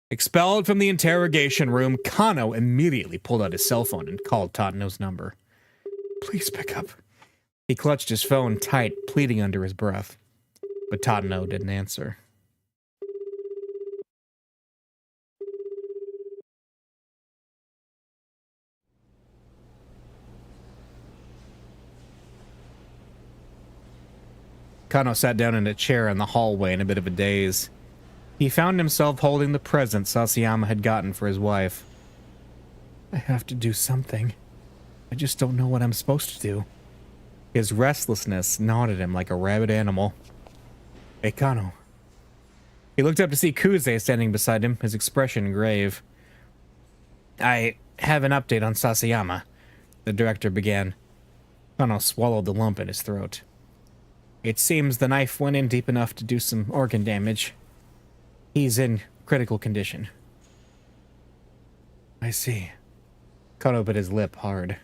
[SPEAKER 1] Expelled from the interrogation room, Kano immediately pulled out his cell phone and called Totano's number. Please pick up. He clutched his phone tight, pleading under his breath. But Totano didn't answer. Kano sat down in a chair in the hallway in a bit of a daze. He found himself holding the present Sasayama had gotten for his wife. I have to do something. I just don't know what I'm supposed to do. His restlessness gnawed at him like a rabid animal. Hey, Kano. He looked up to see Kuze standing beside him, his expression grave. I have an update on Sasayama, the director began. Kano swallowed the lump in his throat. It seems the knife went in deep enough to do some organ damage. He's in critical condition. I see. Kano bit his lip hard.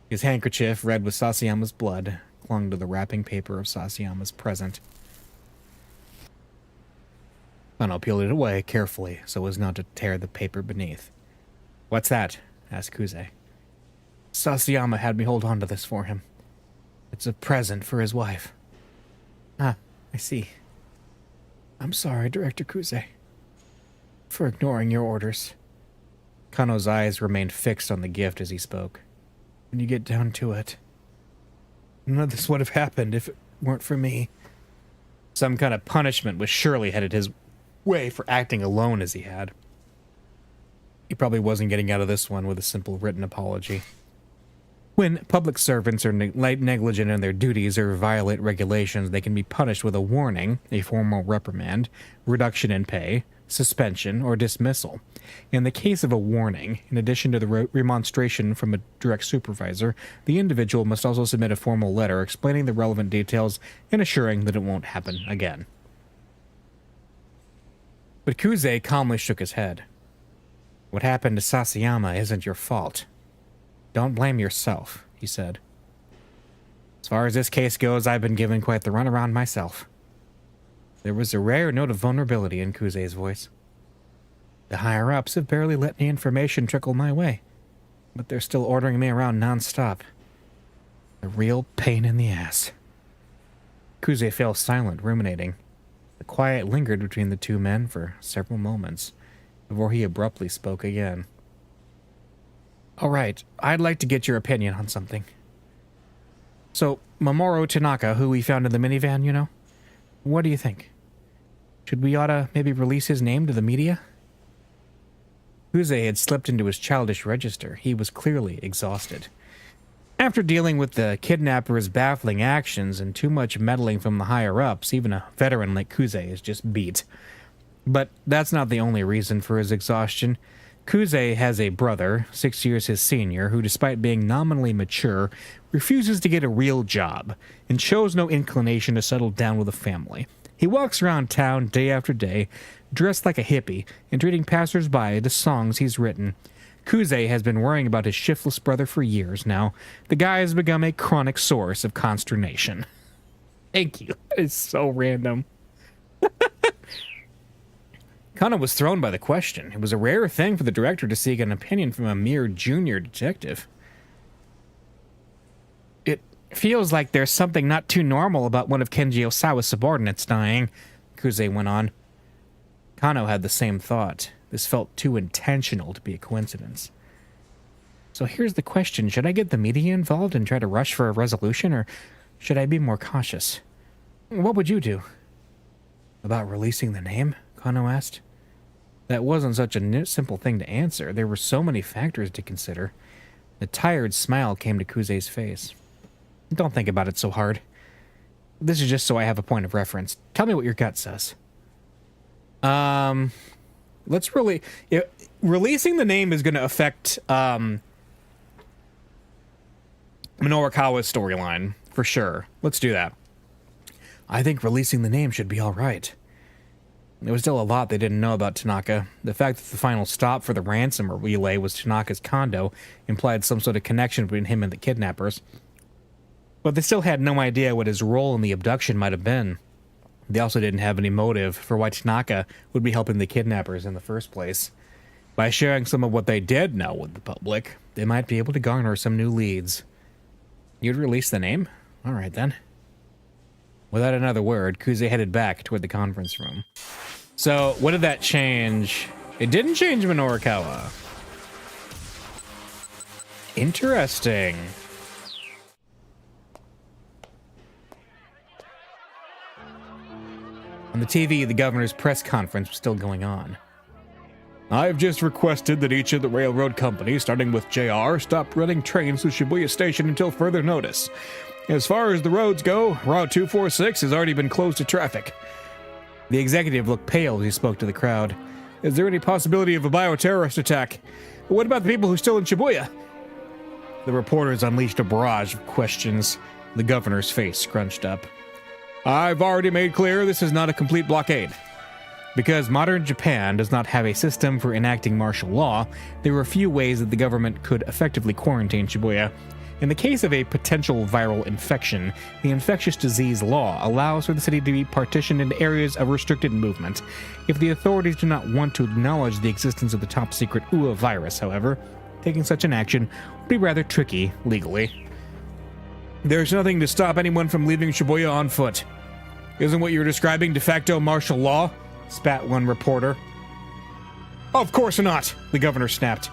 [SPEAKER 1] His handkerchief, red with Sasayama's blood, clung to the wrapping paper of Sasayama's present. Kano peeled it away carefully so as not to tear the paper beneath. What's that? Asked Kuze. Sasayama had me hold on to this for him. It's a present for his wife. Ah, I see. I'm sorry, Director Kuze, for ignoring your orders. Kano's eyes remained fixed on the gift as he spoke. When you get down to it, none of this would have happened if it weren't for me. Some kind of punishment was surely headed his way for acting alone as he had. He probably wasn't getting out of this one with a simple written apology. When public servants are negligent in their duties or violate regulations, they can be punished with a warning, a formal reprimand, reduction in pay, suspension, or dismissal. In the case of a warning, in addition to the remonstration from a direct supervisor, the individual must also submit a formal letter explaining the relevant details and assuring that it won't happen again. But Kuze calmly shook his head. What happened to Sasayama isn't your fault. Don't blame yourself, he said. As far as this case goes, I've been given quite the runaround myself. There was a rare note of vulnerability in Kuze's voice. The higher-ups have barely let any information trickle my way, but they're still ordering me around non-stop. A real pain in the ass. Kuze fell silent, ruminating. The quiet lingered between the two men for several moments, before he abruptly spoke again. All right, I'd like to get your opinion on something. So, Mamoru Tanaka, who we found in the minivan, you know? What do you think? Should we oughta maybe release his name to the media? Kuze had slipped into his childish register. He was clearly exhausted. After dealing with the kidnapper's baffling actions and too much meddling from the higher-ups, even a veteran like Kuze is just beat. But that's not the only reason for his exhaustion. Kuze has a brother, 6 years his senior, who despite being nominally mature, refuses to get a real job, and shows no inclination to settle down with a family. He walks around town day after day, dressed like a hippie, and treating passers-by to songs he's written. Kuze has been worrying about his shiftless brother for years now. The guy has become a chronic source of consternation. Thank you. That is so random. Kano was thrown by the question. It was a rare thing for the director to seek an opinion from a mere junior detective. It feels like there's something not too normal about one of Kenji Osawa's subordinates dying, Kuze went on. Kano had the same thought. This felt too intentional to be a coincidence. So here's the question. Should I get the media involved and try to rush for a resolution, or should I be more cautious? What would you do? About releasing the name? Kano asked. That wasn't such a simple thing to answer. There were so many factors to consider. A tired smile came to Kuze's face. Don't think about it so hard. This is just so I have a point of reference. Tell me what your gut says. Let's really... releasing the name is going to affect Minorukawa's storyline, for sure. Let's do that. I think releasing the name should be all right. There was still a lot they didn't know about Tanaka. The fact that the final stop for the ransom relay was Tanaka's condo implied some sort of connection between him and the kidnappers. But they still had no idea what his role in the abduction might have been. They also didn't have any motive for why Tanaka would be helping the kidnappers in the first place. By sharing some of what they did know with the public, they might be able to garner some new leads. You'd release the name? All right, then. Without another word, Kuze headed back toward the conference room. So, what did that change? It didn't change Minorukawa. Interesting. On the TV, the governor's press conference was still going on. I've just requested that each of the railroad companies, starting with JR, stop running trains to Shibuya Station until further notice. As far as the roads go, Route 246 has already been closed to traffic. The executive looked pale as he spoke to the crowd. Is there any possibility of a bioterrorist attack? What about the people who are still in Shibuya? The reporters unleashed a barrage of questions. The governor's face scrunched up. I've already made clear this is not a complete blockade. Because modern Japan does not have a system for enacting martial law, there are few ways that the government could effectively quarantine Shibuya. In the case of a potential viral infection, the infectious disease law allows for the city to be partitioned into areas of restricted movement. If the authorities do not want to acknowledge the existence of the top-secret UA virus, however, taking such an action would be rather tricky legally. There's nothing to stop anyone from leaving Shibuya on foot. Isn't what you're describing de facto martial law? Spat one reporter. Of course not, the governor snapped.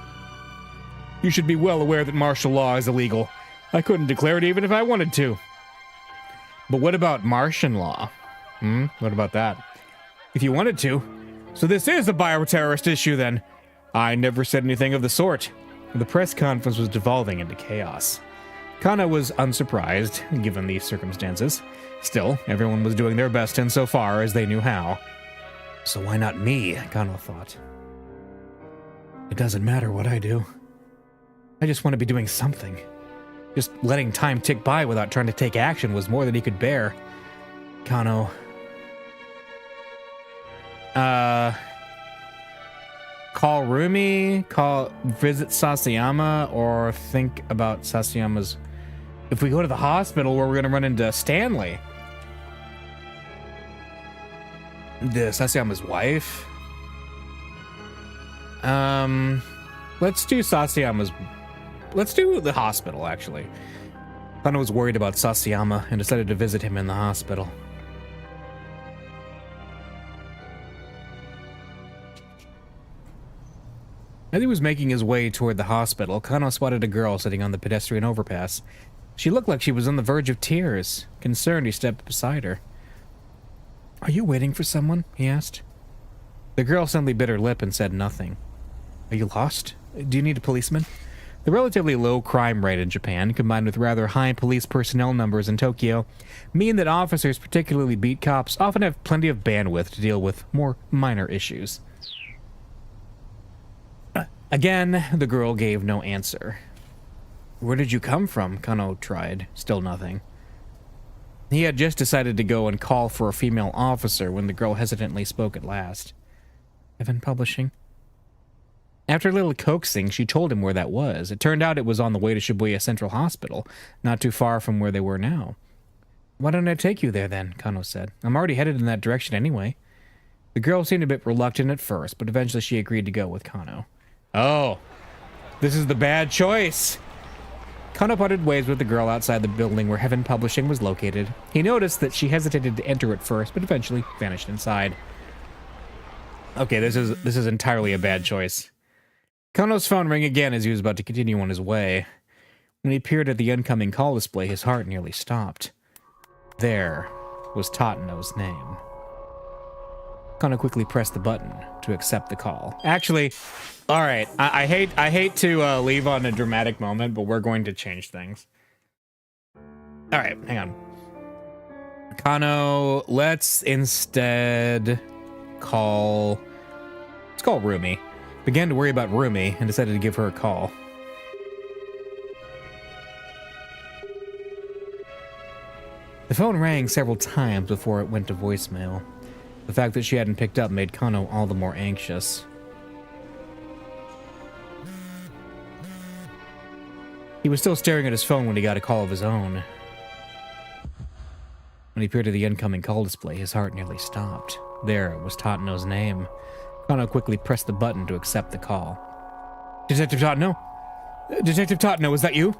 [SPEAKER 1] You should be well aware that martial law is illegal. I couldn't declare it even if I wanted to. But what about Martian law? What about that? If you wanted to. So this is a bioterrorist issue then. I never said anything of the sort. The press conference was devolving into chaos. Kana was unsurprised, given these circumstances. Still, everyone was doing their best insofar as they knew how. So why not me, Kano thought. It doesn't matter what I do. I just want to be doing something. Just letting time tick by without trying to take action was more than he could bear. Kano... Call Rumi, visit Sasayama, or think about Sasayama's... If we go to the hospital, where we're going to run into Stanley. The Sasayama's wife? Let's do Sasayama's... Let's do the hospital, actually. Kano was worried about Sasayama and decided to visit him in the hospital. As he was making his way toward the hospital, Kano spotted a girl sitting on the pedestrian overpass. She looked like she was on the verge of tears. Concerned, he stepped beside her. "Are you waiting for someone?" he asked. The girl suddenly bit her lip and said nothing. "Are you lost? Do you need a policeman?" The relatively low crime rate in Japan, combined with rather high police personnel numbers in Tokyo, mean that officers, particularly beat cops, often have plenty of bandwidth to deal with more minor issues. Again, the girl gave no answer. "Where did you come from?" Kano tried. Still nothing. He had just decided to go and call for a female officer when the girl hesitantly spoke at last. "Heaven Publishing?" After a little coaxing, she told him where that was. It turned out it was on the way to Shibuya Central Hospital, not too far from where they were now. "Why don't I take you there then?" Kano said. "I'm already headed in that direction anyway." The girl seemed a bit reluctant at first, but eventually she agreed to go with Kano. Oh, this is the bad choice. Kano parted ways with the girl outside the building where Heaven Publishing was located. He noticed that she hesitated to enter at first, but eventually vanished inside. Okay, this is entirely a bad choice. Kano's phone rang again as he was about to continue on his way. When he peered at the incoming call display, his heart nearly stopped. There was Tatano's name. Kano quickly pressed the button to accept the call. Actually, all right, I hate to leave on a dramatic moment, but we're going to change things. All right, hang on. Kano, let's instead call... Let's call Rumi. Began to worry about Rumi and decided to give her a call. The phone rang several times before it went to voicemail. The fact that she hadn't picked up made Kano all the more anxious. He was still staring at his phone when he got a call of his own. When he peered at the incoming call display, his heart nearly stopped. There was Tatano's name. Kano quickly pressed the button to accept the call. "Detective Tatano? Detective Tatano, is that you?"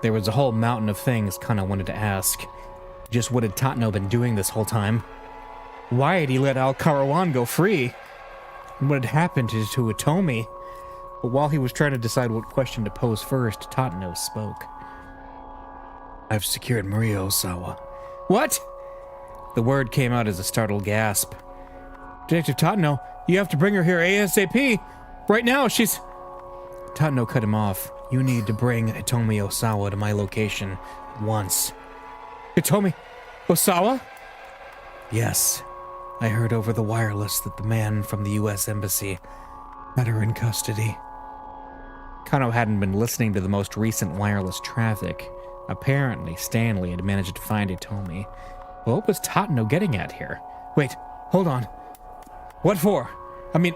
[SPEAKER 1] There was a whole mountain of things Kano wanted to ask. Just what had Tatano been doing this whole time? Why had he let Al Karawan go free? And what had happened to Itomi? But while he was trying to decide what question to pose first, Tatano spoke. "I've secured Maria Osawa." "What?" The word came out as a startled gasp. "Detective Tatano, you have to bring her here ASAP. Right now, she's..." Tatano cut him off. "You need to bring Itomi Osawa to my location once." "Itomi Osawa?" "Yes. I heard over the wireless that the man from the U.S. Embassy had her in custody." Kano hadn't been listening to the most recent wireless traffic. Apparently, Stanley had managed to find Itomi. But what was Tatano getting at here? "Wait, hold on. What for? I mean,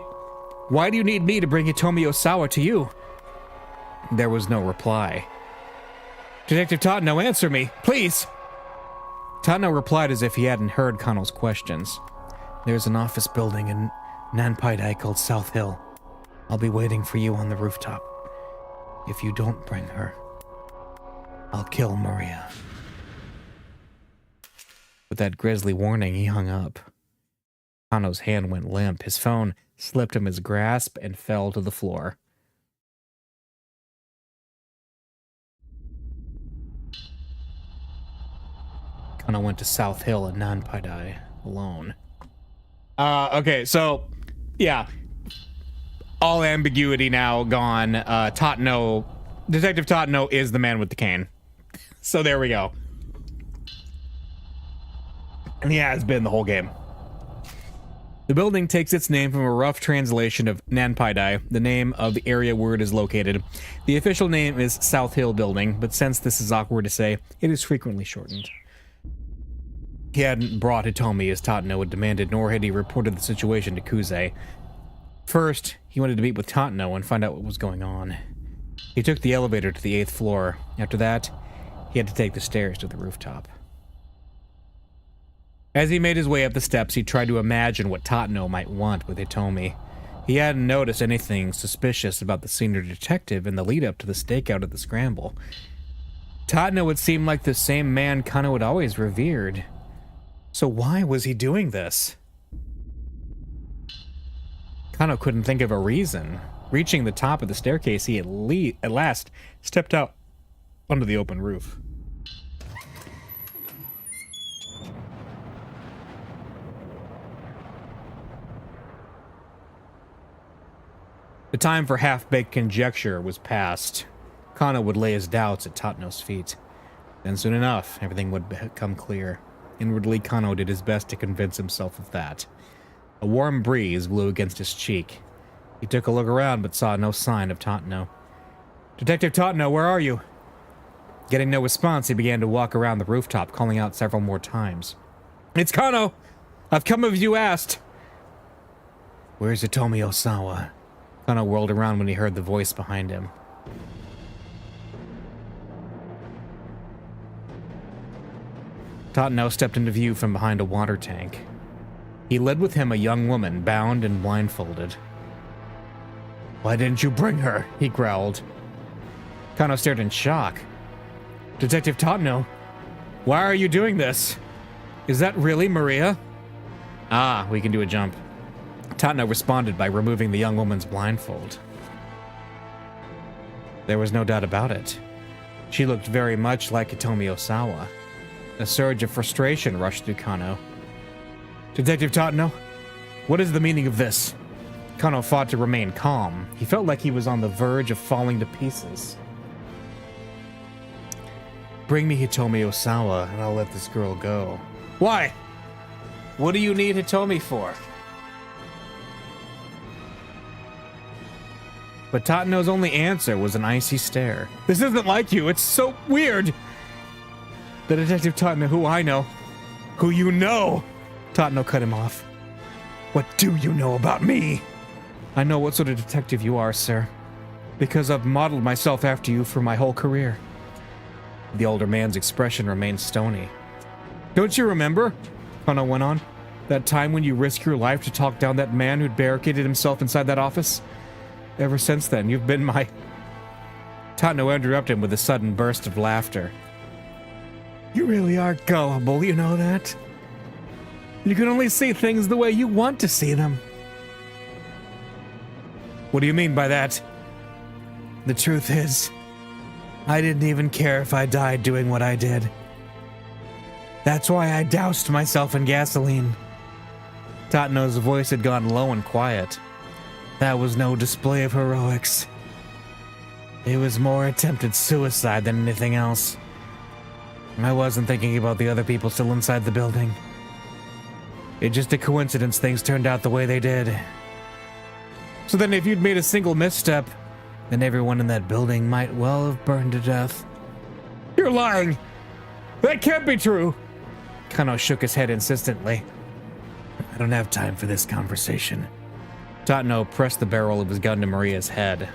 [SPEAKER 1] why do you need me to bring Itomi Osawa to you?" There was no reply. "Detective Tatano, answer me, please!" Tatano replied as if he hadn't heard Kano's questions. "There's an office building in Nanpai-dai called South Hill. I'll be waiting for you on the rooftop. If you don't bring her, I'll kill Maria." With that grisly warning, he hung up. Kano's hand went limp. His phone slipped from his grasp and fell to the floor. Kano went to South Hill and Nanpai-dai alone. Okay, so, yeah. All ambiguity now gone. Tatano, Detective Tatano is the man with the cane. So there we go. And he has been the whole game. The building takes its name from a rough translation of Nanpai-dai, the name of the area where it is located. The official name is South Hill Building, but since this is awkward to say, it is frequently shortened. He hadn't brought Itomi as Tatano had demanded, nor had he reported the situation to Kuze. First, He wanted to meet with Tatno and find out what was going on. He took the elevator to the 8th floor. After that, he had to take the stairs to the rooftop. As he made his way up the steps, he tried to imagine what Tatno might want with Hitomi. He hadn't noticed anything suspicious about the senior detective in the lead-up to the stakeout at the Scramble. Tatno would seem like the same man Kano had always revered. So why was he doing this? Kano couldn't think of a reason. Reaching the top of the staircase, he at last stepped out onto the open roof. The time for half-baked conjecture was past. Kano would lay his doubts at Tatno's feet. Then soon enough, everything would become clear. Inwardly, Kano did his best to convince himself of that. A warm breeze blew against his cheek. He took a look around but saw no sign of Tatno. "Detective Tatno, where are you?" Getting no response, he began to walk around the rooftop, calling out several more times. "It's Kano! I've come as you asked!" "Where's Hitomi Osawa?" Kano whirled around when he heard the voice behind him. Tatno stepped into view from behind a water tank. He led with him a young woman, bound and blindfolded. "Why didn't you bring her?" he growled. Kano stared in shock. "Detective Tatno, why are you doing this? Is that really Maria?" "Ah, we can do a jump." Tatno responded by removing the young woman's blindfold. There was no doubt about it. She looked very much like Hitomi Osawa. A surge of frustration rushed through Kano. "Detective Tatno, what is the meaning of this?" Kano fought to remain calm. He felt like he was on the verge of falling to pieces. "Bring me Hitomi Osawa, and I'll let this girl go." "Why? What do you need Hitomi for?" But Tatno's only answer was an icy stare. "This isn't like you. It's so weird." "The Detective Tatno who I know." "Who you know?" Tatno cut him off. "What do you know about me?" "I know what sort of detective you are, sir, because I've modeled myself after you for my whole career." The older man's expression remained stony. "Don't you remember," Kano went on, "that time when you risked your life to talk down that man who'd barricaded himself inside that office? Ever since then, you've been my..." Tatno interrupted him with a sudden burst of laughter. "You really are gullible, you know that? You can only see things the way you want to see them." "What do you mean by that?" "The truth is, I didn't even care if I died doing what I did. That's why I doused myself in gasoline." Tatno's voice had gone low and quiet. "That was no display of heroics. It was more attempted suicide than anything else. I wasn't thinking about the other people still inside the building. It's just a coincidence things turned out the way they did. So then if you'd made a single misstep, then everyone in that building might well have burned to death." "You're lying! That can't be true!" Kano shook his head insistently. "I don't have time for this conversation." Tatno pressed the barrel of his gun to Maria's head.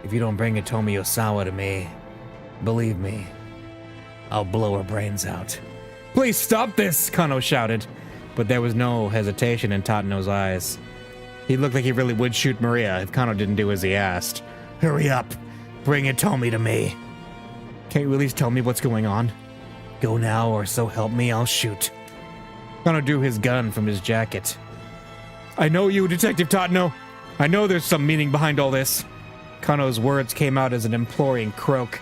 [SPEAKER 1] "If you don't bring Hitomi Osawa to me, believe me, I'll blow her brains out." "Please stop this!" Kano shouted, but there was no hesitation in Tatno's eyes. He looked like he really would shoot Maria if Kano didn't do as he asked. "Hurry up! Bring Hitomi to me!" "Can't you at least tell me what's going on?" "Go now, or so help me, I'll shoot." Kano drew his gun from his jacket. "I know you, Detective Tatno. I know there's some meaning behind all this." Kano's words came out as an imploring croak.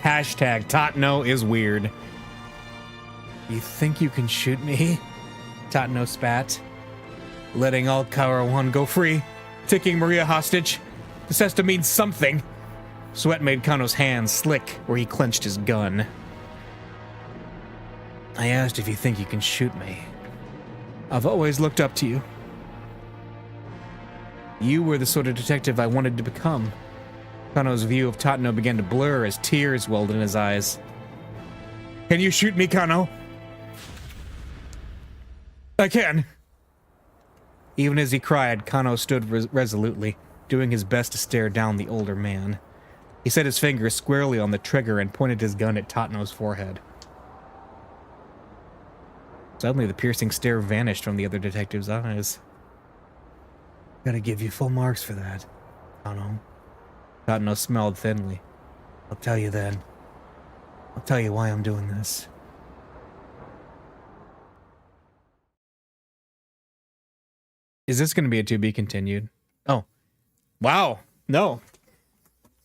[SPEAKER 1] Hashtag Tatno is weird. "You think you can shoot me?" Tatno spat. "Letting all Kara-1 go free? Taking Maria hostage? This has to mean something." Sweat made Kano's hands slick where he clenched his gun. "I asked if you think you can shoot me. I've always looked up to you. You were the sort of detective I wanted to become." Kano's view of Tatno began to blur as tears welled in his eyes. "Can you shoot me, Kano?" "I can." Even as he cried, Kano stood resolutely, doing his best to stare down the older man. He set his finger squarely on the trigger and pointed his gun at Tatno's forehead. Suddenly, the piercing stare vanished from the other detective's eyes. Gotta give you full marks for that, Kano. Tatno smiled thinly. I'll tell you then. I'll tell you why I'm doing this. Is this going to be a to be continued? Oh. Wow. No.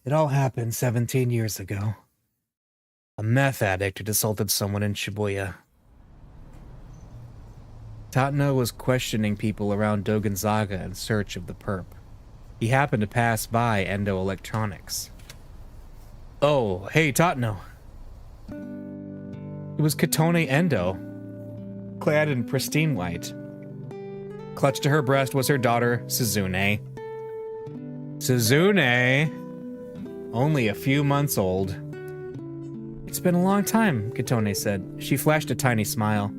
[SPEAKER 1] It all happened 17 years ago. A meth addict had assaulted someone in Shibuya. Tatno was questioning people around Dogonzaga in search of the perp. He happened to pass by Endo Electronics. Oh, hey, Tatno. It was Katone Endo, clad in pristine white. Clutched to her breast was her daughter, Suzune. Suzune! Only a few months old. It's been a long time, Katone said. She flashed a tiny smile.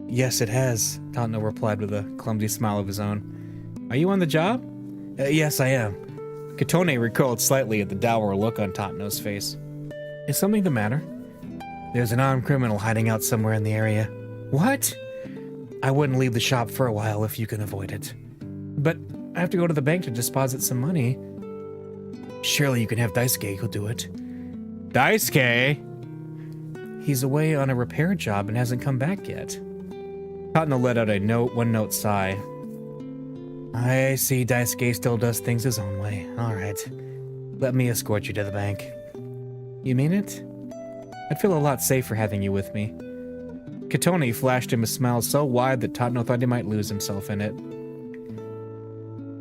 [SPEAKER 1] Yes, it has, Tatno replied with a clumsy smile of his own. Are you on the job? Yes, I am. Katone recoiled slightly at the dour look on Tatno's face. Is something the matter? There's an armed criminal hiding out somewhere in the area. What? I wouldn't leave the shop for a while if you can avoid it. But I have to go to the bank to deposit some money. Surely you can have Daisuke who'll do it. Daisuke? He's away on a repair job and hasn't come back yet. Tatno let out a one-note sigh. I see Daisuke still does things his own way. All right. Let me escort you to the bank. You mean it? I'd feel a lot safer having you with me. Katone flashed him a smile so wide that Tatno thought he might lose himself in it.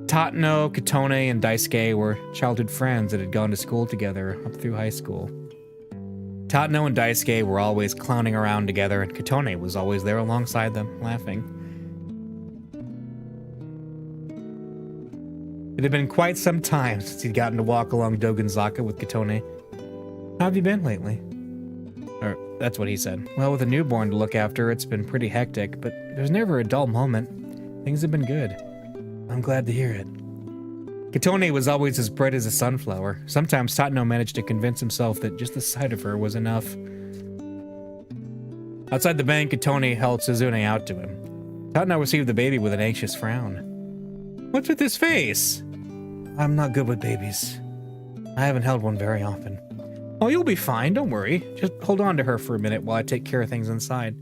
[SPEAKER 1] Tatno, Katone, and Daisuke were childhood friends that had gone to school together up through high school. Tatno and Daisuke were always clowning around together, and Katone was always there alongside them, laughing. It had been quite some time since he'd gotten to walk along Dogonzaga with Katone. How have you been lately? Or, that's what he said. Well, with a newborn to look after, it's been pretty hectic, but there's never a dull moment. Things have been good. I'm glad to hear it. Katone was always as bright as a sunflower. Sometimes Tatno managed to convince himself that just the sight of her was enough. Outside the bank, Katone held Suzune out to him. Tatno received the baby with an anxious frown. What's with his face? I'm not good with babies. I haven't held one very often. Oh, you'll be fine, don't worry. Just hold on to her for a minute while I take care of things inside.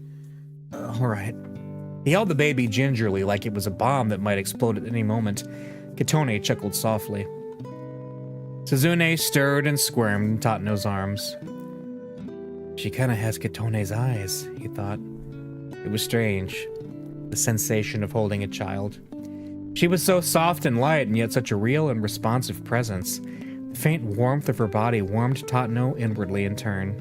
[SPEAKER 1] All right. He held the baby gingerly like it was a bomb that might explode at any moment. Katone chuckled softly. Suzune stirred and squirmed in Tatno's arms. She kinda has Katone's eyes, he thought. It was strange, the sensation of holding a child. She was so soft and light, and yet such a real and responsive presence. The faint warmth of her body warmed Tatno inwardly in turn.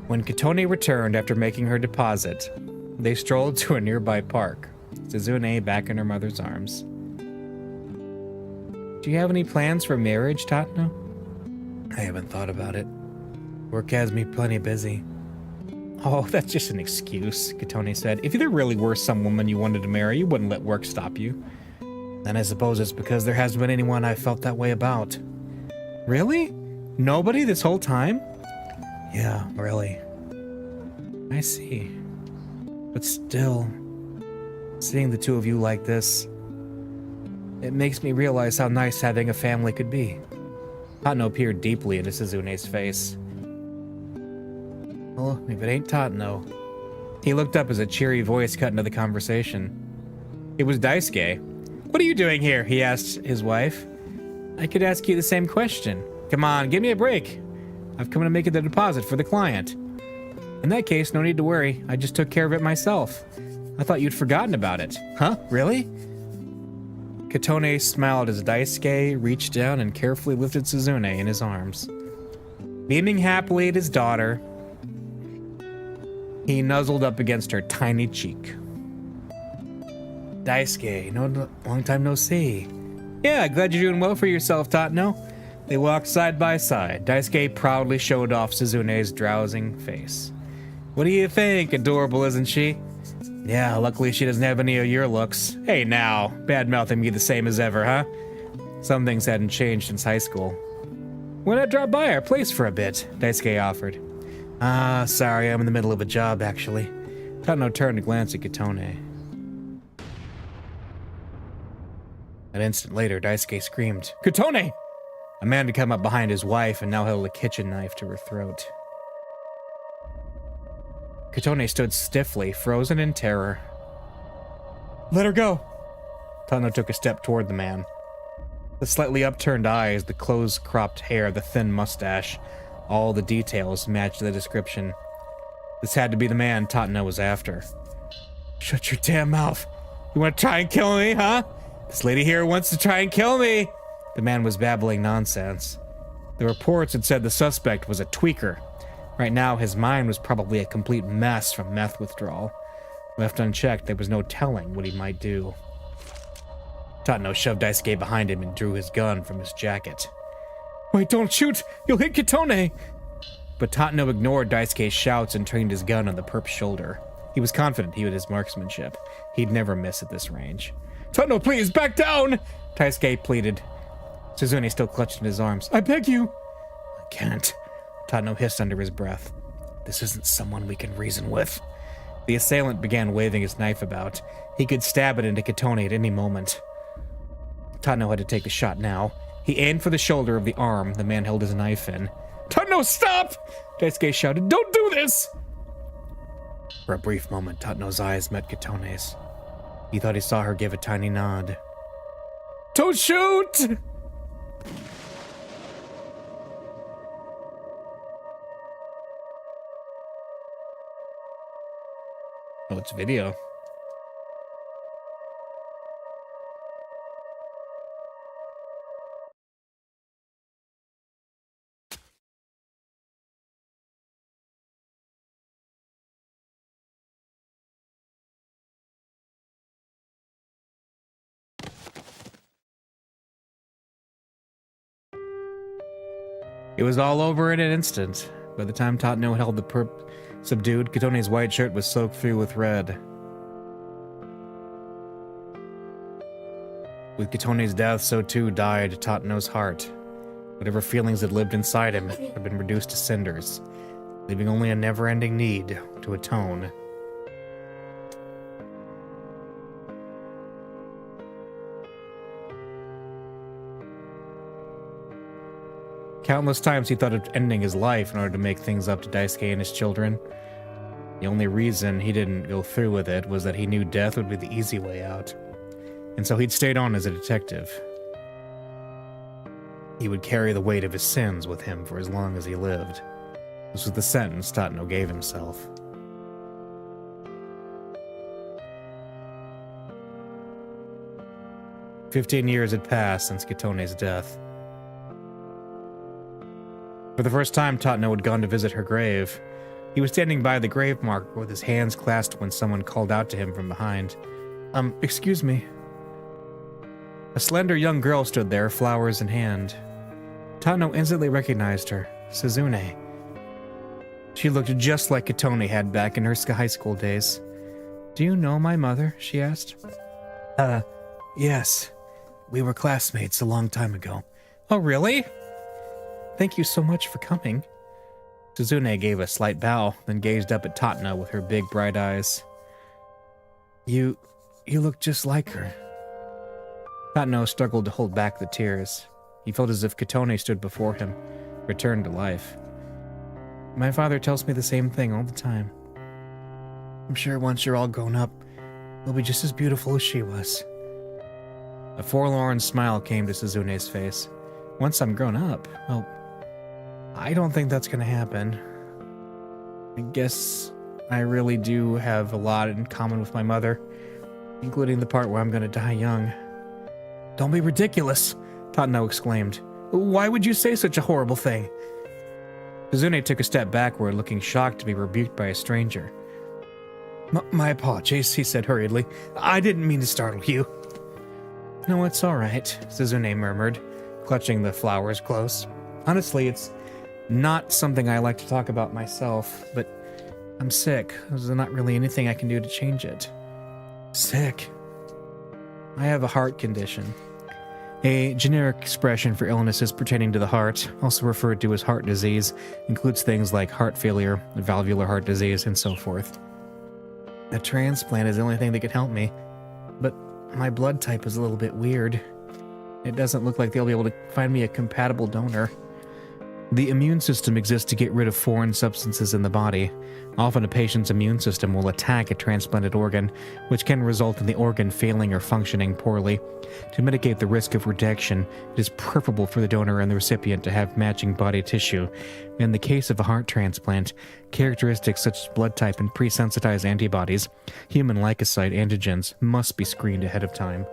[SPEAKER 1] When Katone returned after making her deposit, they strolled to a nearby park, Suzune back in her mother's arms. Do you have any plans for marriage, Tatno? I haven't thought about it. Work has me plenty busy. Oh, that's just an excuse, Katone said. If there really were some woman you wanted to marry, you wouldn't let work stop you. Then I suppose it's because there hasn't been anyone I felt that way about. Really? Nobody this whole time? Yeah, really. I see. But still, seeing the two of you like this, it makes me realize how nice having a family could be. Tatno peered deeply into Suzune's face. Well, if it ain't Tatno. He looked up as a cheery voice cut into the conversation. It was Daisuke. What are you doing here? He asked his wife. I could ask you the same question. Come on, give me a break. I've come to make the deposit for the client. In that case, no need to worry. I just took care of it myself. I thought you'd forgotten about it. Huh? Really? Katone smiled as Daisuke reached down and carefully lifted Suzune in his arms. Beaming happily at his daughter, he nuzzled up against her tiny cheek. Daisuke, long time no see. Yeah, glad you're doing well for yourself, Tatno. They walked side by side. Daisuke proudly showed off Suzune's drowsing face. What do you think? Adorable, isn't she? Yeah, luckily she doesn't have any of your looks. Hey now, bad-mouthing me the same as ever, huh? Some things hadn't changed since high school. Why not drop by our place for a bit? Daisuke offered. Sorry, I'm in the middle of a job, actually. Tatano turned to glance at Kitone. An instant later, Daisuke screamed, Kitone! A man had come up behind his wife and now held a kitchen knife to her throat. Kitone stood stiffly, frozen in terror. Let her go! Tatano took a step toward the man. The slightly upturned eyes, the close-cropped hair, the thin mustache, all the details matched the description. This had to be the man Tatano was after. Shut your damn mouth! You want to try and kill me, huh? This lady here wants to try and kill me! The man was babbling nonsense. The reports had said the suspect was a tweaker. Right now, his mind was probably a complete mess from meth withdrawal. Left unchecked, there was no telling what he might do. Tatano shoved Daisuke behind him and drew his gun from his jacket. Wait, don't shoot! You'll hit Kitone! But Tatano ignored Daisuke's shouts and trained his gun on the perp's shoulder. He was confident he had his marksmanship. He'd never miss at this range. Tatano, please, back down! Daisuke pleaded. Suzune still clutched in his arms. I beg you! I can't. Tatano hissed under his breath. This isn't someone we can reason with. The assailant began waving his knife about. He could stab it into Kitone at any moment. Tatano had to take the shot now. He aimed for the shoulder of the arm the man held his knife in. Tatano, stop! Daisuke shouted, don't do this! For a brief moment, Tatano's eyes met Kitone's. He thought he saw her give a tiny nod. Don't shoot! Oh, it's video. It was all over in an instant. By the time Tatano held the perp subdued, Kitone's white shirt was soaked through with red. With Kitone's death, so too died Tatano's heart. Whatever feelings had lived inside him had been reduced to cinders, leaving only a never-ending need to atone. Countless times he thought of ending his life in order to make things up to Daisuke and his children. The only reason he didn't go through with it was that he knew death would be the easy way out. And so he'd stayed on as a detective. He would carry the weight of his sins with him for as long as he lived. This was the sentence Tatano gave himself. "15 years had passed since Kitone's death. For the first time, Tatano had gone to visit her grave. He was standing by the grave marker with his hands clasped when someone called out to him from behind. Excuse me." A slender young girl stood there, flowers in hand. Tatano instantly recognized her, Suzune. She looked just like Kitone had back in her high school days. "Do you know my mother?" she asked. Yes. We were classmates a long time ago." "Oh, really? Thank you so much for coming." Suzune gave a slight bow, then gazed up at Tatano with her big, bright eyes. You look just like her." Tatano struggled to hold back the tears. He felt as if Kitone stood before him, returned to life. "My father tells me the same thing all the time. I'm sure once you're all grown up, you'll be just as beautiful as she was." A forlorn smile came to Suzune's face. "Once I'm grown up? Well, I don't think that's gonna happen. I guess I really do have a lot in common with my mother, including the part where I'm gonna die young." "Don't be ridiculous," Tatano exclaimed. "Why would you say such a horrible thing?" Suzune took a step backward, looking shocked to be rebuked by a stranger. My apologies," he said hurriedly. "I didn't mean to startle you." "No, it's all right," Suzune murmured, clutching the flowers close. "Honestly, it's not something I like to talk about myself, but I'm sick. There's not really anything I can do to change it. Sick? I have a heart condition. A generic expression for illnesses pertaining to the heart, also referred to as heart disease, includes things like heart failure, valvular heart disease, and so forth. A transplant is the only thing that could help me, but my blood type is a little bit weird. It doesn't look like they'll be able to find me a compatible donor. The immune system exists to get rid of foreign substances in the body. Often a patient's immune system will attack a transplanted organ, which can result in the organ failing or functioning poorly. To mitigate the risk of rejection, it is preferable for the donor and the recipient to have matching body tissue. In the case of a heart transplant, characteristics such as blood type and pre-sensitized antibodies, human leukocyte antigens, must be screened ahead of time.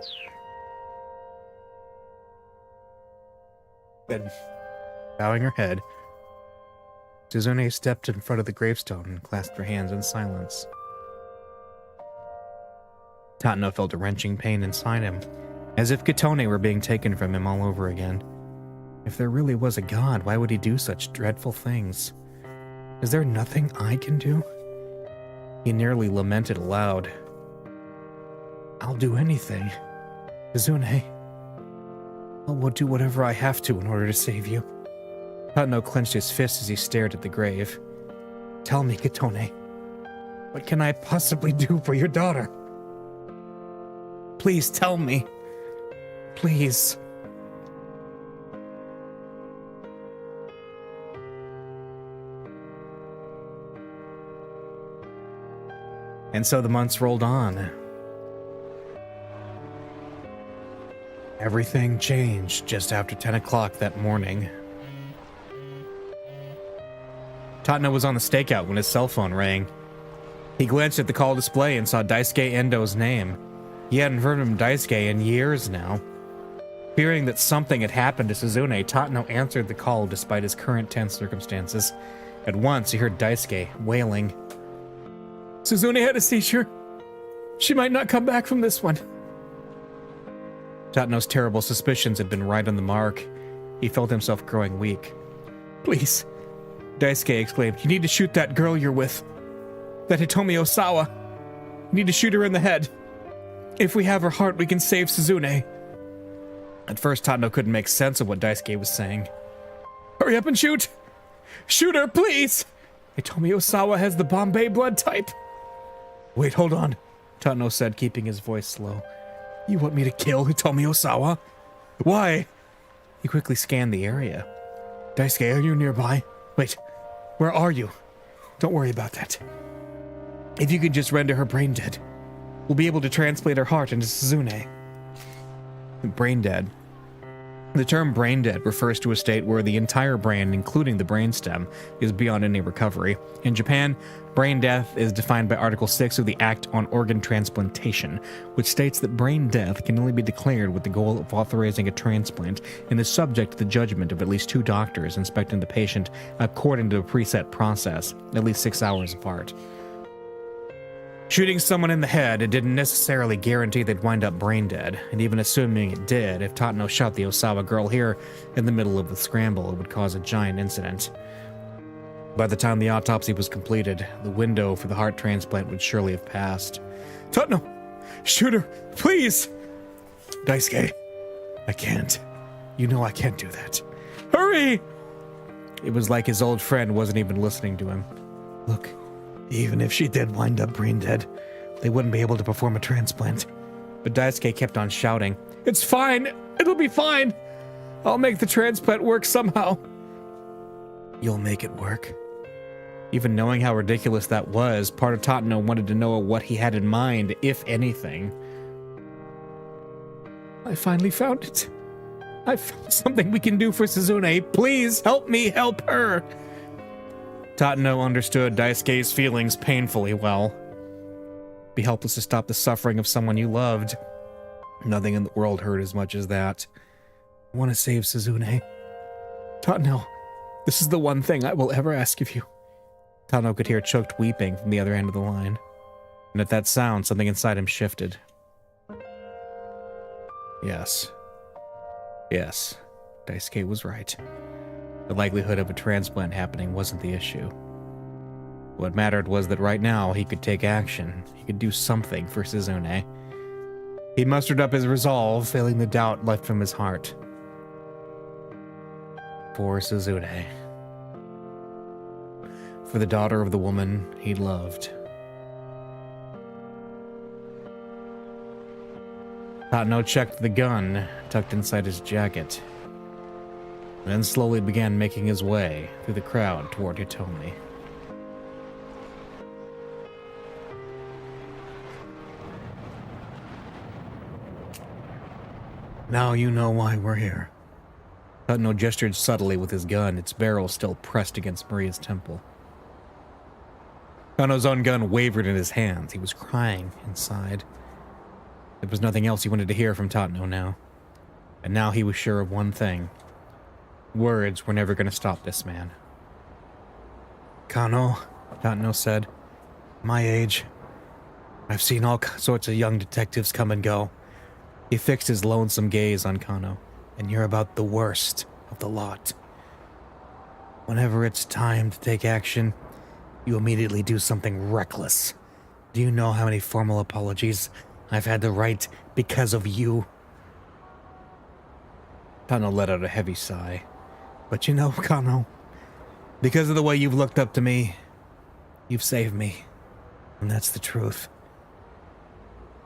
[SPEAKER 1] Good. Bowing her head, Suzune stepped in front of the gravestone and clasped her hands in silence. Tatno felt a wrenching pain inside him, as if Kitone were being taken from him all over again. If there really was a god, why would he do such dreadful things? Is there nothing I can do? He nearly lamented aloud. I'll do anything. Suzune, I will do whatever I have to in order to save you. Tatno clenched his fist as he stared at the grave. Tell me, Kitone, what can I possibly do for your daughter? Please tell me. Please. And so the months rolled on. Everything changed just after 10 o'clock that morning. Tatno was on the stakeout when his cell phone rang. He glanced at the call display and saw Daisuke Endo's name. He hadn't heard from Daisuke in years now. Fearing that something had happened to Suzune, Tatno answered the call despite his current tense circumstances. At once, he heard Daisuke wailing. Suzune had a seizure. She might not come back from this one. Tatno's terrible suspicions had been right on the mark. He felt himself growing weak. Please, Daisuke exclaimed, you need to shoot that girl you're with. That Hitomi Osawa. You need to shoot her in the head. If we have her heart, we can save Suzune. At first, Tatno couldn't make sense of what Daisuke was saying. Hurry up and shoot! Shoot her, please! Hitomi Osawa has the Bombay blood type. Wait, hold on, Tatno said, keeping his voice slow. You want me to kill Hitomi Osawa? Why? He quickly scanned the area. Daisuke, are you nearby? Wait, where are you? Don't worry about that. If you could just render her brain dead, we'll be able to translate her heart into Suzune. Brain dead. The term brain dead refers to a state where the entire brain, including the brainstem, is beyond any recovery. In Japan, brain death is defined by Article 6 of the Act on Organ Transplantation, which states that brain death can only be declared with the goal of authorizing a transplant and is subject to the judgment of at least 2 doctors inspecting the patient according to a preset process, at least 6 hours apart. Shooting someone in the head, it didn't necessarily guarantee they'd wind up brain dead, and even assuming it did, if Tatno shot the Osawa girl here in the middle of the scramble, it would cause a giant incident. By the time the autopsy was completed, the window for the heart transplant would surely have passed. Tatno! Shoot her! Please! Daisuke, I can't. You know I can't do that. Hurry! It was like his old friend wasn't even listening to him. Look, even if she did wind up brain dead, they wouldn't be able to perform a transplant. But Daisuke kept on shouting, It's fine! It'll be fine! I'll make the transplant work somehow. You'll make it work? Even knowing how ridiculous that was, part of Tatno wanted to know what he had in mind, if anything. I finally found it. I found something we can do for Suzune. Please help me help her. Tatno understood Daisuke's feelings painfully well. Be helpless to stop the suffering of someone you loved. Nothing in the world hurt as much as that. I want to save Suzune. Tatno, this is the one thing I will ever ask of you. Tatno could hear choked weeping from the other end of the line. And at that sound, something inside him shifted. Yes. Yes, Daisuke was right. The likelihood of a transplant happening wasn't the issue. What mattered was that right now he could take action. He could do something for Suzune. He mustered up his resolve, feeling the doubt left from his heart. For Suzune. For the daughter of the woman he loved. Tatno checked the gun tucked inside his jacket, then slowly began making his way through the crowd toward Hitomi. Now you know why we're here. Tatno gestured subtly with his gun, its barrel still pressed against Maria's temple. Tatno's own gun wavered in his hands. He was crying inside. There was nothing else he wanted to hear from Tatno now. And now he was sure of one thing. Words were never going to stop this man. Kano, Tatno said. My age. I've seen all sorts of young detectives come and go. He fixed his lonesome gaze on Kano. And you're about the worst of the lot. Whenever it's time to take action, you immediately do something reckless. Do you know how many formal apologies I've had to write because of you? Kano let out a heavy sigh. But you know, Kano, because of the way you've looked up to me, you've saved me. And that's the truth.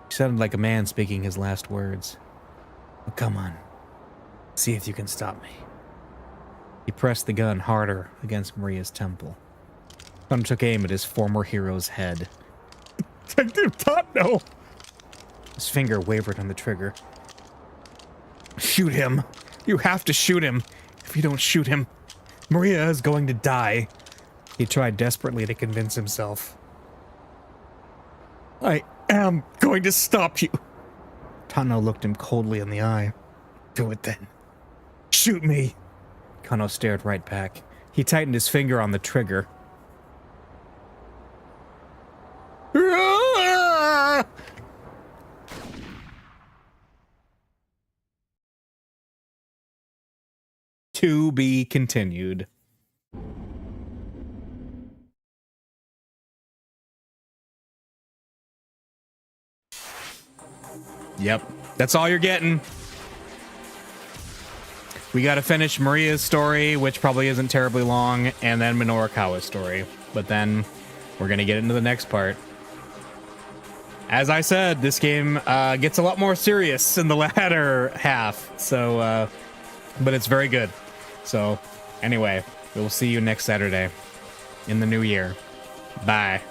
[SPEAKER 1] He sounded like a man speaking his last words. But come on. See if you can stop me. He pressed the gun harder against Maria's temple. Kano took aim at his former hero's head. Detective Tatno! His finger wavered on the trigger. Shoot him. You have to shoot him. If you don't shoot him, Maria is going to die. He tried desperately to convince himself. I am going to stop you. Tatno looked him coldly in the eye. Do it then. Shoot me. Kano stared right back. He tightened his finger on the trigger. To be continued. Yep, that's all you're getting. We gotta finish Maria's story, which probably isn't terribly long, and then Minorikawa's story. But then we're gonna get into the next part. As I said, this game gets a lot more serious in the latter half, so, but it's very good. So, anyway, we'll see you next Saturday in the new year. Bye.